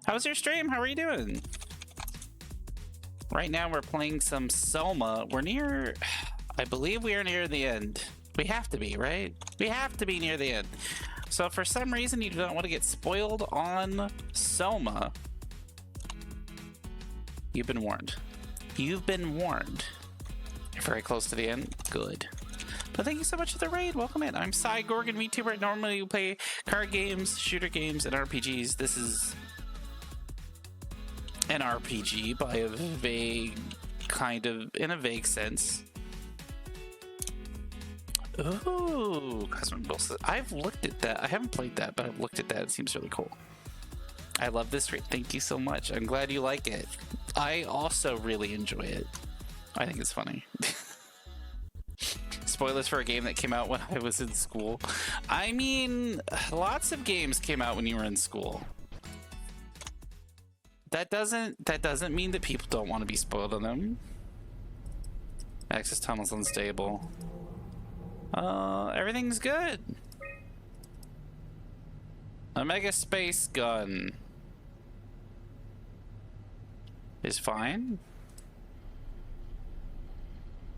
How was your stream? How are you doing? Right now, we're playing some SOMA. We're near... I believe we are near the end. We have to be, right? We have to be near the end. So, for some reason, you don't want to get spoiled on SOMA. You've been warned. You've been warned. You're very close to the end. Good. But thank you so much for the raid. Welcome in. I'm Sigh, gorgon vtuber. Normally we play card games, shooter games, and RPGs. This is an RPG by a vague kind of, in a vague sense. Ooh, Cosmic Bullshit. I've looked at that. I haven't played that, but I've looked at that. It seems really cool. I love this raid. Thank you so much. I'm glad you like it. I also really enjoy it. I think it's funny. Spoilers for a game that came out when I was in school. I mean, lots of games came out when you were in school. That doesn't mean that people don't want to be spoiled on them. Access tunnel's unstable. Everything's good. Omega space gun is fine.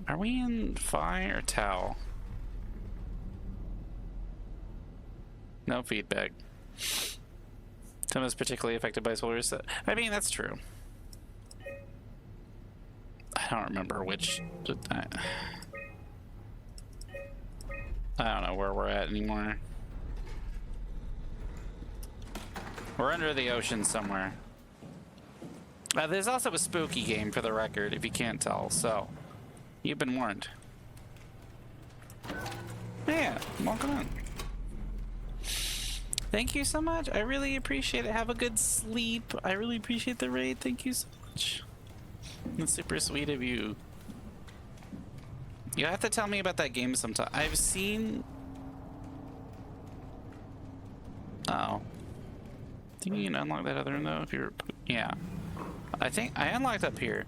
Are we in Phi or Tau? No feedback. Tim is particularly affected by solar reset. I mean, that's true. I don't remember which. I don't know where we're at anymore. We're under the ocean somewhere. There's also a spooky game for the record, if you can't tell, so you've been warned. Yeah, welcome in. Thank you so much. I really appreciate it. Have a good sleep. I really appreciate the raid. Thank you so much. That's super sweet of you. You have to tell me about that game sometime. I've seen... Oh. I think you can unlock that other one though if you're... Yeah. I think I unlocked up here.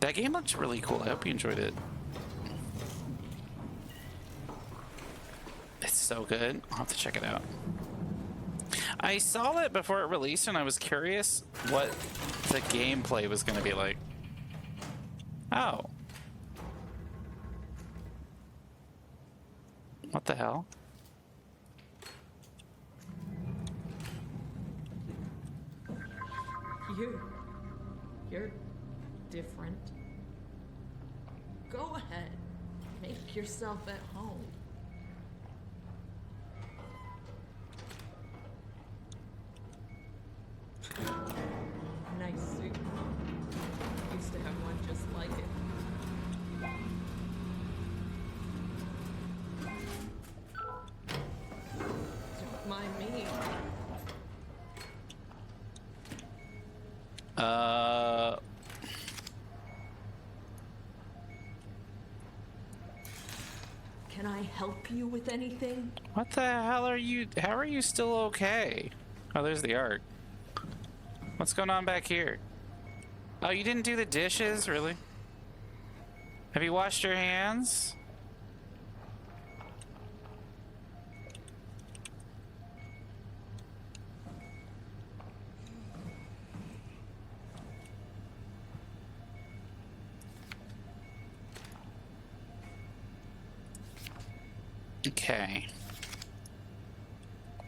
That game looks really cool. I hope you enjoyed it. It's so good. I'll have to check it out. I saw it before it released and I was curious what the gameplay was going to be like. Oh. What the hell? You're different. Go ahead. Make yourself at home. Nice suit. Used to have one just like it. Don't mind me. Can I help you with anything? What the hell are you? How are you still okay? Oh, there's the art. What's going on back here? Oh, you didn't do the dishes? Really? Have you washed your hands? Okay.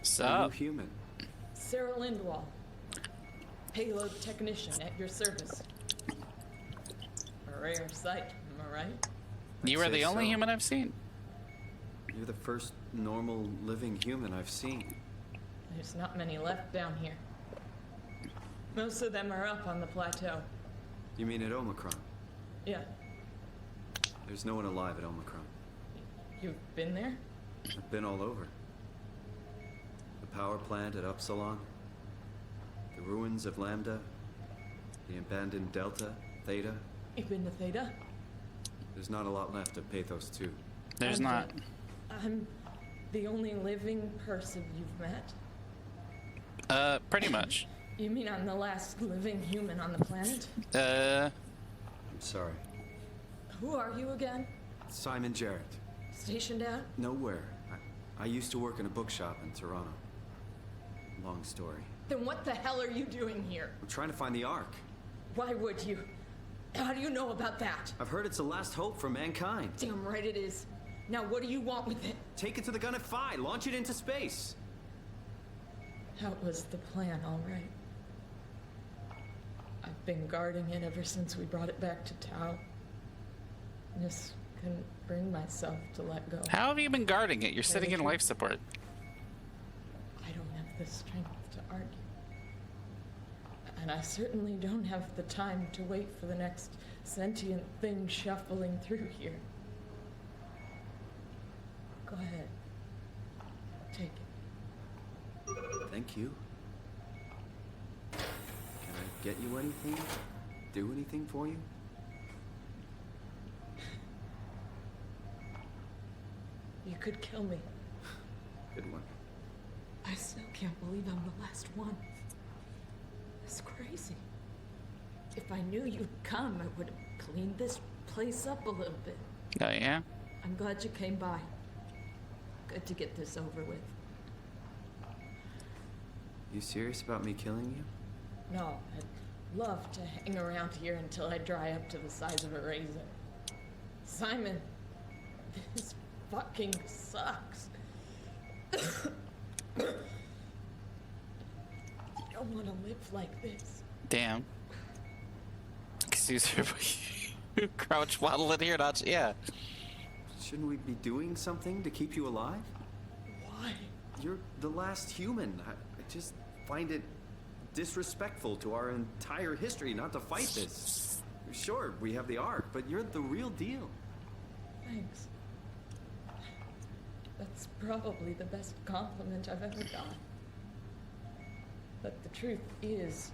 So, human. Sarah Lindwall, payload technician at your service. A rare sight, am I right? you are the only human I've seen. You're the first normal living human I've seen. There's not many left down here. Most of them are up on the plateau. You mean at Omicron? Yeah, There's no one alive at Omicron. you've been there? I've been all over. The power plant at Upsilon, the ruins of Lambda, the abandoned Delta, Theta. You've been to Theta? There's not a lot left of Pathos 2. There's And, not. I'm the only living person you've met? Pretty much. You mean I'm the last living human on the planet? I'm sorry. Who are you again? Simon Jarrett. Stationed out? Nowhere. I used to work in a bookshop in Toronto. Long story. Then what the hell are you doing here? I'm trying to find the Ark. Why would you? How do you know about that? I've heard it's the last hope for mankind. Damn right it is. Now what do you want with it? Take it to the gun at Phi. Launch it into space. That was the plan, all right. I've been guarding it ever since we brought it back to Tau. Just couldn't bring myself to let go. How have you been guarding it? You're sitting in life support. I don't have the strength to argue. And I certainly don't have the time to wait for the next sentient thing shuffling through here. Go ahead. Take it. Thank you. Can I get you anything? Do anything for you? You could kill me. Good one. I still can't believe I'm the last one. It's crazy. If I knew you'd come, I would have cleaned this place up a little bit. Oh, yeah? I'm glad you came by. Good to get this over with. You serious about me killing you? No, I'd love to hang around here until I dry up to the size of a raisin. Simon, this fucking sucks. don't want to live like this. Damn. Excuse me. Crouch waddle in here, not yeah. Shouldn't we be doing something to keep you alive? Why? You're the last human. I just find it disrespectful to our entire history not to fight this. Sure, we have the Ark, but you're the real deal. Thanks. That's probably the best compliment I've ever got. But the truth is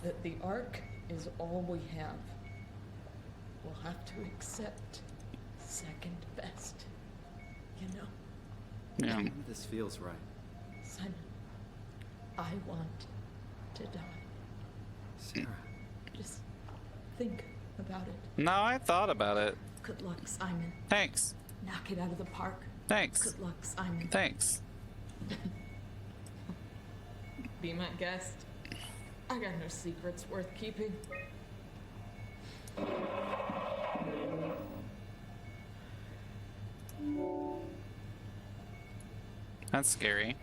that the Ark is all we have. We'll have to accept second best, you know? Yeah. This feels right. Simon, I want to die. Sarah. Just think about it. No, I thought about it. Good luck, Simon. Thanks. Knock it out of the park. Thanks. Good luck, Simon. Thanks. Be my guest. I got no secrets worth keeping. That's scary.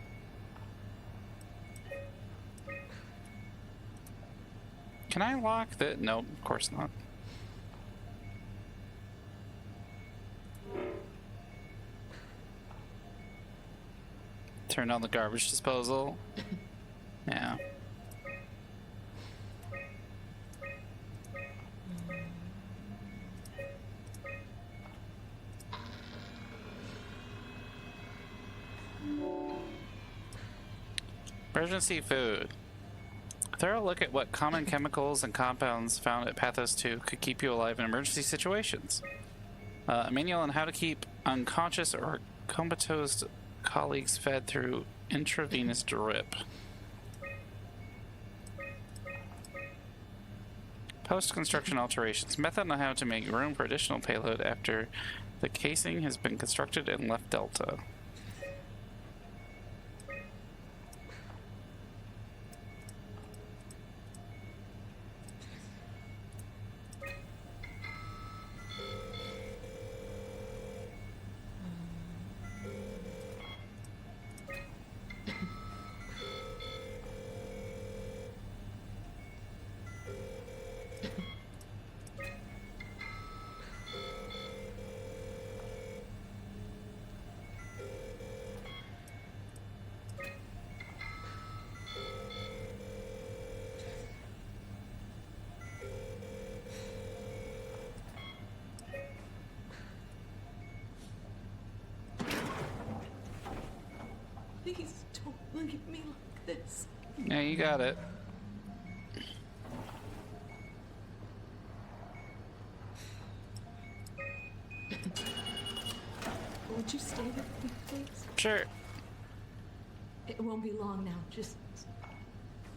Can I lock the... Nope, of course not. Turn on the garbage disposal. Yeah. Emergency food. Thorough look at what common chemicals and compounds found at Pathos 2 could keep you alive in emergency situations. A manual on how to keep unconscious or comatose colleagues fed through intravenous drip. Post-construction alterations. Method on how to make room for additional payload after the casing has been constructed and left delta. Please don't leave me like this. Yeah, you got it. Would you stay with me, please? Sure. It won't be long now. Just...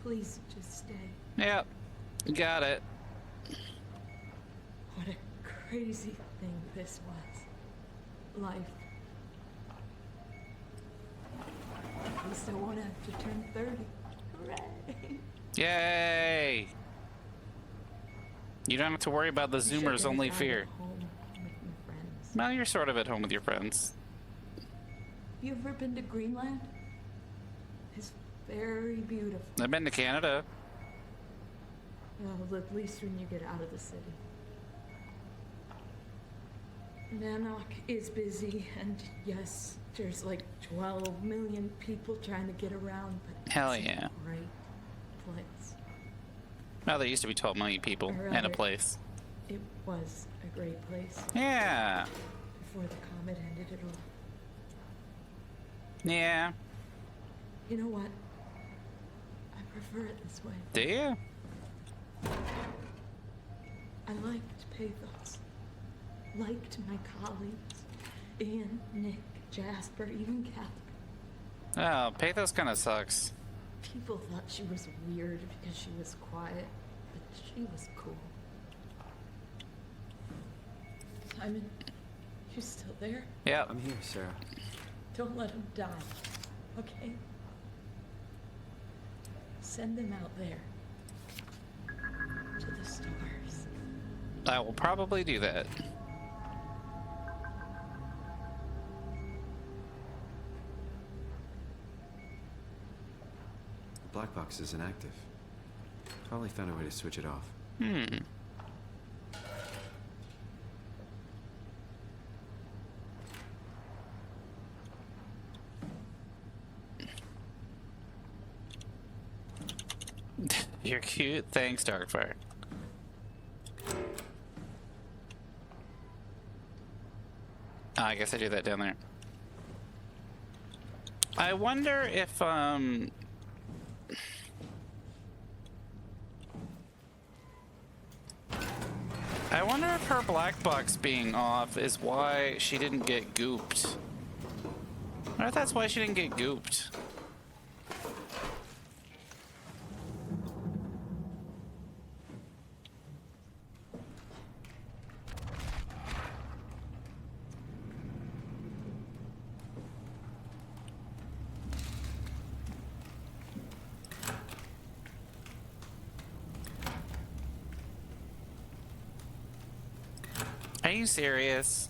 please, just stay. Yep. You got it. What a crazy thing this was. Life. At least I won't have to turn 30. Hooray! Yay! You don't have to worry about the Zoomer's only fear. Home with my friends. Well, you're sort of at home with your friends. You ever been to Greenland? It's very beautiful. I've been to Canada. Well, at least when you get out of the city. Nanook is busy, and yes, there's like 12 million people trying to get around, but Hell it's yeah. a great place. Well, there used to be 12 million people Or and a rather, place. It was a great place Yeah. before the comet ended it all. Yeah. You know what? I prefer it this way. Do you? I liked Pathos. Liked my colleagues. Ian, Nick, Jasper, even Catherine. Oh, Pathos kind of sucks. People thought she was weird because she was quiet, but she was cool. Simon, you still there? Yep. I'm here, Sarah. Don't let him die, okay? Send them out there. To the stars. I will probably do that. Black black box is inactive. Probably found a way to switch it off. You're cute. Thanks, Darkfire. Oh, I guess I do that down there. I wonder if, I wonder if her black box being off is why she didn't get gooped. I wonder if that's why she didn't get gooped. Are you serious?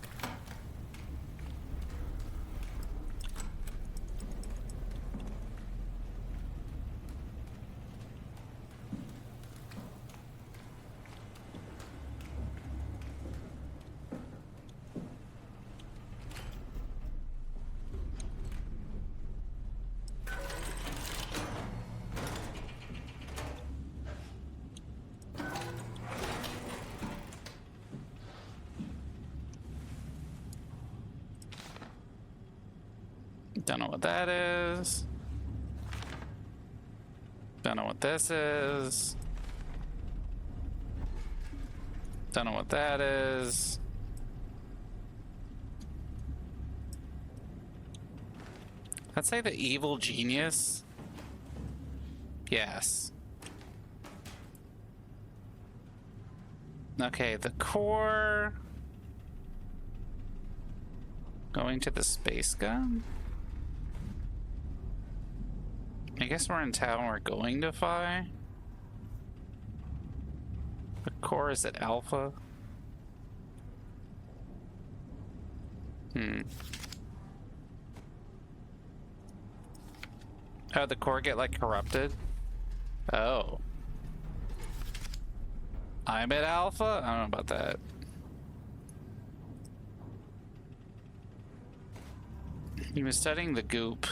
Don't know what that is. Don't know what this is. Don't know what that is. Let's say the evil genius. Yes. Okay, the core. Going to the space gun. I guess we're in town. We're going to Phi. The core is at Alpha. Oh, the core get like corrupted? Oh. I'm at Alpha? I don't know about that. He was studying the goop.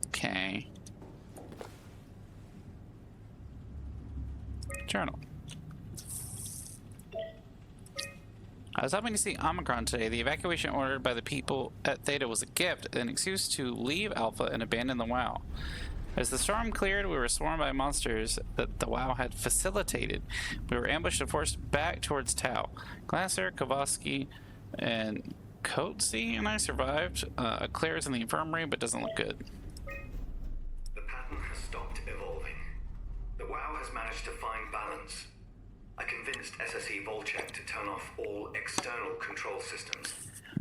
Okay. Journal. I was hoping to see Omicron today. The evacuation ordered by the people at Theta was a gift, an excuse to leave Alpha and abandon the WoW. As the storm cleared, we were swarmed by monsters that the WoW had facilitated. We were ambushed and forced back towards Tau. Glasser, Kowalski, and Coetzee and I survived. Claire's in the infirmary, but doesn't look good. The pattern has stopped evolving. The WoW has managed to find balance. I convinced SSE Volcheck to turn off all external control systems,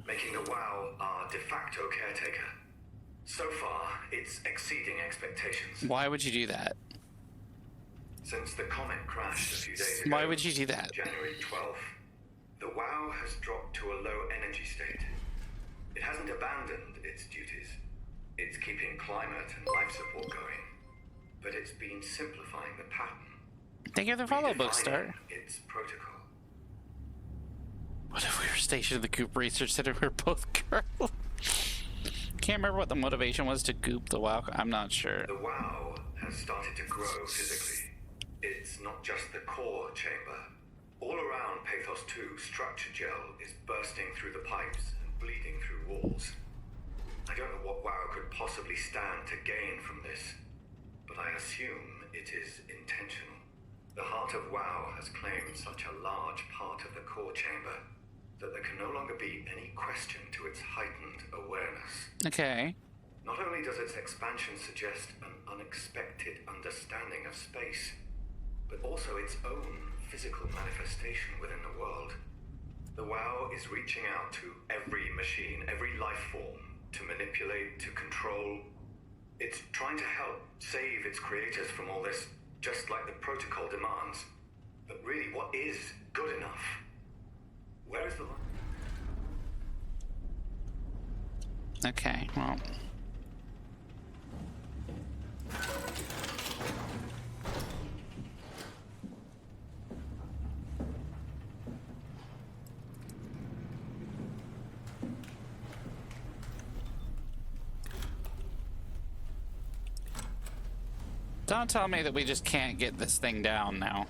making the WoW our de facto caretaker. So far, it's exceeding expectations. Why would you do that? Since the comet crashed a few days ago, Why would you do that? January 12th, the WoW has dropped to a low energy state. It hasn't abandoned its duties. It's keeping climate and life support going. But it's been simplifying the pattern. Thank you for the follow, Bookstar. Its protocol. What if we were stationed at the Goop Research Center? We were both girls. Can't remember what the motivation was to goop the WoW. I'm not sure. The WoW has started to grow physically. It's not just the core chamber. All around Pathos 2, structure gel is bursting through the pipes and bleeding through walls. I don't know what WoW could possibly stand to gain from this, but I assume it is intentional. The heart of WoW has claimed such a large part of the core chamber that there can no longer be any question to its heightened awareness. Okay. Not only does its expansion suggest an unexpected understanding of space, but also its own physical manifestation within the world. The WoW is reaching out to every machine, every life form, to manipulate, to control. It's trying to help save its creators from all this, just like the protocol demands. But really, what is good enough. Where is the line? Okay, well. Don't tell me that we just can't get this thing down now.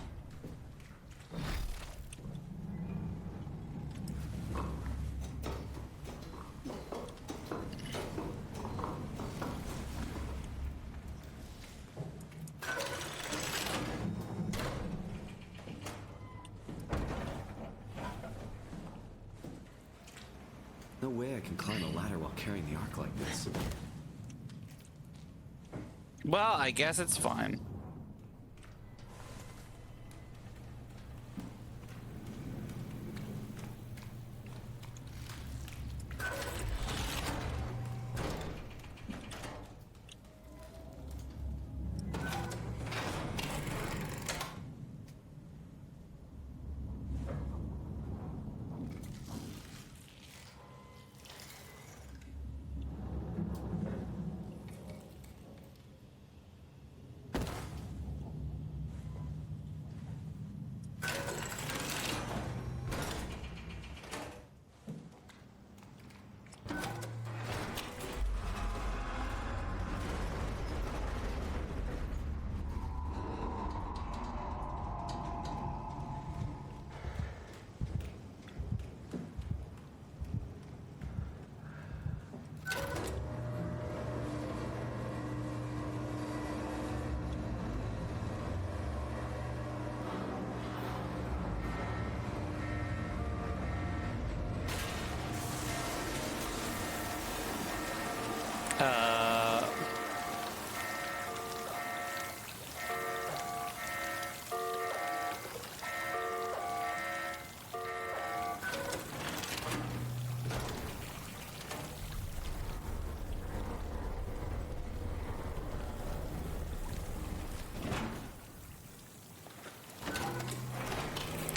No way I can climb a ladder while carrying the ark like this. Well, I guess it's fine.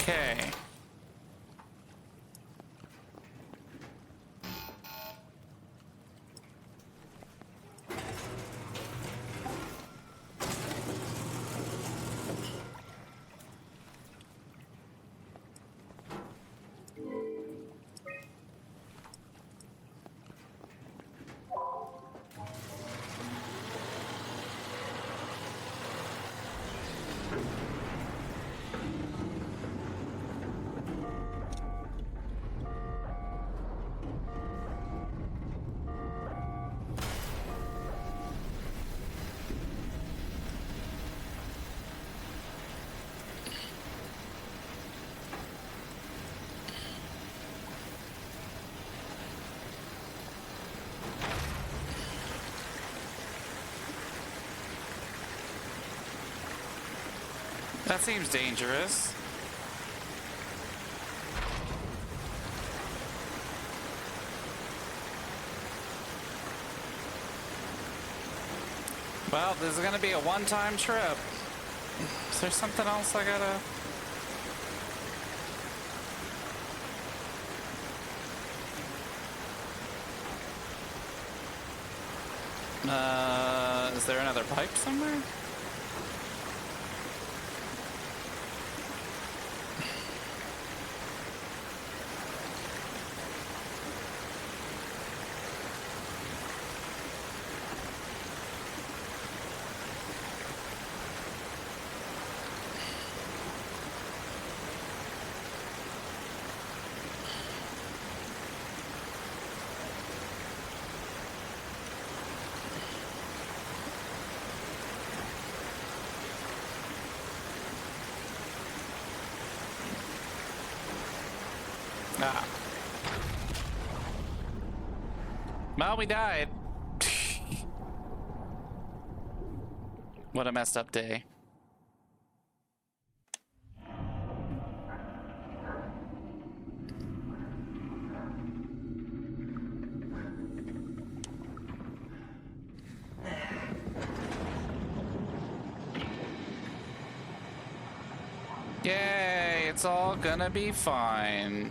Okay. That seems dangerous. Well, this is gonna be a one-time trip. Is there something else I gotta... is there another pipe somewhere? Ah. Well, we died. What a messed up day. Yay, It's all gonna be fine.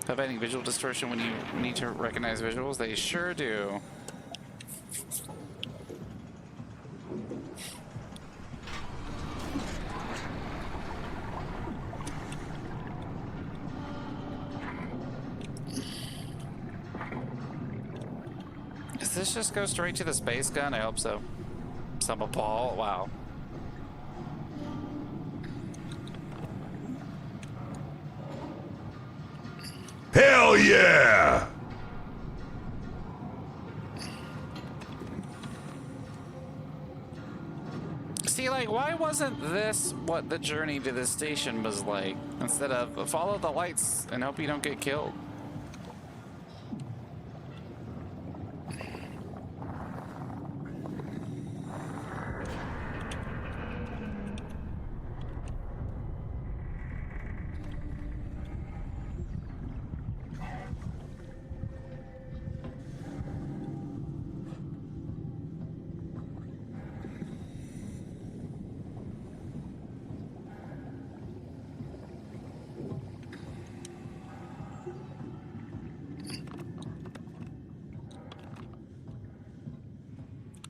Have any visual distortion when you need to recognize visuals? They sure do. Does this just go straight to the space gun? I hope so. Some ball. Wow. Hell yeah! See, like, why wasn't this what the journey to the station was like? Instead of follow the lights and hope you don't get killed.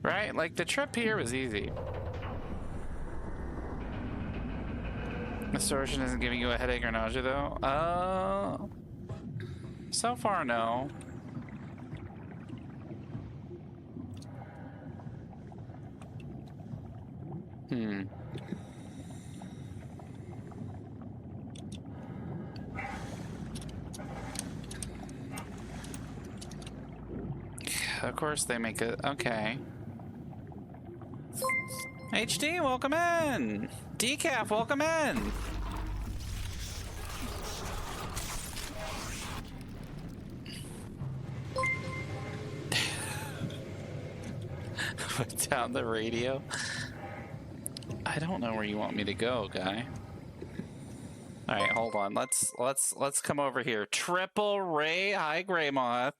Right? Like, the trip here was easy. Distortion isn't giving you a headache or nausea, though? So far, no. Of course they make it. Okay. HD, welcome in! Decaf, welcome in! Put down the radio. I don't know where you want me to go, guy. All right, hold on. Let's come over here. Triple Ray. Hi, Gray Moth.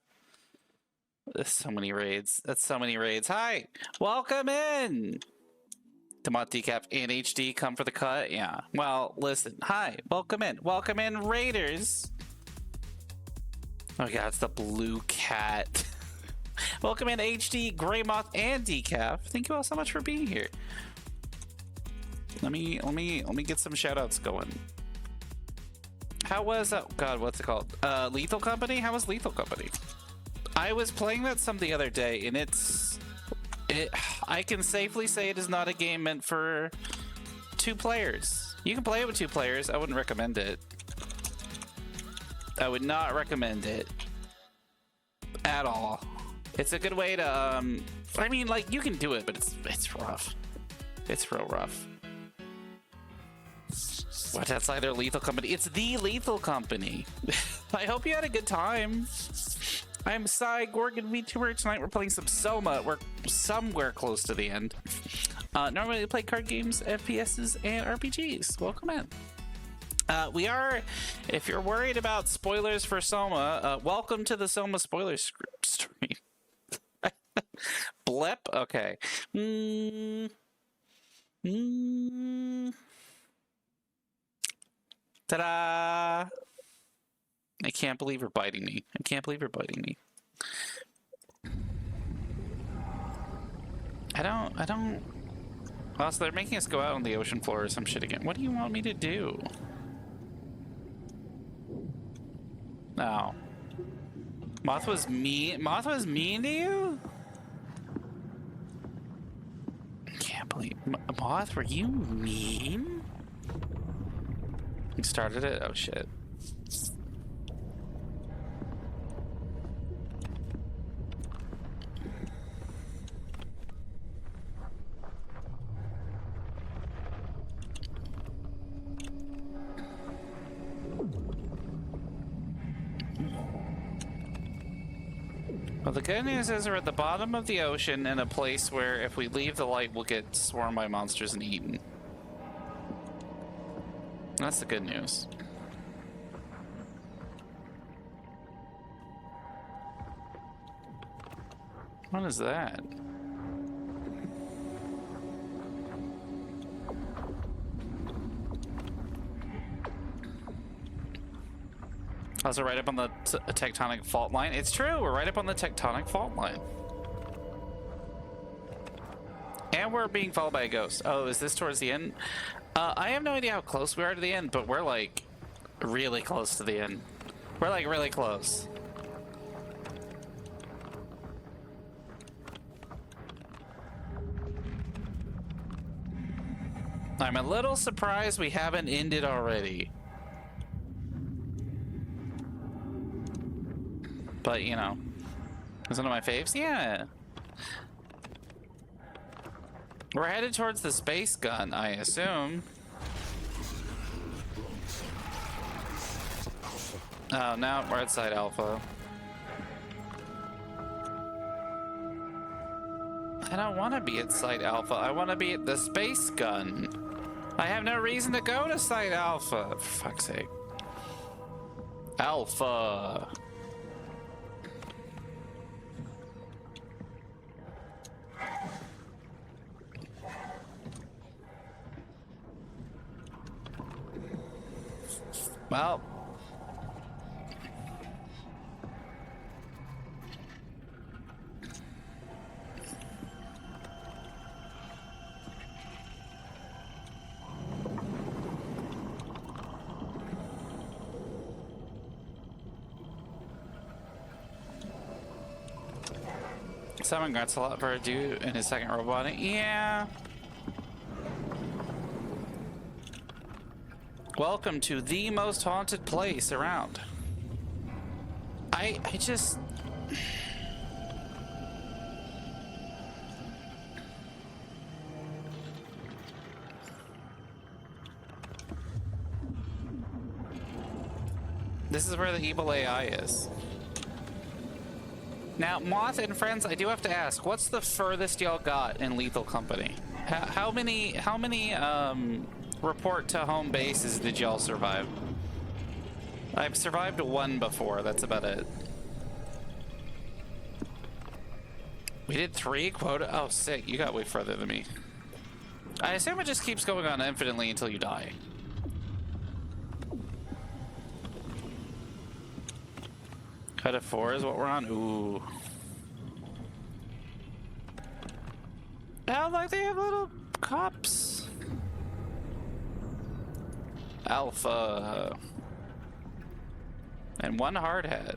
There's so many raids. That's so many raids. Hi, welcome in. Demont, Decaf, and HD come for the cut. Yeah. Well, listen. Hi, welcome in. Welcome in, Raiders. Oh god, it's the blue cat. Welcome in, HD, Gray Moth, and Decaf. Thank you all so much for being here. Let me get some shout outs going. How was god, what's it called? Lethal Company? How was Lethal Company? I was playing that some the other day, and I can safely say it is not a game meant for 2 players. You can play it with 2 players. I wouldn't recommend it. I would not recommend it at all. It's a good way to I mean, like, you can do it, but it's rough. It's real rough. What? That's either Lethal Company. It's the Lethal Company. I hope you had a good time. I'm Sigh, gorgon, vtuber. Tonight we're playing some SOMA. We're somewhere close to the end. Normally we play card games, FPSs, and RPGs. Welcome in. We are, if you're worried about spoilers for SOMA, welcome to the SOMA spoiler stream. Blip? Okay. Ta-da! I can't believe you're biting me. I can't believe you're biting me. I don't... Also, they're making us go out on the ocean floor or some shit again. What do you want me to do? No. Moth was mean? Moth was mean to you? I can't believe... Moth, were you mean? You started it? Oh, shit. Well, the good news is we're at the bottom of the ocean in a place where if we leave the light, we'll get swarmed by monsters and eaten. That's the good news. What is that? Also, right up on the tectonic fault line. It's true, we're right up on the tectonic fault line. And we're being followed by a ghost. Oh, is this towards the end? I have no idea how close we are to the end, but we're like really close to the end. We're like really close. I'm a little surprised we haven't ended already. But, you know, it's one of my faves. Yeah. We're headed towards the space gun, I assume. Oh, no, we're at Site Alpha. I don't want to be at Site Alpha. I want to be at the space gun. I have no reason to go to Site Alpha. For fuck's sake. Alpha. Well. Someone got a lot for a dude in his second robotic. Yeah. Welcome to the most haunted place around. I just... This is where the evil AI is. Now, Moth and friends, I do have to ask, what's the furthest y'all got in Lethal Company? How many report to home bases did y'all survive? I've survived one before, that's about it. We did 3 quota? Oh, sick, you got way further than me. I assume it just keeps going on infinitely until you die. Cut of 4 is what we're on? Ooh. Oh, like they have little cops. Alpha. And 1 hard hat.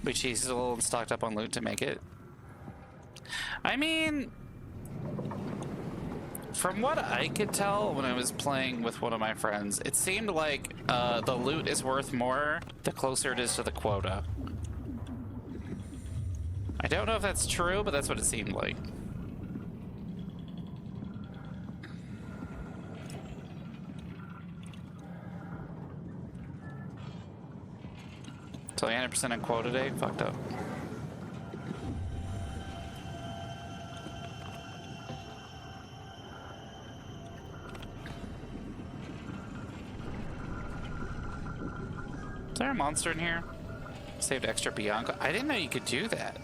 Which he's a little stocked up on loot to make it. I mean... From what I could tell when I was playing with one of my friends, it seemed like the loot is worth more the closer it is to the quota. I don't know if that's true, but that's what it seemed like. So 100% on quota day? Fucked up. Is there a monster in here? Saved extra Bianca. I didn't know you could do that.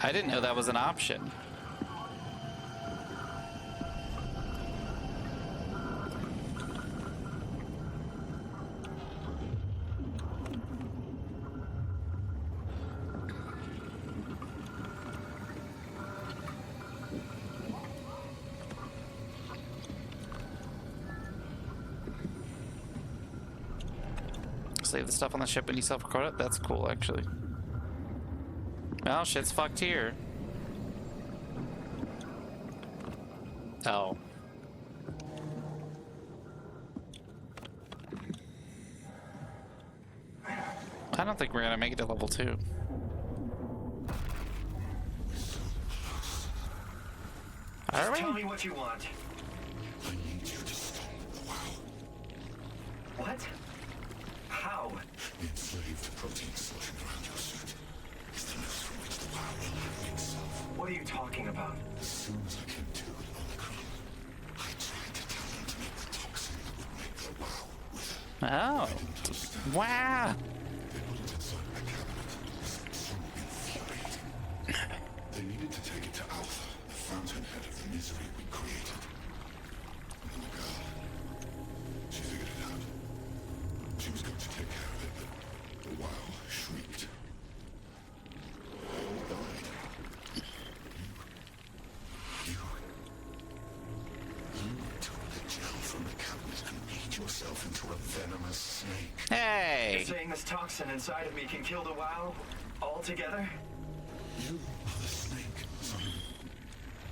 I didn't know that was an option. Save the stuff on the ship and you self-record it? That's cool, actually. Well, shit's fucked here. Oh. I don't think we're gonna make it to level 2. Are we? Tell me what you want. What? How? What are you talking about? As soon as I can do it, I tried to tell him to make the toxin make the world with it. Oh. Wow. They put it inside my cabinet. So infuriating. this toxin inside of me can kill the WoW altogether? You are the snake, son.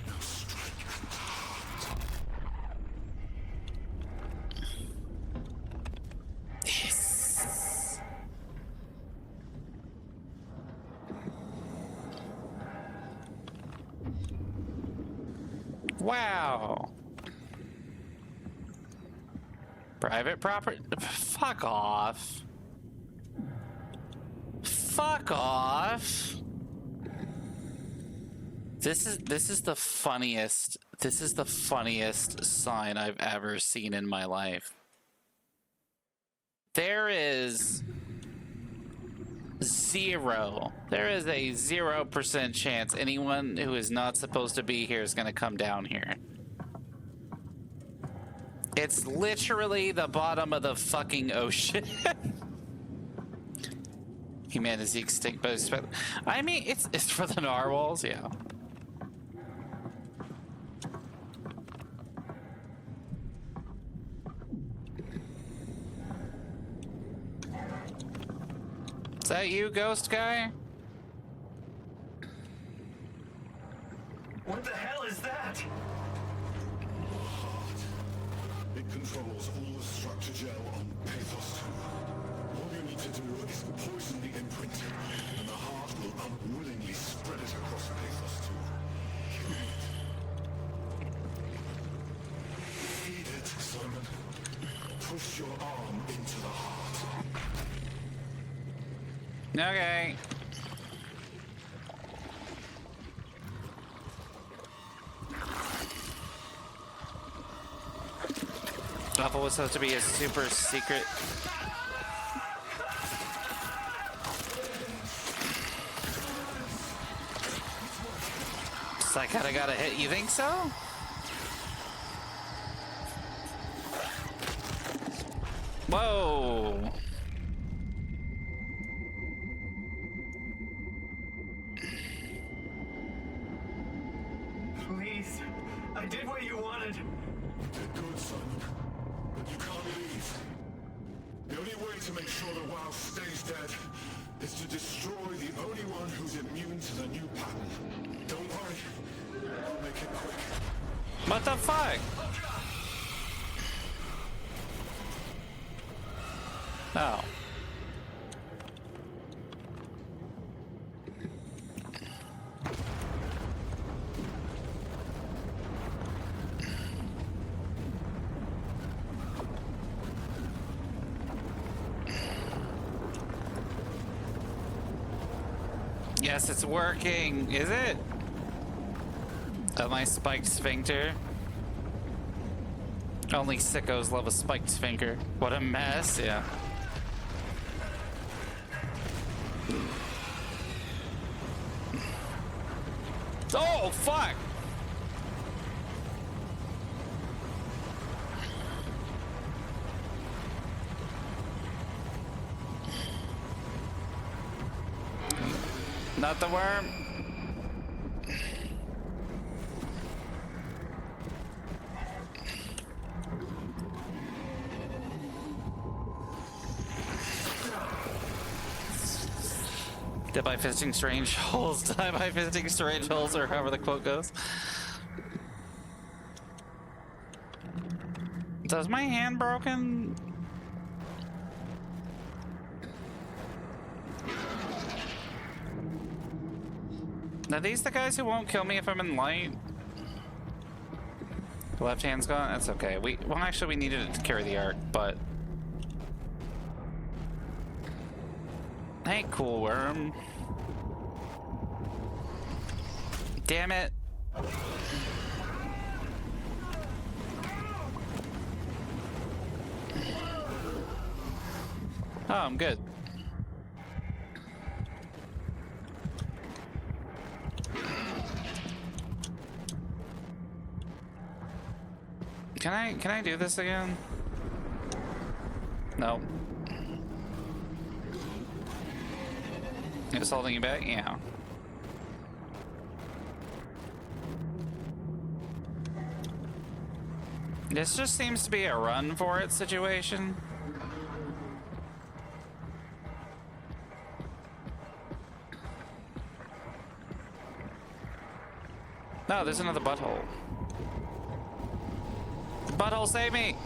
Now strike at the heart. Yes. Wow. Private property? Fuck off. Fuck off. This is the funniest sign I've ever seen in my life. There is a 0% chance anyone who is not supposed to be here is going to come down here. It's literally the bottom of the fucking ocean. Humanity extinct, but I mean, it's for the narwhals, yeah. Is that you, ghost guy? What the hell is that? It controls all the structure gel on Pathos 2. All you need to do is poison the imprint, and the heart will unwillingly spread it across Pathos 2. Kill it. Feed it, Simon. Push your arm into the heart. Okay. I thought it was supposed to be a super secret. So I kinda got a hit. You think so? Whoa. Please, I did what you wanted. You did good, Simon. But you can't leave. The only way to make sure the WoW stays dead is to destroy the only one who's immune to the new pattern. Don't worry. I'll make it quick. What the fuck? Oh. Yes, it's working. Is it? Oh, my spiked sphincter. Only sickos love a spiked sphincter. What a mess, yeah. Oh, fuck! Not the worm. Dead by visiting strange holes. Die by visiting strange holes, or however the quote goes. Does my hand broken? Are these the guys who won't kill me if I'm in light? The left hand's gone? That's okay. Well, actually, we needed it to carry the arc, but... Hey, cool worm. Damn it. Oh, I'm good. Can I do this again? No. It was holding you back? Yeah. This just seems to be a run for it situation. No, there's another butthole. Butthole, save me!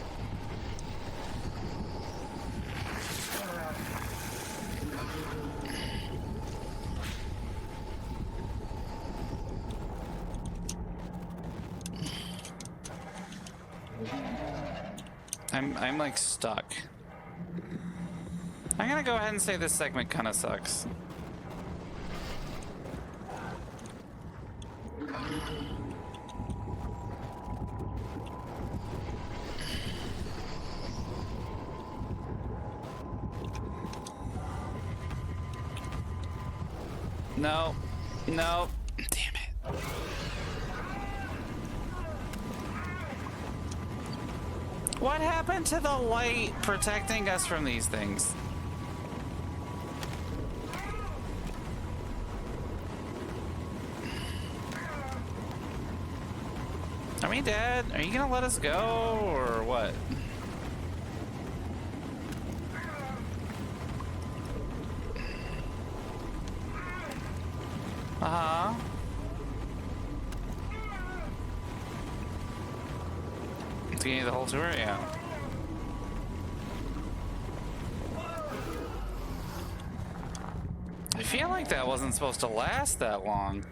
I'm like stuck. I'm gonna go ahead and say this segment kind of sucks. No, no, damn it. What happened to the light protecting us from these things? Are we dead? Are you gonna let us go or what? Uh-huh. Do you need the whole tour? Yeah. I feel like that wasn't supposed to last that long.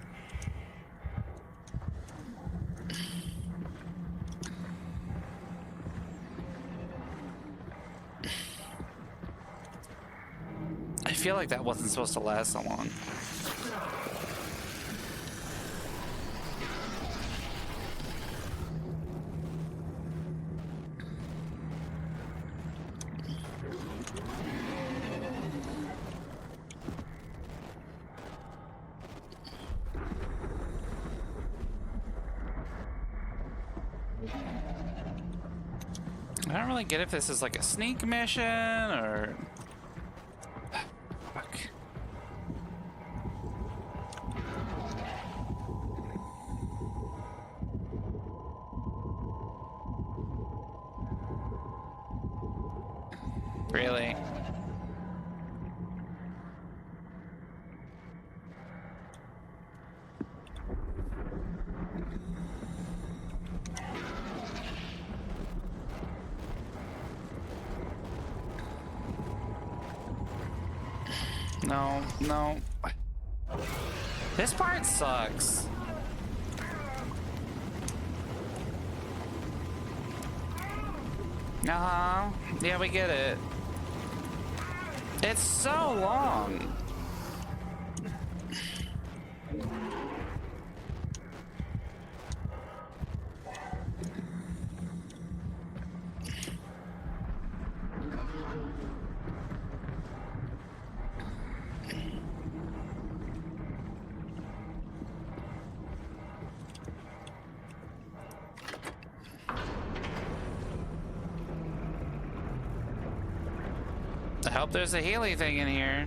I feel like that wasn't supposed to last so long. I don't really get if this is like a sneak mission or... Fuck. Really? No, no. This part sucks. Uh-huh. Yeah, we get it. It's so long. I hope there's a Healy thing in here.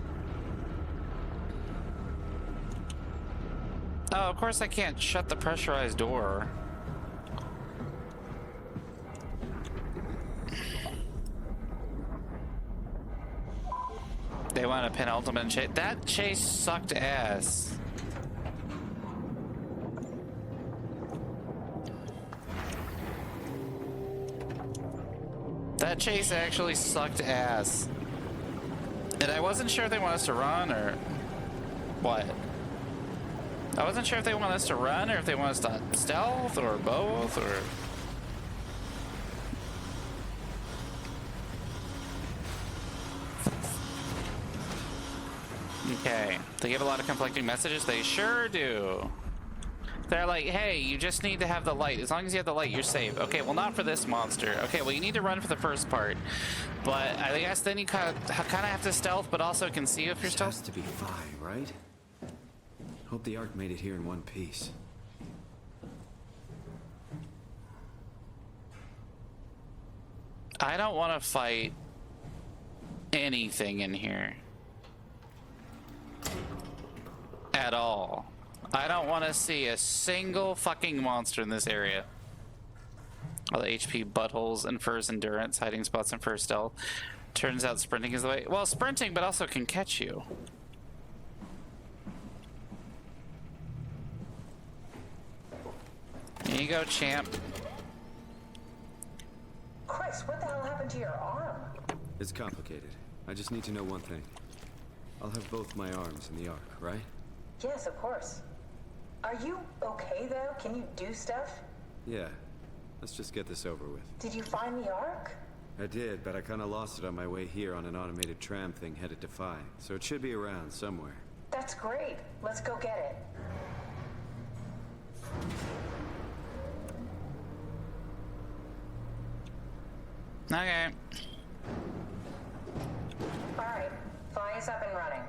Oh, of course I can't shut the pressurized door. They want a penultimate chase. That chase sucked ass. That chase actually sucked ass. And I wasn't sure if they want us to run or what. I wasn't sure if they want us to run or if they want us to stealth or both or... Okay. They give a lot of conflicting messages. They sure do. They're like, hey, you just need to have the light. As long as you have the light, you're safe. Okay, well, not for this monster. Okay, well, you need to run for the first part. But I guess then you kind of have to stealth, but also can see if you're stealth. It has to be fine, right? Hope the Ark made it here in one piece. I don't want to fight anything in here. At all. I don't want to see a single fucking monster in this area. All the HP buttholes infers endurance, hiding spots infers stealth. Turns out sprinting is the way. Well, sprinting, but also can catch you. Here you go, champ. Chris, what the hell happened to your arm? It's complicated. I just need to know one thing. I'll have both my arms in the Ark, right? Yes, of course. Are you okay, though? Can you do stuff? Yeah. Let's just get this over with. Did you find the Ark? I did, but I kind of lost it on my way here on an automated tram thing headed to Phi. So it should be around somewhere. That's great. Let's go get it. Okay. Alright, Phi is up and running.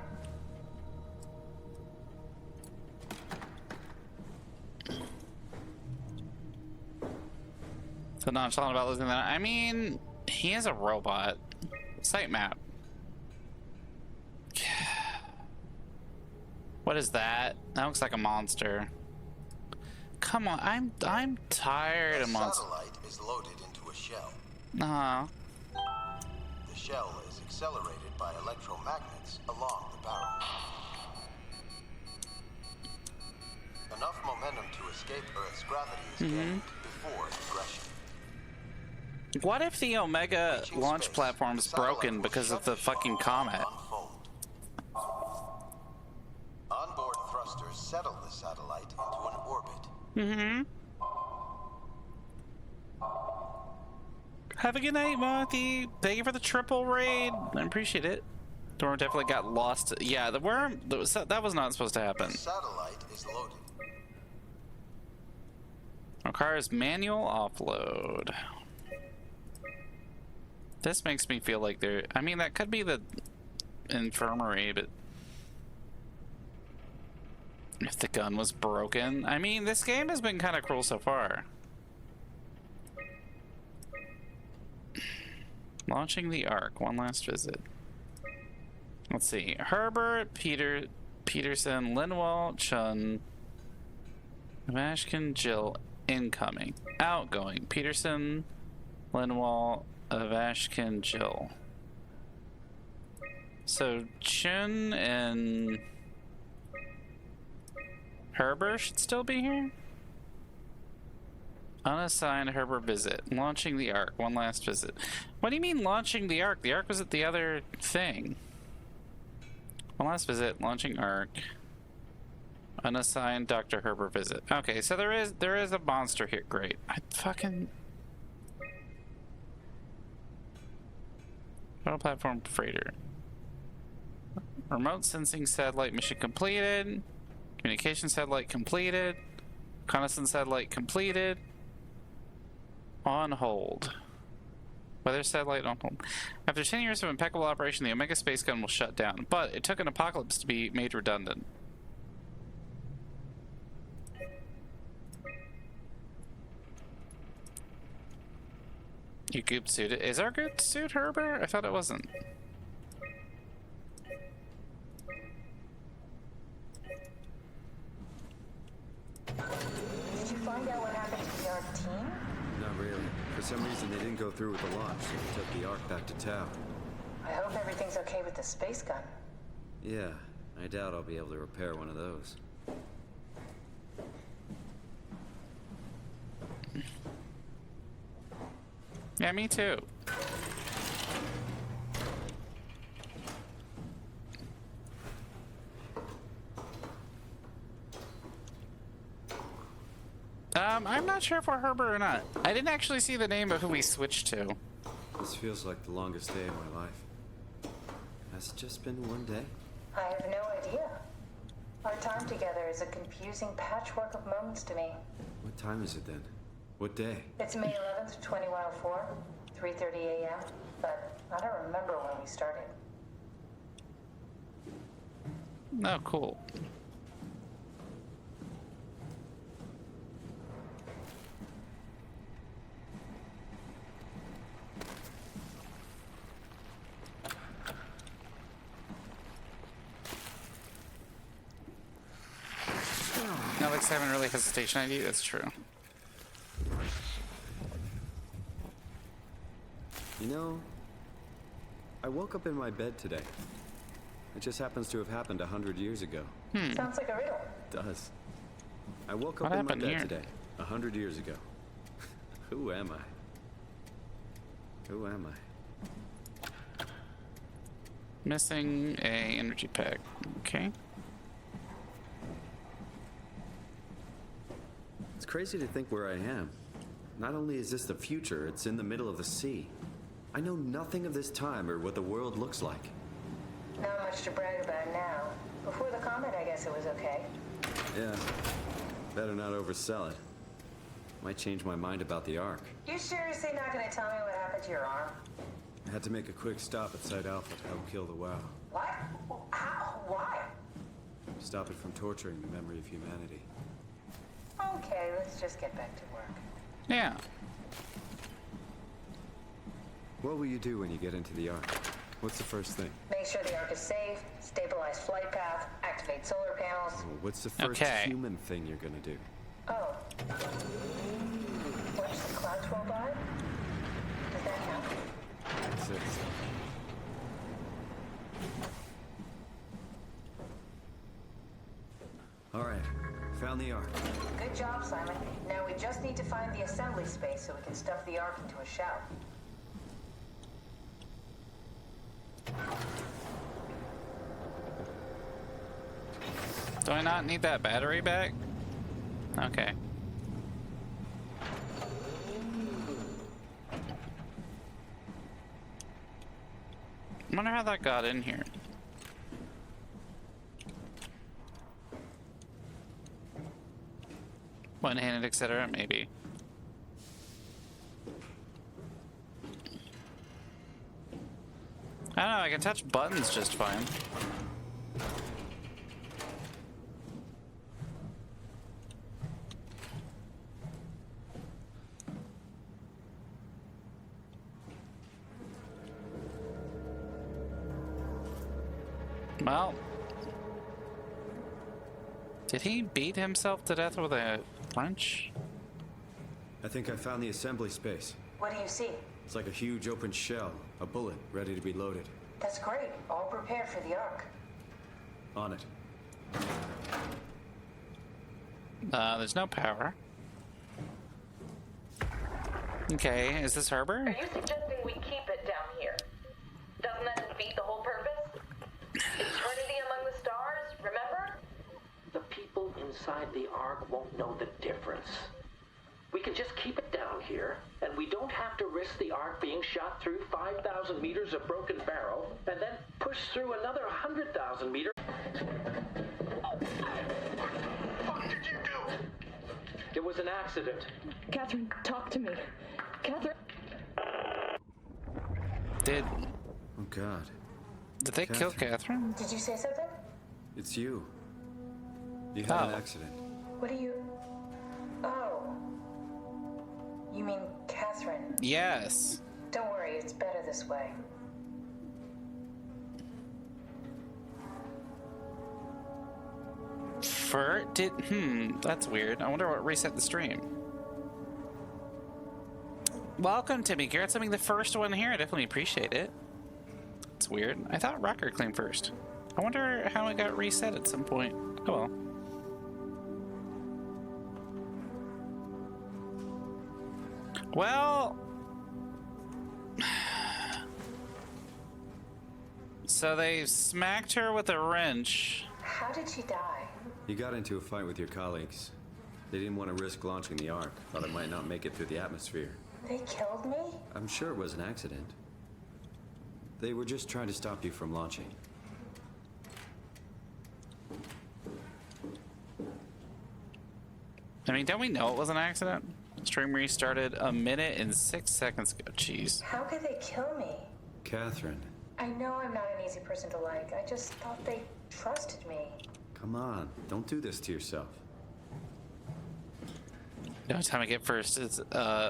So nonchalant about losing that. I mean, he is a robot. Sitemap. What is that? That looks like a monster. Come on, I'm tired of monsters. The satellite is loaded into a shell. Uh-huh. The shell is accelerated by electromagnets along the barrel. Enough momentum to escape Earth's gravity is gained before ingression. What if the Omega launch platform is broken because of the fucking comet? Onboard thrusters settle the satellite into an orbit. Mm-hmm. Have a good night, Monkey. Thank you for the triple raid. I appreciate it. The worm definitely got lost. Yeah, the worm, that was not supposed to happen. The satellite is loaded. Requires manual offload. This makes me feel like they're... I mean, that could be the infirmary, but... If the gun was broken... I mean, this game has been kind of cruel so far. Launching the Ark. One last visit. Let's see. Herbert, Peterson, Linwall, Chun, Vashkin, Jill, incoming. Outgoing. Peterson, Linwall, Vashkin, Jill. So Chun and Herbert should still be here? Unassigned Herbert visit. Launching the Ark. One last visit. What do you mean launching the Ark? The Ark was at the other thing. One last visit. Launching Ark. Unassigned Dr. Herbert visit. Okay, so there is a monster here. Great. I fucking... Auto platform freighter. Remote sensing satellite mission completed. Communication satellite completed. Reconnaissance satellite completed. On hold. Weather satellite on hold. After 10 years of impeccable operation, the Omega space gun will shut down, but it took an apocalypse to be made redundant. You goop suit it. Is our good suit Herbert? I thought it wasn't. Did you find out what happened to the Ark team? Not really. For some reason, they didn't go through with the launch, so we took the Ark back to town. I hope everything's okay with the space gun. Yeah, I doubt I'll be able to repair one of those. Yeah, me too. I'm not sure if we're Herbert or not. I didn't actually see the name of who we switched to. This feels like the longest day of my life. Has it just been one day? I have no idea. Our time together is a confusing patchwork of moments to me. What time is it then? What day? It's May 11th, 2104, 3:30 a.m., but I don't remember when we started. Oh, cool. Alex having really hesitation ID, that's true. You know, I woke up in my bed today. It just happens to have happened 100 years ago. Sounds like a riddle. It does. I woke What up in my happened bed here? today, 100 years ago. Who am I? Who am I? Missing a energy pack. Okay. It's crazy to think where I am. Not only is this the future, it's in the middle of the sea. I know nothing of this time or what the world looks like. Not much to brag about now. Before the comet, I guess it was okay. Yeah. Better not oversell it. Might change my mind about the Ark. You seriously not gonna tell me what happened to your arm? I had to make a quick stop at Site Alpha to help kill the WoW. What? How? Why? Stop it from torturing the memory of humanity. Okay, let's just get back to work. Yeah. What will you do when you get into the Ark? What's the first thing? Make sure the Ark is safe, stabilize flight path, activate solar panels. Oh, what's the first human thing you're gonna do? Oh. Watch the clouds roll by? Does that count? That's it. All right, found the Ark. Good job, Simon. Now we just need to find the assembly space so we can stuff the Ark into a shell. Do I not need that battery back? Okay. I wonder how that got in here. One-handed, etc. Maybe. I don't know, I can touch buttons just fine. Well, did he beat himself to death with a wrench? I think I found the assembly space. What do you see? It's like a huge open shell, a bullet ready to be loaded. That's great. All prepared for the Ark. On it. There's no power. Okay, is this harbor? Are you suggesting we keep it down here? Doesn't that defeat the whole purpose? Eternity among the stars, remember? The people inside the Ark won't know the difference. We can just keep it down here, and we don't have to risk the Ark being shot through 5,000 meters of broken barrel, and then push through another 100,000 meters. What the fuck did you do? It was an accident. Catherine, talk to me. Catherine. Oh God. Did they kill Catherine? Did you say something? It's you. You had an accident. What do you... Oh. You mean Catherine? Yes. Don't worry, it's better this way. That's weird. I wonder what reset the stream. Welcome, Timmy Garrett. Something the first one here. I definitely appreciate it. It's weird. I thought Rocker came first. I wonder how it got reset at some point. Oh well. Well, so they smacked her with a wrench. How did she die? You got into a fight with your colleagues. They didn't want to risk launching the Ark. Thought it might not make it through the atmosphere. They killed me? I'm sure it was an accident. They were just trying to stop you from launching. I mean, don't we know it was an accident? Stream restarted a minute and 6 seconds ago. Jeez. How could they kill me? Catherine. I know I'm not an easy person to like. I just thought they trusted me. Come on. Don't do this to yourself. The only time I get first is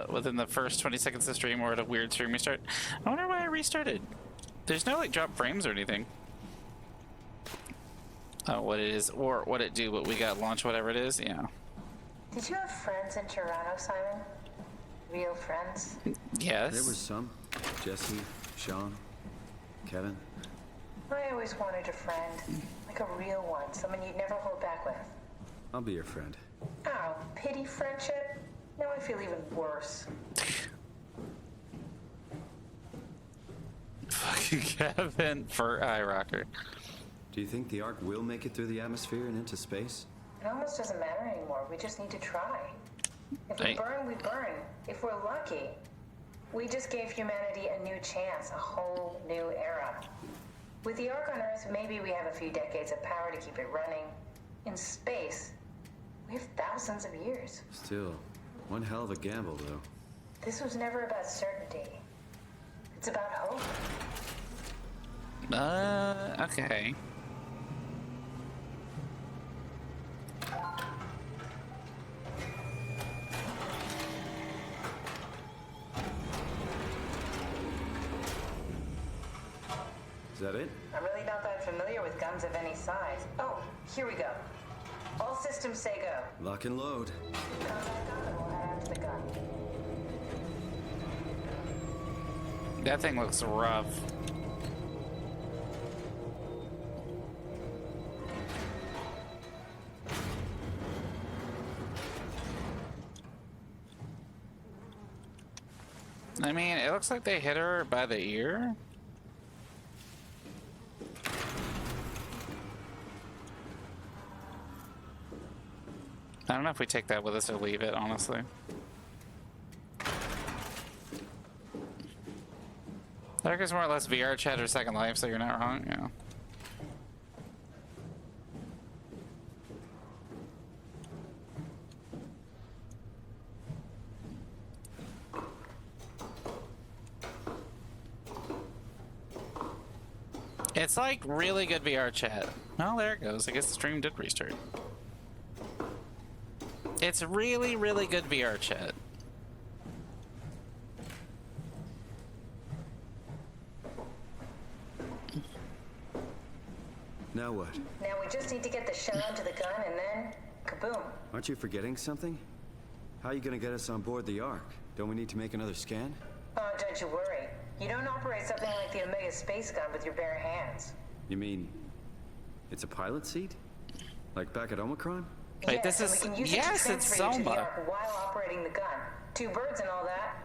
within the first 20 seconds of stream or at a weird stream restart. I wonder why I restarted. There's no like drop frames or anything. Oh, what it is or what it do, but we got launch whatever it is, yeah. Did you have friends in Toronto, Simon? Real friends? Yes. There was some. Jesse, Sean, Kevin. I always wanted a friend. Like a real one. Someone you'd never hold back with. I'll be your friend. Ah, Wow, pity friendship? Now I feel even worse. Fucking Kevin for eye rocker. Do you think the Ark will make it through the atmosphere and into space? It almost doesn't matter anymore. We just need to try. If we burn, we burn. If we're lucky, we just gave humanity a new chance, a whole new era. With the Ark on Earth, maybe we have a few decades of power to keep it running. In space, we have thousands of years. Still, one hell of a gamble, though. This was never about certainty. It's about hope. Okay. Is that it? I'm really not that familiar with guns of any size. Oh, here we go. All systems say go. Lock and load. Contact up and we'll head out to the gun. That thing looks rough. I mean, it looks like they hit her by the ear. I don't know if we take that with us or leave it, honestly. That is more or less VR chat or Second Life, so you're not wrong, yeah. It's like really good VR chat. Well, there it goes. I guess the stream did restart. It's really, really good VR chat. Now what? Now we just need to get the shell onto the gun and then, kaboom. Aren't you forgetting something? How are you gonna get us on board the Ark? Don't we need to make another scan? Oh, don't you worry. You don't operate something like the Omega space gun with your bare hands. You mean, it's a pilot seat? Like back at Omicron? Wait, yes, this is... we can use Yes, it to it's transfer you to the SOMA. Ark while operating the gun. 2 birds and all that.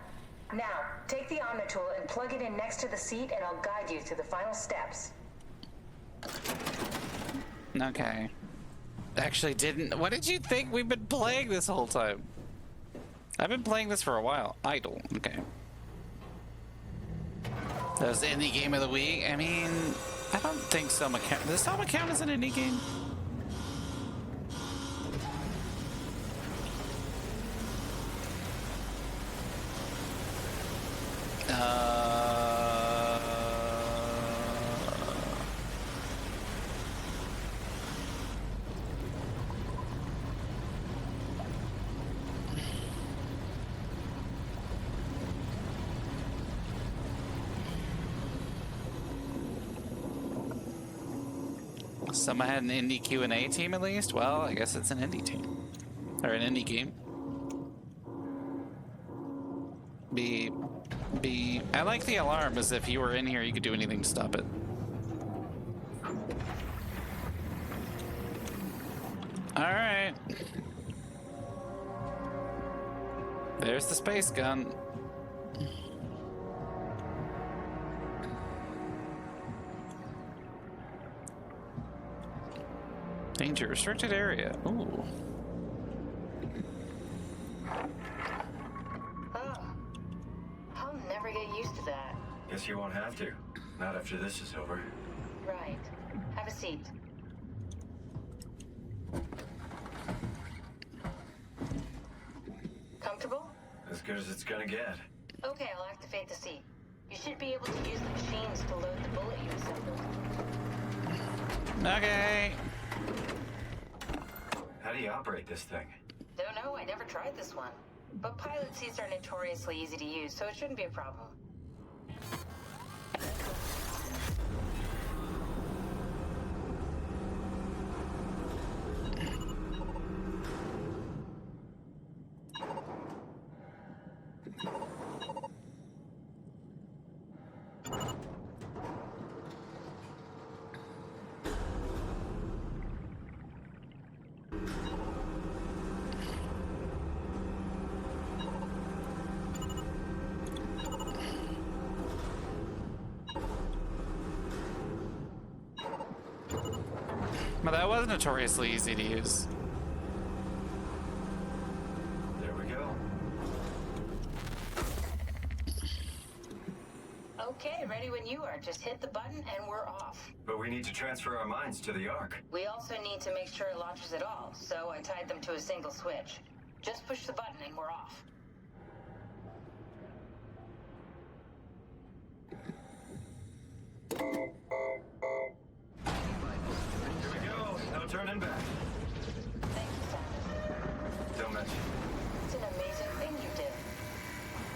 Now, take the Omnitool and plug it in next to the seat and I'll guide you through the final steps. Okay. Actually didn't... What did you think we've been playing this whole time? I've been playing this for a while. Idle. Okay. That was the indie game of the week. I mean, I don't think SOMA count. Does SOMA count as an indie game? SOMA had an indie Q&A team at least? Well, I guess it's an indie team. Or an indie game. I like the alarm as if you were in here, you could do anything to stop it. Alright. There's the space gun. Danger, restricted area. Ooh. Oh. I'll never get used to that. Guess you won't have to. Not after this is over. Right. Have a seat. Comfortable? As good as it's gonna get. Okay, I'll activate the seat. You should be able to use the machines to load the bullet you assembled. Okay. How do you operate this thing? Don't know, I never tried this one. But pilot seats are notoriously easy to use, so it shouldn't be a problem. But that was notoriously easy to use. There we go. Okay, ready when you are. Just hit the button and we're off. But we need to transfer our minds to the Ark. We also need to make sure it launches at all, so I tied them to a single switch. Just push the button and we're off. Here we go. No turning back. Thank you, Simon. Don't mention. It's an amazing thing you did.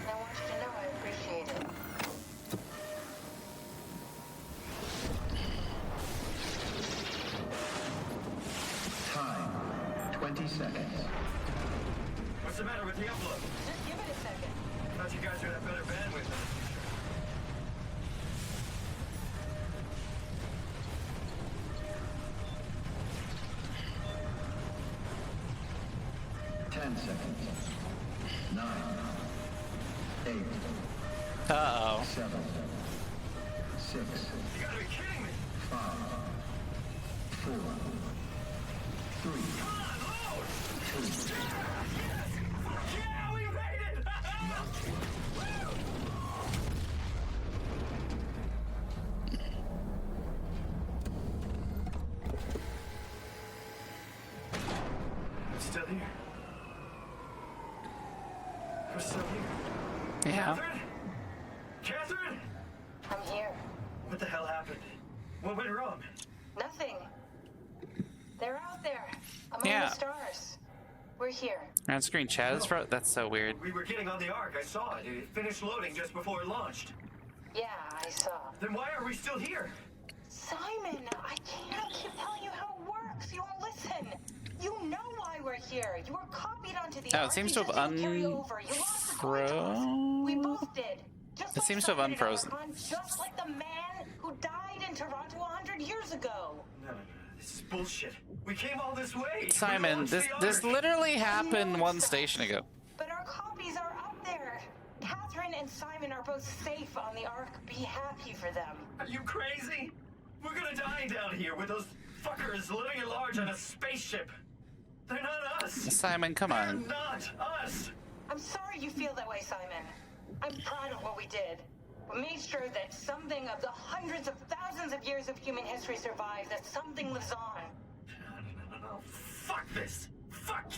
And I want you to know I appreciate it. Time, 20 seconds. What's the matter with the upload? Just give it a second. I thought you guys would have better bandwidth. 10 seconds. 9, 8, Uh-oh. 7, 6. You gotta be kidding me! 5, 4, 3, 2. Yeah, we made it! I'm still here. I'm still here. Yeah. Catherine? Catherine? I'm here. What the hell happened? What went wrong? Nothing. They're out there. Among Yeah. the stars. We're here. On screen chat is frozen. That's so weird. We were getting on the Ark. I saw it. It finished loading just before it launched. Yeah, I saw. Then why are we still here? Simon, I can't keep telling you how it works. You won't listen. You know why we're here. You were copied onto the Oh, it Ark. seems You to have just didn't carry over. You lost the unfrozen. We both did. Just It like seems to have Simon and unfrozen. Omicron, just like the man who died in Toronto 100 years ago. No, this is bullshit. We came all this way. Simon, this literally happened one station ago. But our copies are up there. Catherine and Simon are both safe on the Ark. Be happy for them. Are you crazy? We're gonna die down here with those fuckers living at large on a spaceship. They're not us. Simon, come They're on. not us. I'm sorry you feel that way, Simon. I'm proud of what we did. We made sure that something of the hundreds of thousands of years of human history survives, that something lives on. No. Fuck this. Fuck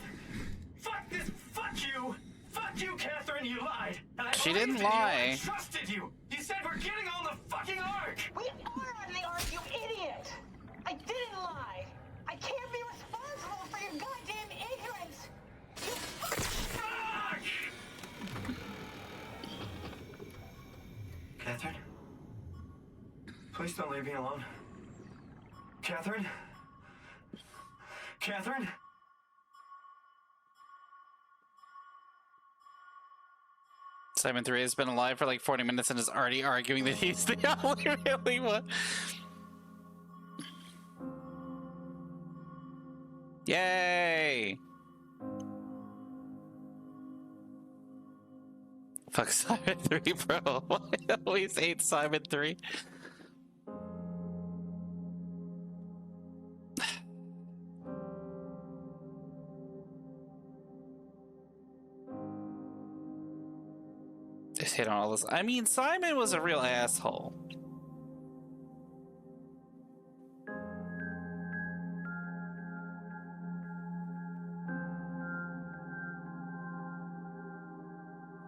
this. Fuck you. Fuck you, Catherine. You lied. And I She believed didn't in you. lie. I trusted you. You said we're getting on the fucking Ark. We are on the Ark, you idiot! I didn't lie. I can't be responsible for your goddamn ignorance. You Fuck! Catherine? Please don't leave me alone. Catherine? Catherine? Simon 3 has been alive for like 40 minutes and is already arguing that he's the only really one. Yay! Fuck Simon 3, bro. I always hate Simon 3. Just hit on all this. I mean, Simon was a real asshole.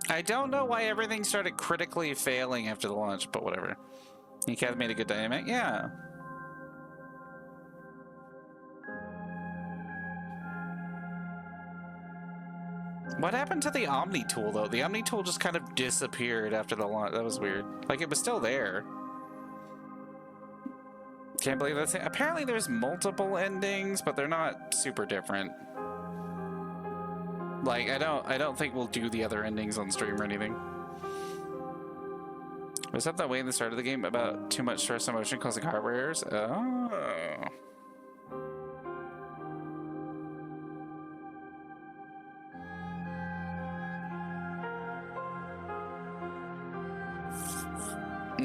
I don't know why everything started critically failing after the launch, but whatever. You guys made a good dynamic? Yeah. What happened to the Omni tool, though? The Omni tool just kind of disappeared after the launch. That was weird. Like, it was still there. Can't believe that's it. Apparently there's multiple endings, but they're not super different. Like, I don't think we'll do the other endings on stream or anything. Was that the way in the start of the game about too much stress and emotion causing hardware errors? Oh.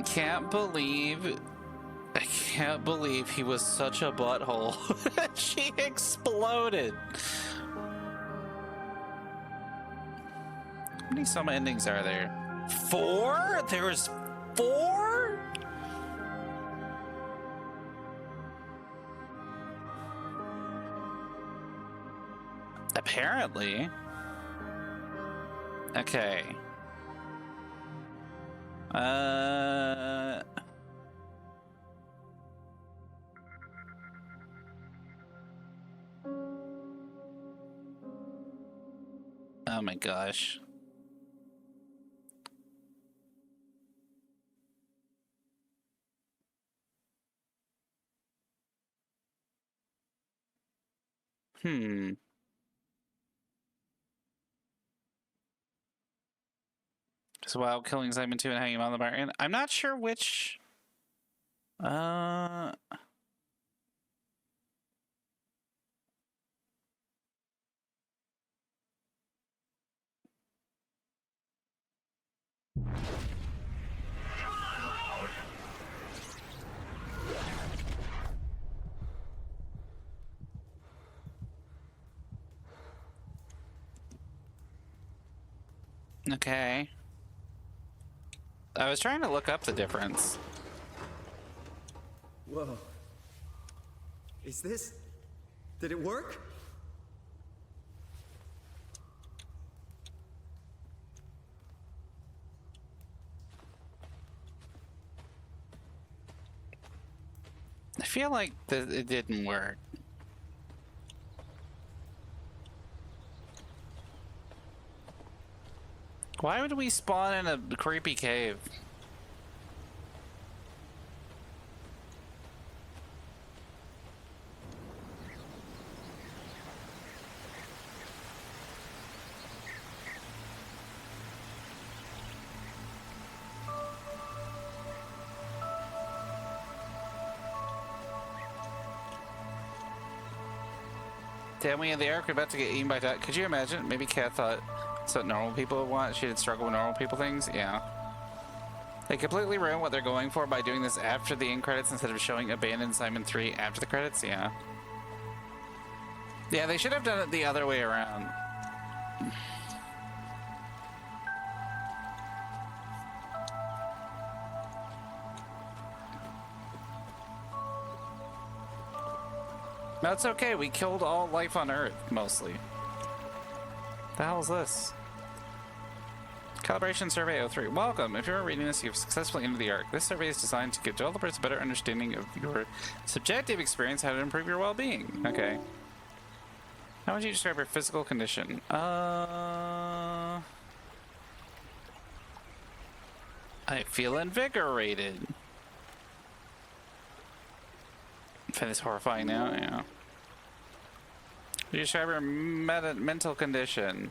Can't believe I can't believe he was such a butthole. She exploded. How many Soma endings are there? 4? There's 4? Apparently. Okay. Oh my gosh. So while killing Simon 2 and hanging him on the bar. And I'm not sure which. Okay. I was trying to look up the difference. Whoa. Is this... Did it work? I feel like it didn't work. Why would we spawn in a creepy cave? Damn, we in the ark, we're about to get eaten by that. Could you imagine? Maybe Kat thought that's what normal people would want. She did struggle with normal people things. Yeah. They completely ruin what they're going for by doing this after the end credits instead of showing Abandoned Simon 3 after the credits. Yeah. Yeah, they should have done it the other way around. That's okay, we killed all life on Earth, mostly. The hell is this? Calibration Survey 03. Welcome. If you're reading this, you've successfully entered the Ark. This survey is designed to give developers a better understanding of your subjective experience, how to improve your well-being. Okay. How would you describe your physical condition? I feel invigorated. Find this horrifying now, yeah. You describe your mental condition.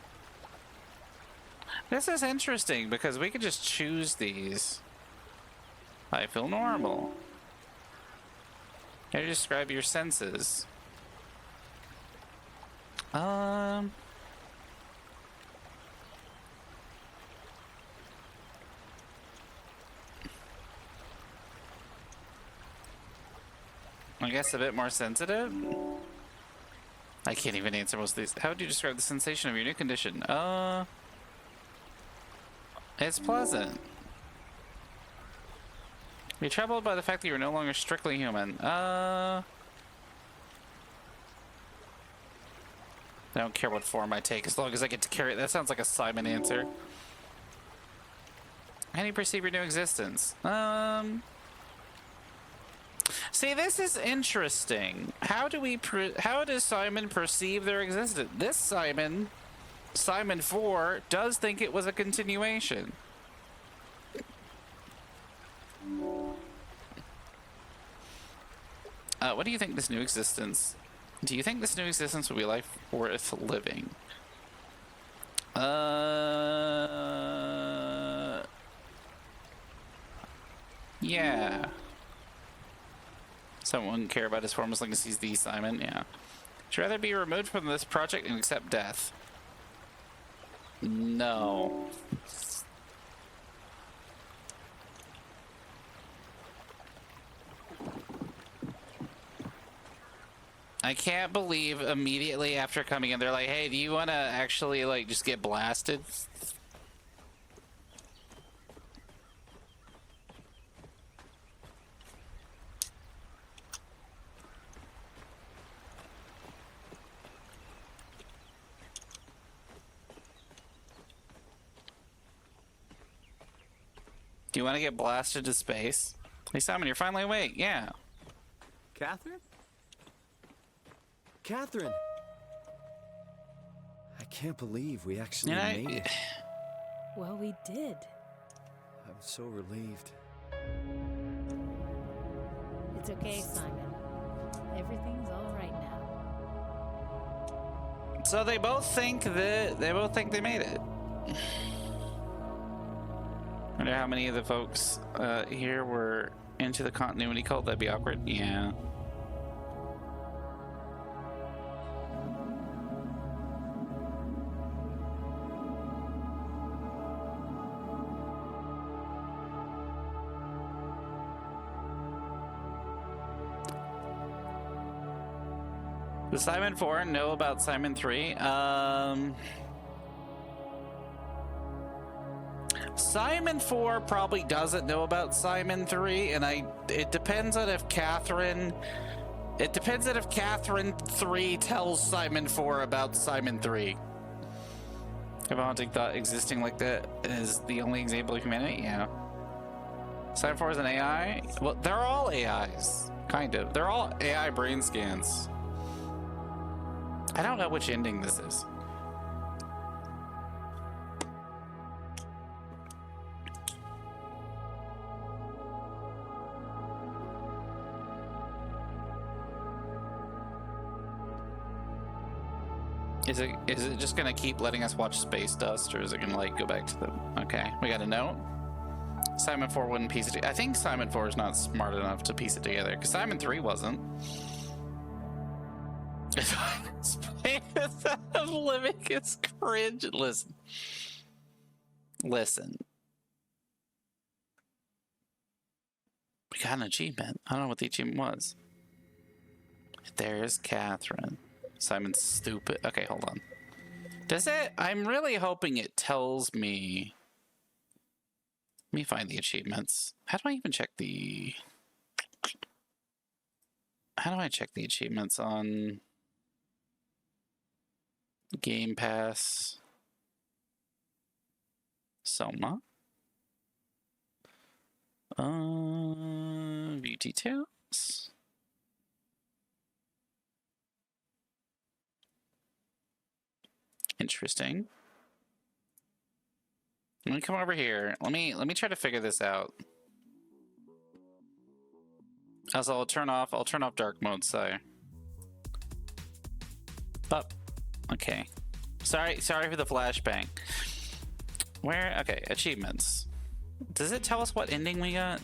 This is interesting because we could just choose these. I feel normal. How do you describe your senses? I guess a bit more sensitive? I can't even answer most of these. How would you describe the sensation of your new condition? It's pleasant. You're troubled by the fact that you're no longer strictly human. I don't care what form I take as long as I get to carry it. That sounds like a Simon answer. How do you perceive your new existence? See, this is interesting. How does Simon perceive their existence? This Simon 4, does think it was a continuation. What do you think this new existence? Do you think this new existence will be life worth living? Yeah. Someone wouldn't care about his form as long as he's the Simon, yeah. Would you rather be removed from this project and accept death? No. I can't believe immediately after coming in, they're like, hey, do you want to actually, like, just get blasted? Do you want to get blasted to space? Hey, Simon, you're finally awake. Yeah. Catherine? Catherine! I can't believe we actually made it. Well, we did. I'm so relieved. It's okay, Simon. Everything's all right now. So they both think they made it. Wonder how many of the folks here were into the continuity cult. That'd be awkward. Yeah. Does Simon 4 know about Simon 3? Simon 4 probably doesn't know about Simon 3, and it depends on if Catherine 3 tells Simon 4 about Simon 3. If haunting thought existing like that is the only example of humanity, yeah. Simon 4 is an AI? Well, they're all AIs, kind of. They're all AI brain scans. I don't know which ending this is. Is it just gonna keep letting us watch Space Dust, or is it gonna like go back to the? Okay, we got a note. Simon 4 wouldn't piece it together. I think Simon 4 is not smart enough to piece it together, because Simon 3 wasn't. I'm living is cringe. Listen. We got an achievement. I don't know what the achievement was. There's Catherine. Simon's stupid. Okay, hold on. Does it? I'm really hoping it tells me. Let me find the achievements. How do I even check the... How do I check the achievements on... Game Pass? SOMA? View details? Interesting. Let me come over here. Let me try to figure this out. Also, I'll turn off dark mode, Sigh. Up. Okay. Sorry for the flashbang. Where? Okay, achievements. Does it tell us what ending we got?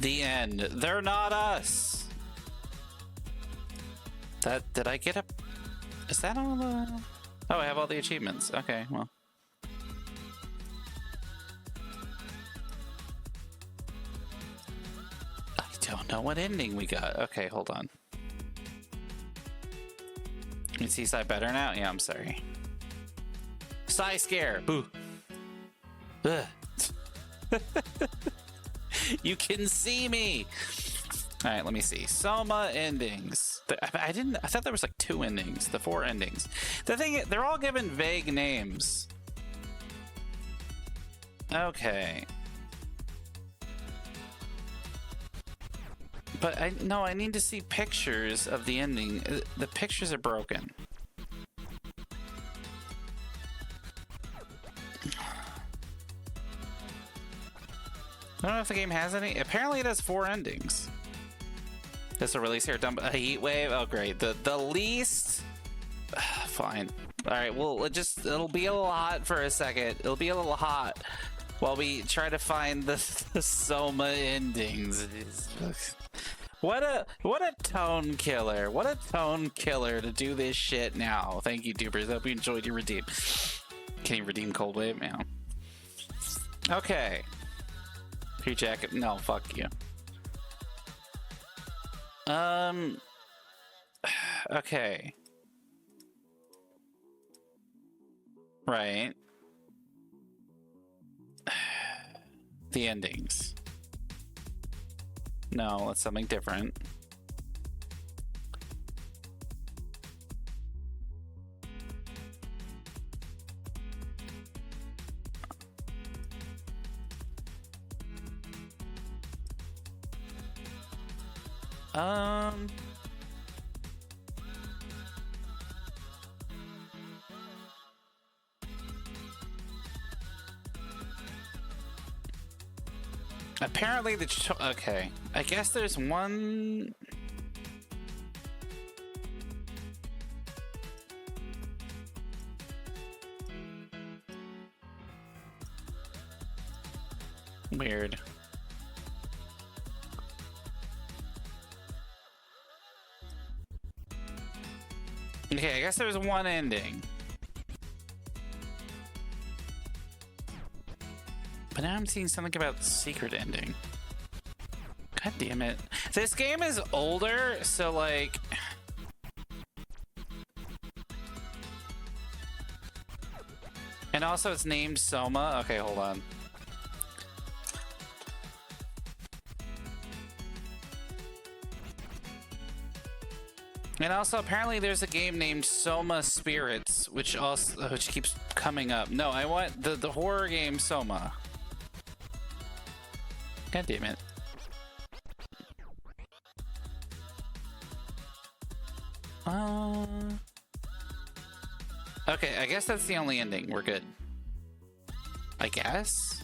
The end. They're not us. Did I get up? Is that all the... Oh, I have all the achievements. Okay, well. I don't know what ending we got. Okay, hold on. You can see Sigh better now? Yeah, I'm sorry. Sigh scare. Boo. Ugh. You can see me. All right, let me see. SOMA endings. I thought there was like 2 endings. The 4 endings. The thing, they're all given vague names. Okay. But I need to see pictures of the ending. The pictures are broken. I don't know if the game has any. Apparently it has 4 endings. This will release here. Dump a heat wave. Oh great. The least. Fine. All right. Well, it'll be a little hot for a second. It'll be a little hot while we try to find the SOMA endings. What a tone killer. What a tone killer to do this shit now. Thank you, tubers. Hope you enjoyed your redeem. Can you redeem Cold Wave? Yeah. Okay. Your jacket. No, fuck you. Okay. Right. The endings. No, that's something different. Apparently okay. I guess there's one. Weird. Okay, I guess there's one ending. But now I'm seeing something about the secret ending. God damn it. This game is older, so like... And also it's named SOMA. Okay, hold on. And also, apparently, there's a game named SOMA Spirits, which keeps coming up. No, I want the horror game SOMA. God damn it. Okay, I guess that's the only ending. We're good. I guess.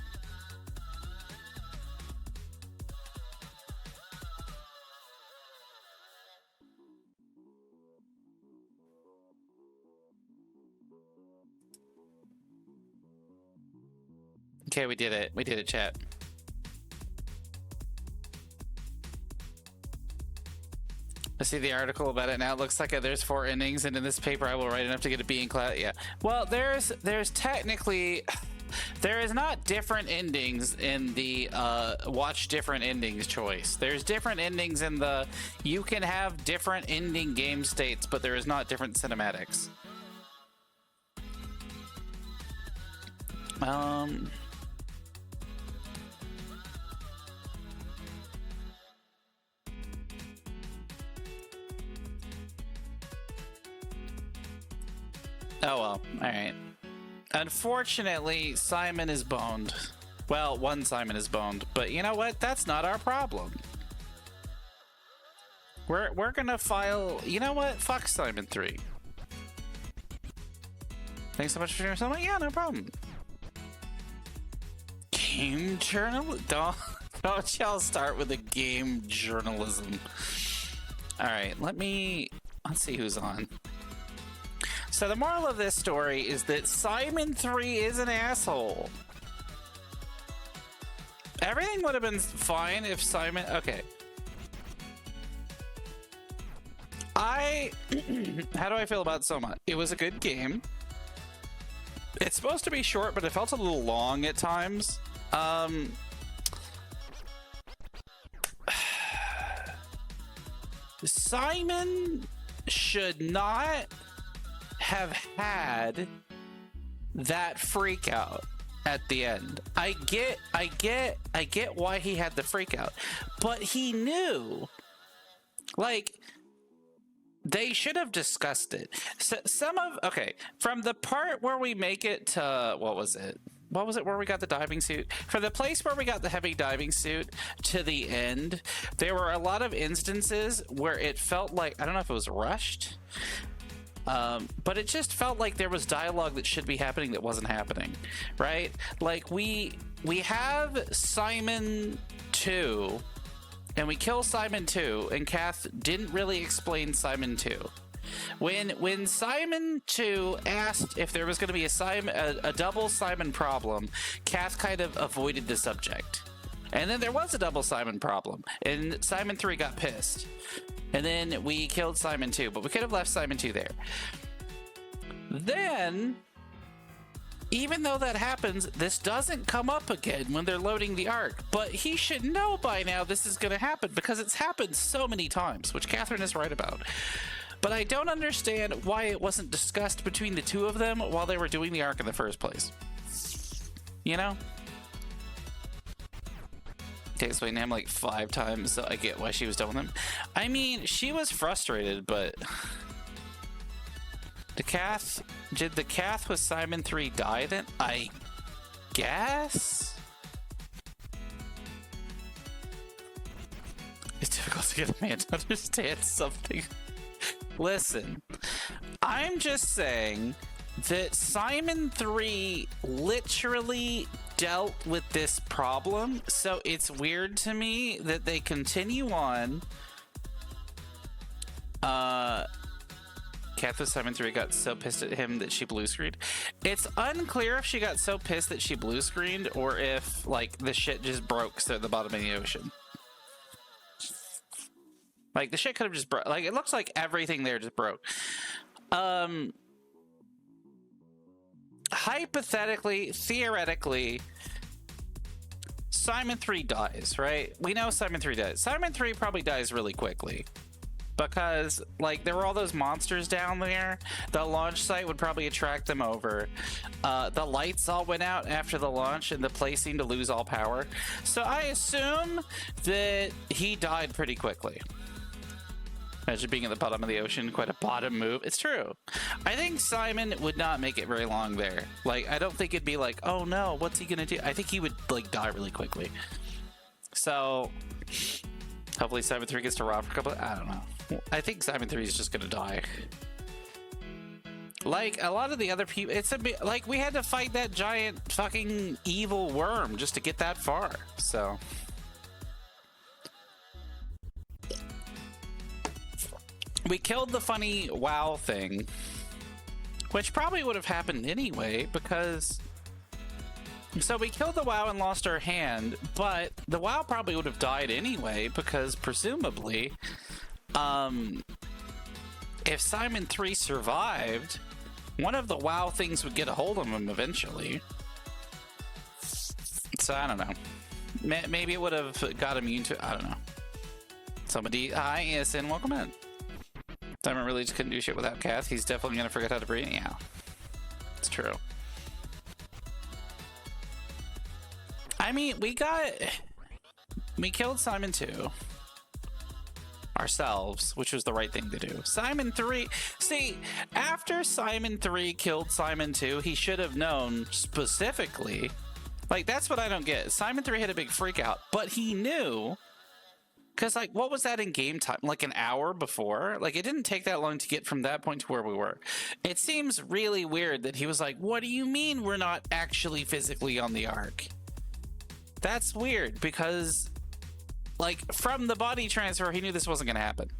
Okay, we did it. We did it, chat. I see the article about it now. It looks like there's 4 endings, and in this paper I will write enough to get a B in class. Yeah. Well, there's technically... There is not different endings in the watch different endings choice. There's different endings in the you can have different ending game states, but there is not different cinematics. Oh well, alright. Unfortunately, Simon is boned. Well, one Simon is boned, but you know what? That's not our problem. We're gonna file... You know what? Fuck Simon 3. Thanks so much for sharing something. Yeah, no problem. Game journal? Don't y'all start with the game journalism. Alright, let's see who's on. So the moral of this story is that Simon 3 is an asshole. Everything would have been fine if Simon... Okay. How do I feel about SOMA? It was a good game. It's supposed to be short, but it felt a little long at times. Simon should not have had that freak out at the end. I get why he had the freak out, but he knew, like, they should have discussed it. So from the part where we make it to what was it where we got the diving suit, from the place where we got the heavy diving suit to the end, there were a lot of instances where it felt like, I don't know if it was rushed, but it just felt like there was dialogue that should be happening that wasn't happening, right? Like we have Simon 2, and we kill Simon 2, and Kath didn't really explain Simon 2. When Simon 2 asked if there was going to be a double Simon problem, Kath kind of avoided the subject. And then there was a double Simon problem, and Simon 3 got pissed. And then we killed Simon 2, but we could have left Simon 2 there. Then even though that happens, this doesn't come up again when they're loading the Ark. But he should know by now this is going to happen because it's happened so many times, which Catherine is right about. But I don't understand why it wasn't discussed between the two of them while they were doing the Ark in the first place. You know? Okay, so I named like 5 times, so I get why she was done with him. I mean, she was frustrated, but... Did the Cath with Simon 3 die then? I guess? It's difficult to get a man to understand something. Listen, I'm just saying that Simon 3 literally dealt with this problem, so it's weird to me that they continue on. Catherine Simon 3 got so pissed at him that she blue screened. It's unclear if she got so pissed that she blue screened or if like the shit just broke at the bottom of the ocean. Like the shit could have just broke. Like it looks like everything there just broke. Hypothetically, theoretically, Simon 3 dies, right? We know Simon 3 dies. Simon 3 probably dies really quickly. Because, like, there were all those monsters down there. The launch site would probably attract them over. The lights all went out after the launch, and the place seemed to lose all power. So I assume that he died pretty quickly. Imagine being at the bottom of the ocean, quite a bottom move. It's true. I think Simon would not make it very long there. Like, I don't think it'd be like, oh no, what's he gonna do? I think he would, like, die really quickly. So... hopefully Simon 3 gets to rob for a couple of, I don't know. I think Simon 3 is just gonna die. Like, a lot of the other people, it's a bit, like, we had to fight that giant fucking evil worm just to get that far, so. We killed the funny WoW thing, which probably would have happened anyway, because... So we killed the WoW and lost our hand, but the WoW probably would have died anyway, because presumably, if Simon 3 survived, one of the WoW things would get a hold of him eventually. So I don't know. Maybe it would have got immune to, I don't know. Somebody, hi, ESN, welcome in. Simon really just couldn't do shit without Cath. He's definitely gonna forget how to breathe. Yeah, it's true. I mean, we killed Simon 2 ourselves, which was the right thing to do. Simon 3, see, after Simon 3 killed Simon 2, he should have known specifically. Like, that's what I don't get. Simon 3 had a big freak out, but he knew, because, like, what was that in game time? Like an hour before? Like, it didn't take that long to get from that point to where we were. It seems really weird that he was like, what do you mean we're not actually physically on the Ark? That's weird, because, like, from the body transfer, he knew this wasn't going to happen.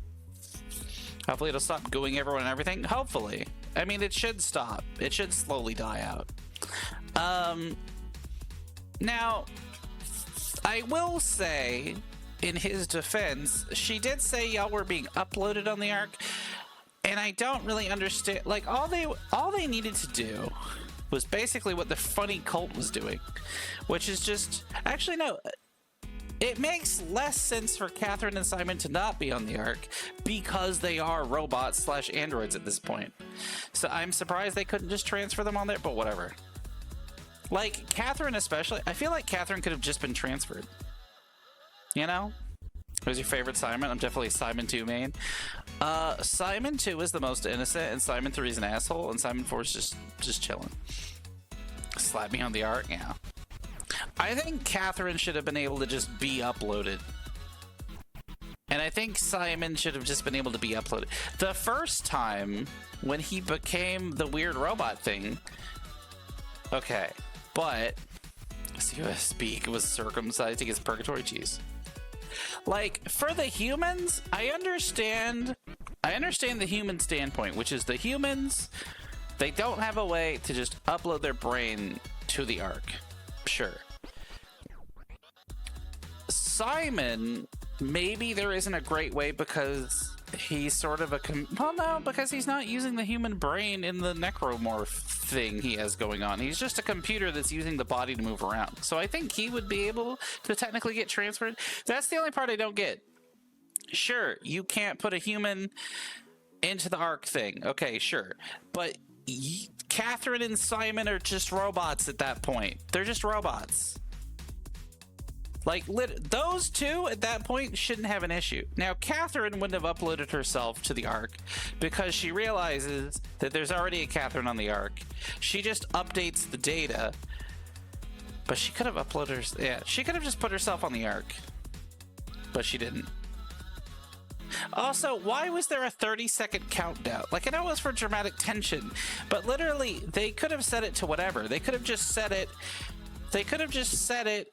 Hopefully it'll stop gooing everyone and everything. Hopefully. I mean, it should stop. It should slowly die out. Now, I will say, in his defense, she did say y'all were being uploaded on the Ark, and I don't really understand. Like, all they needed to do was basically what the funny cult was doing, which is just, actually no, it makes less sense for Catherine and Simon to not be on the Ark because they are robots / androids at this point. So I'm surprised they couldn't just transfer them on there, but whatever. Like, Catherine especially, I feel like Catherine could have just been transferred. You know? Who's your favorite Simon? I'm definitely Simon 2 main. Simon 2 is the most innocent, and Simon 3 is an asshole, and Simon 4 is just chilling. Slap me on the Ark? Yeah. I think Catherine should have been able to just be uploaded. And I think Simon should have just been able to be uploaded. The first time, when he became the weird robot thing, okay, but speak was circumcising his purgatory cheese. Like, for the humans, I understand the human standpoint, which is the humans, they don't have a way to just upload their brain to the Ark. Sure. Simon, maybe there isn't a great way because he's sort of a well, no, because he's not using the human brain in the necromorph thing he has going on. He's just a computer that's using the body to move around. So I think he would be able to technically get transferred. That's the only part I don't get. Sure, you can't put a human into the Ark thing. Okay, sure. But Catherine and Simon are just robots at that point. They're just robots. Like, those two at that point shouldn't have an issue. Now, Catherine wouldn't have uploaded herself to the Ark because she realizes that there's already a Catherine on the Ark. She just updates the data. But she could have uploaded yeah, she could have just put herself on the Ark. But she didn't. Also, why was there a 30-second countdown? Like, I know it was for dramatic tension, but literally, they could have set it to whatever. They could have just set it... They could have just set it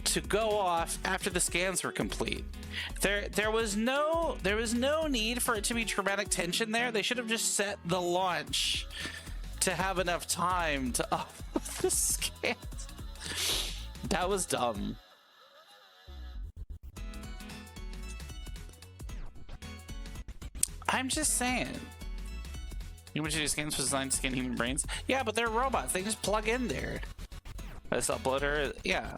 to go off after the scans were complete. There was no need for it to be dramatic tension there. They should have just set the launch to have enough time to off the scans. That was dumb. I'm just saying. Human scans was designed to scan human brains. Yeah, but they're robots. They just plug in there. This uploader, yeah.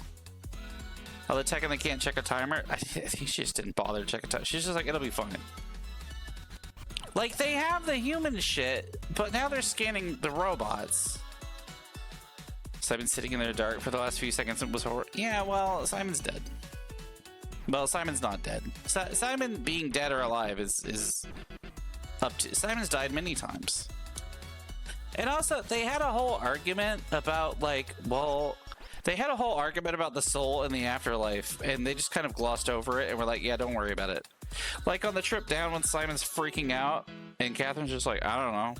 Oh, the tech and they can't check a timer. I think she just didn't bother to check a timer. She's just like, it'll be fine. Like, they have the human shit, but now they're scanning the robots. So I've been sitting in the dark for the last few seconds and it was horrible. Yeah, well, Simon's dead. Well, Simon's not dead. Simon being dead or alive is up to... Simon's died many times. And also, they had a whole argument about, like, well... They had a whole argument about the soul and the afterlife, and they just kind of glossed over it, and were like, yeah, don't worry about it. Like, on the trip down when Simon's freaking out, and Catherine's just like, I don't know.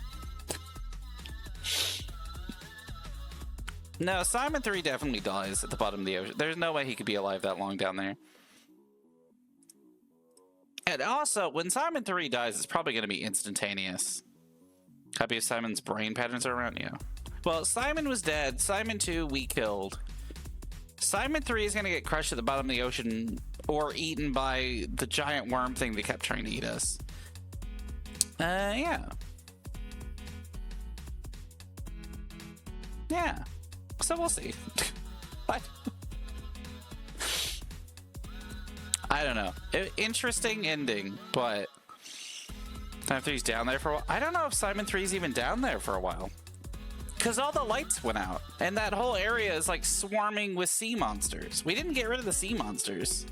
No, Simon 3 definitely dies at the bottom of the ocean. There's no way he could be alive that long down there. And also, when Simon 3 dies, it's probably going to be instantaneous. Copy of Simon's brain patterns are around? Yeah. Well, Simon was dead. Simon 2, we killed. Simon 3 is going to get crushed at the bottom of the ocean or eaten by the giant worm thing that kept trying to eat us. Yeah. Yeah. So we'll see. I don't know. Interesting ending, but Simon 3's down there for a while. I don't know if Simon 3's even down there for a while. Because all the lights went out, and that whole area is like swarming with sea monsters. We didn't get rid of the sea monsters.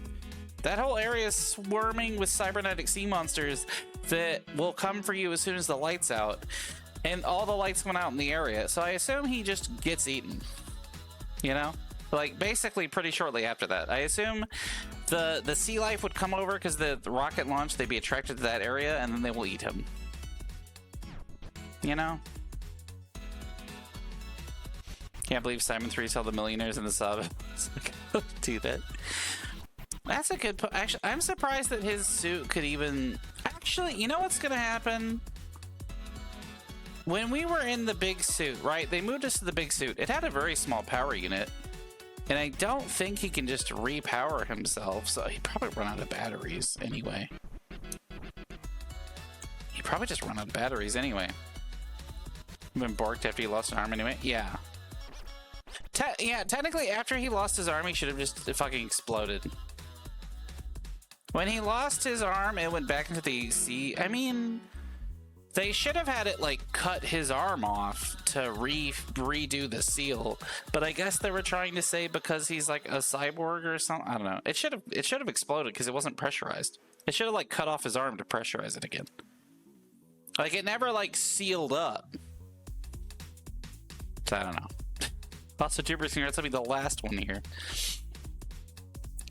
That whole area is swarming with cybernetic sea monsters that will come for you as soon as the light's out. And all the lights went out in the area, so I assume he just gets eaten. You know? Like, basically pretty shortly after that. I assume the sea life would come over because the rocket launch, they'd be attracted to that area, and then they will eat him. You know? Can't believe Simon 3 saw the millionaires in the sub. Do that. That's a good point. Actually, I'm surprised that his suit could even... Actually, you know what's going to happen? When we were in the big suit, right? They moved us to the big suit. It had a very small power unit. And I don't think he can just repower himself. So he'd probably run out of batteries anyway. He'd probably just run out of batteries anyway. Been borked after he lost an arm anyway? Yeah. Yeah, technically, after he lost his arm, he should have just fucking exploded. When he lost his arm, it went back into the sea. I mean, they should have had it, like, cut his arm off to redo the seal. But I guess they were trying to say because he's, like, a cyborg or something. I don't know. It should have exploded because it wasn't pressurized. It should have, like, cut off his arm to pressurize it again. Like, it never, like, sealed up. So, I don't know. Also, tubers, congrats on being the last one here.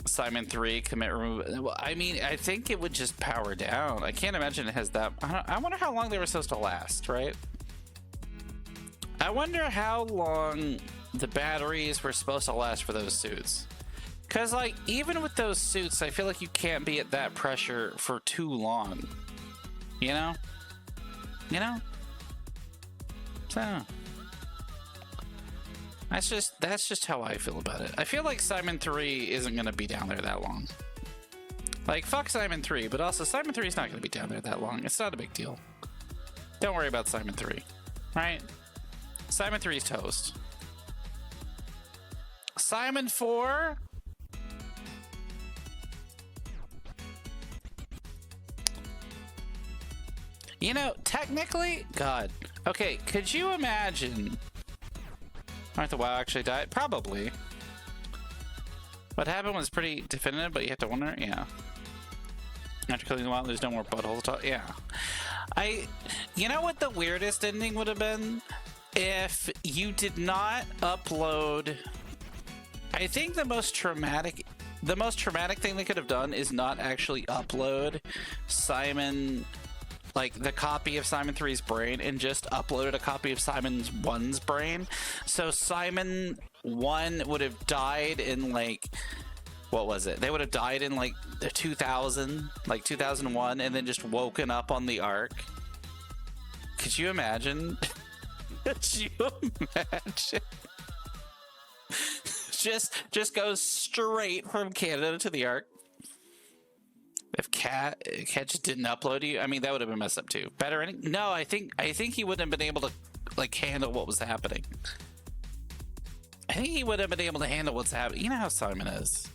Simon 3, commit remove. Well, I mean, I think it would just power down. I can't imagine it has that. I wonder how long they were supposed to last, right? I wonder how long the batteries were supposed to last for those suits. Because, like, even with those suits, I feel like you can't be at that pressure for too long. You know? You know? So, I don't know. That's just how I feel about it. I feel like Simon 3 isn't going to be down there that long. Like, fuck Simon 3, but also Simon 3 is not going to be down there that long. It's not a big deal. Don't worry about Simon 3, right? Simon 3's toast. Simon 4. You know, technically, God. Okay, could you imagine? Aren't the WoW actually died? Probably. What happened was pretty definitive, but you have to wonder. Yeah. After killing the WoW, there's no more buttholes to talk. Yeah. You know what the weirdest ending would have been? If you did not upload. I think the most traumatic thing they could have done is not actually upload Simon, like the copy of Simon 3's brain, and just uploaded a copy of Simon 1's brain. So Simon 1 would have died in like, what was it? They would have died in like 2001, and then just woken up on the Ark. Could you imagine? Could you imagine? Just goes straight from Canada to the Ark. If Cat just didn't upload you, I mean, that would have been messed up too. Better ending? No, I think he wouldn't have been able to like handle what was happening. I think he would have been able to handle what's happening. You know how Simon is.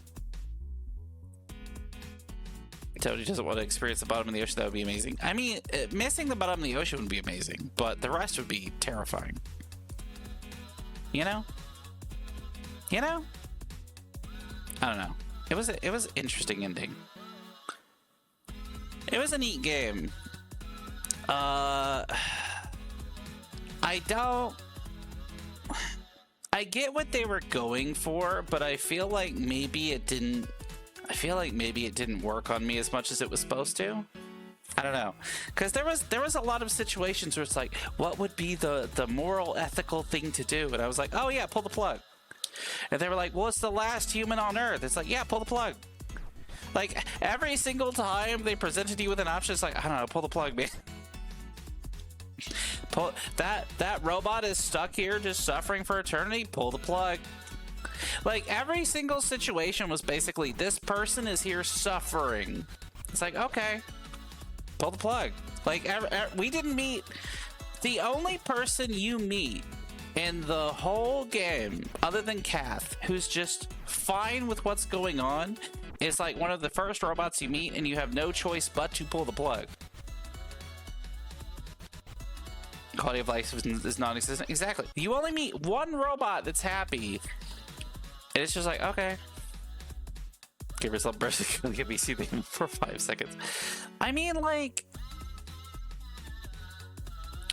Totally doesn't want to experience the bottom of the ocean. That would be amazing. I mean, missing the bottom of the ocean would be amazing, but the rest would be terrifying. You know? You know? I don't know. It was an interesting ending. It was a neat game. I get what they were going for, but I feel like maybe it didn't work on me as much as it was supposed to. I don't know, because there was a lot of situations where it's like, what would be the moral, ethical thing to do? And I was like, oh yeah, pull the plug. And they were like, well, it's the last human on Earth. It's like, yeah, pull the plug. Like, every single time they presented you with an option, it's like, I don't know, pull the plug, man. That robot is stuck here just suffering for eternity. Pull the plug. Like, every single situation was basically, this person is here suffering. It's like, okay, pull the plug. Like, we didn't meet. The only person you meet in the whole game, other than Kath, who's just fine with what's going on, is like one of the first robots you meet, and you have no choice but to pull the plug. Quality of life is non-existent. Exactly. You only meet one robot that's happy, and it's just like, okay. Give yourself burst to get me see them for 5 seconds. I mean, like,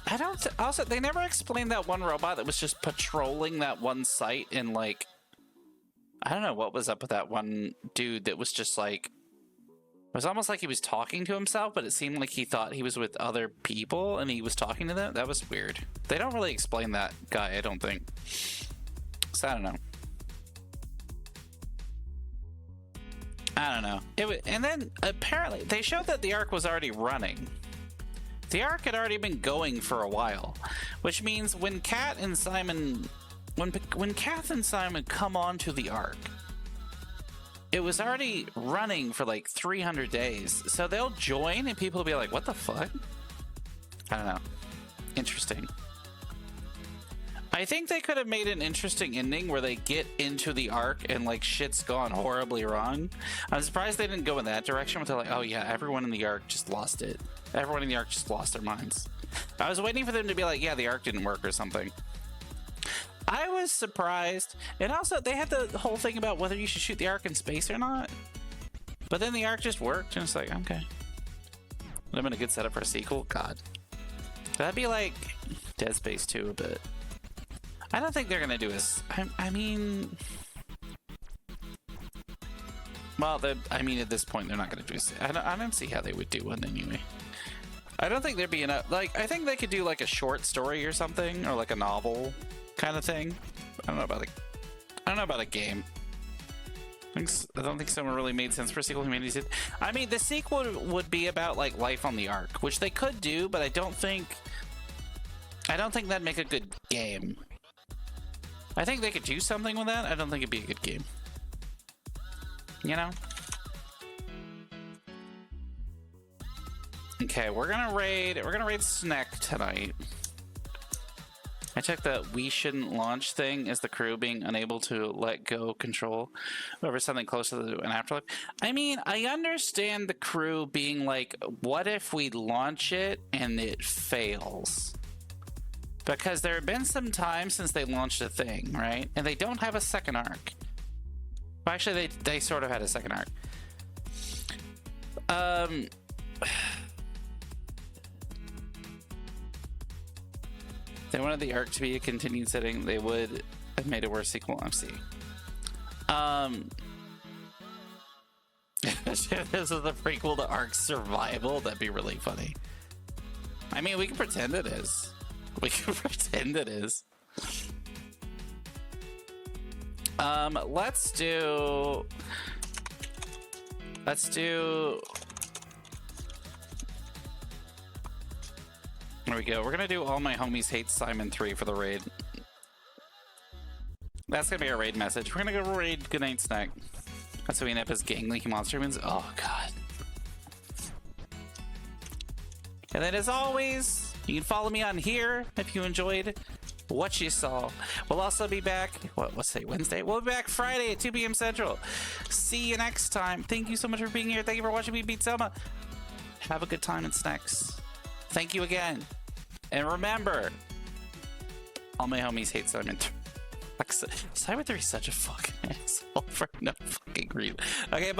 I don't. Also, they never explained that one robot that was just patrolling that one site, and like, I don't know what was up with that one dude that was just like, it was almost like he was talking to himself, but it seemed like he thought he was with other people and he was talking to them. That was weird. They don't really explain that guy, I don't think. So I don't know. I don't know. And then apparently they showed that the Ark was already running. The Ark had already been going for a while, which means when Kat and Simon, when Kath and Simon come onto the Ark, it was already running for like 300 days. So they'll join and people will be like, what the fuck? I don't know. Interesting. I think they could have made an interesting ending where they get into the Ark and like shit's gone horribly wrong. I'm surprised they didn't go in that direction, but they're like, oh yeah, everyone in the Ark just lost it. Everyone in the Ark just lost their minds. I was waiting for them to be like, yeah, the Ark didn't work or something. I was surprised. And also, they had the whole thing about whether you should shoot the Ark in space or not. But then the Ark just worked, and it's like, okay. Would have been a good setup for a sequel? God. That'd be like Dead Space 2 a bit. I don't think they're going to do this. I mean... Well, I mean, at this point, they're not going to do this. I don't see how they would do one anyway. I don't think there'd be enough... Like, I think they could do like a short story or something, or like a novel kind of thing. I don't know about a game. I don't think someone really made sense for a sequel. Humanity did. I mean, the sequel would be about like life on the Ark, which they could do, but I don't think that'd make a good game. I think they could do something with that. I don't think it'd be a good game. You know? Okay, we're gonna raid Sneck tonight. I checked that we shouldn't launch thing is the crew being unable to let go control over something close to an afterlife. I mean, I understand the crew being like, what if we launch it and it fails? Because there have been some time since they launched a thing, right? And they don't have a second arc. Well, actually, they sort of had a second arc. They wanted the arc to be a continued setting. They would have made a worse sequel. I'm seeing. This is a prequel to Ark Survival. That'd be really funny. I mean, we can pretend it is. We can pretend it is. Let's do. There we go. We're gonna do All My Homies Hate Simon 3 for the raid. That's gonna be our raid message. We're gonna go raid Goodnight Snack. That's what we end up as Gang Leaky Monster Humans. Oh god. And then as always, you can follow me on here if you enjoyed what you saw. We'll also be back, what's today, Wednesday? We'll be back Friday at 2 p.m. Central. See you next time. Thank you so much for being here. Thank you for watching me beat SOMA. Have a good time in snacks. Thank you again. And remember, all my homies hate Simon 3. Simon 3 is such a fucking asshole for no fucking reason. Okay, bye.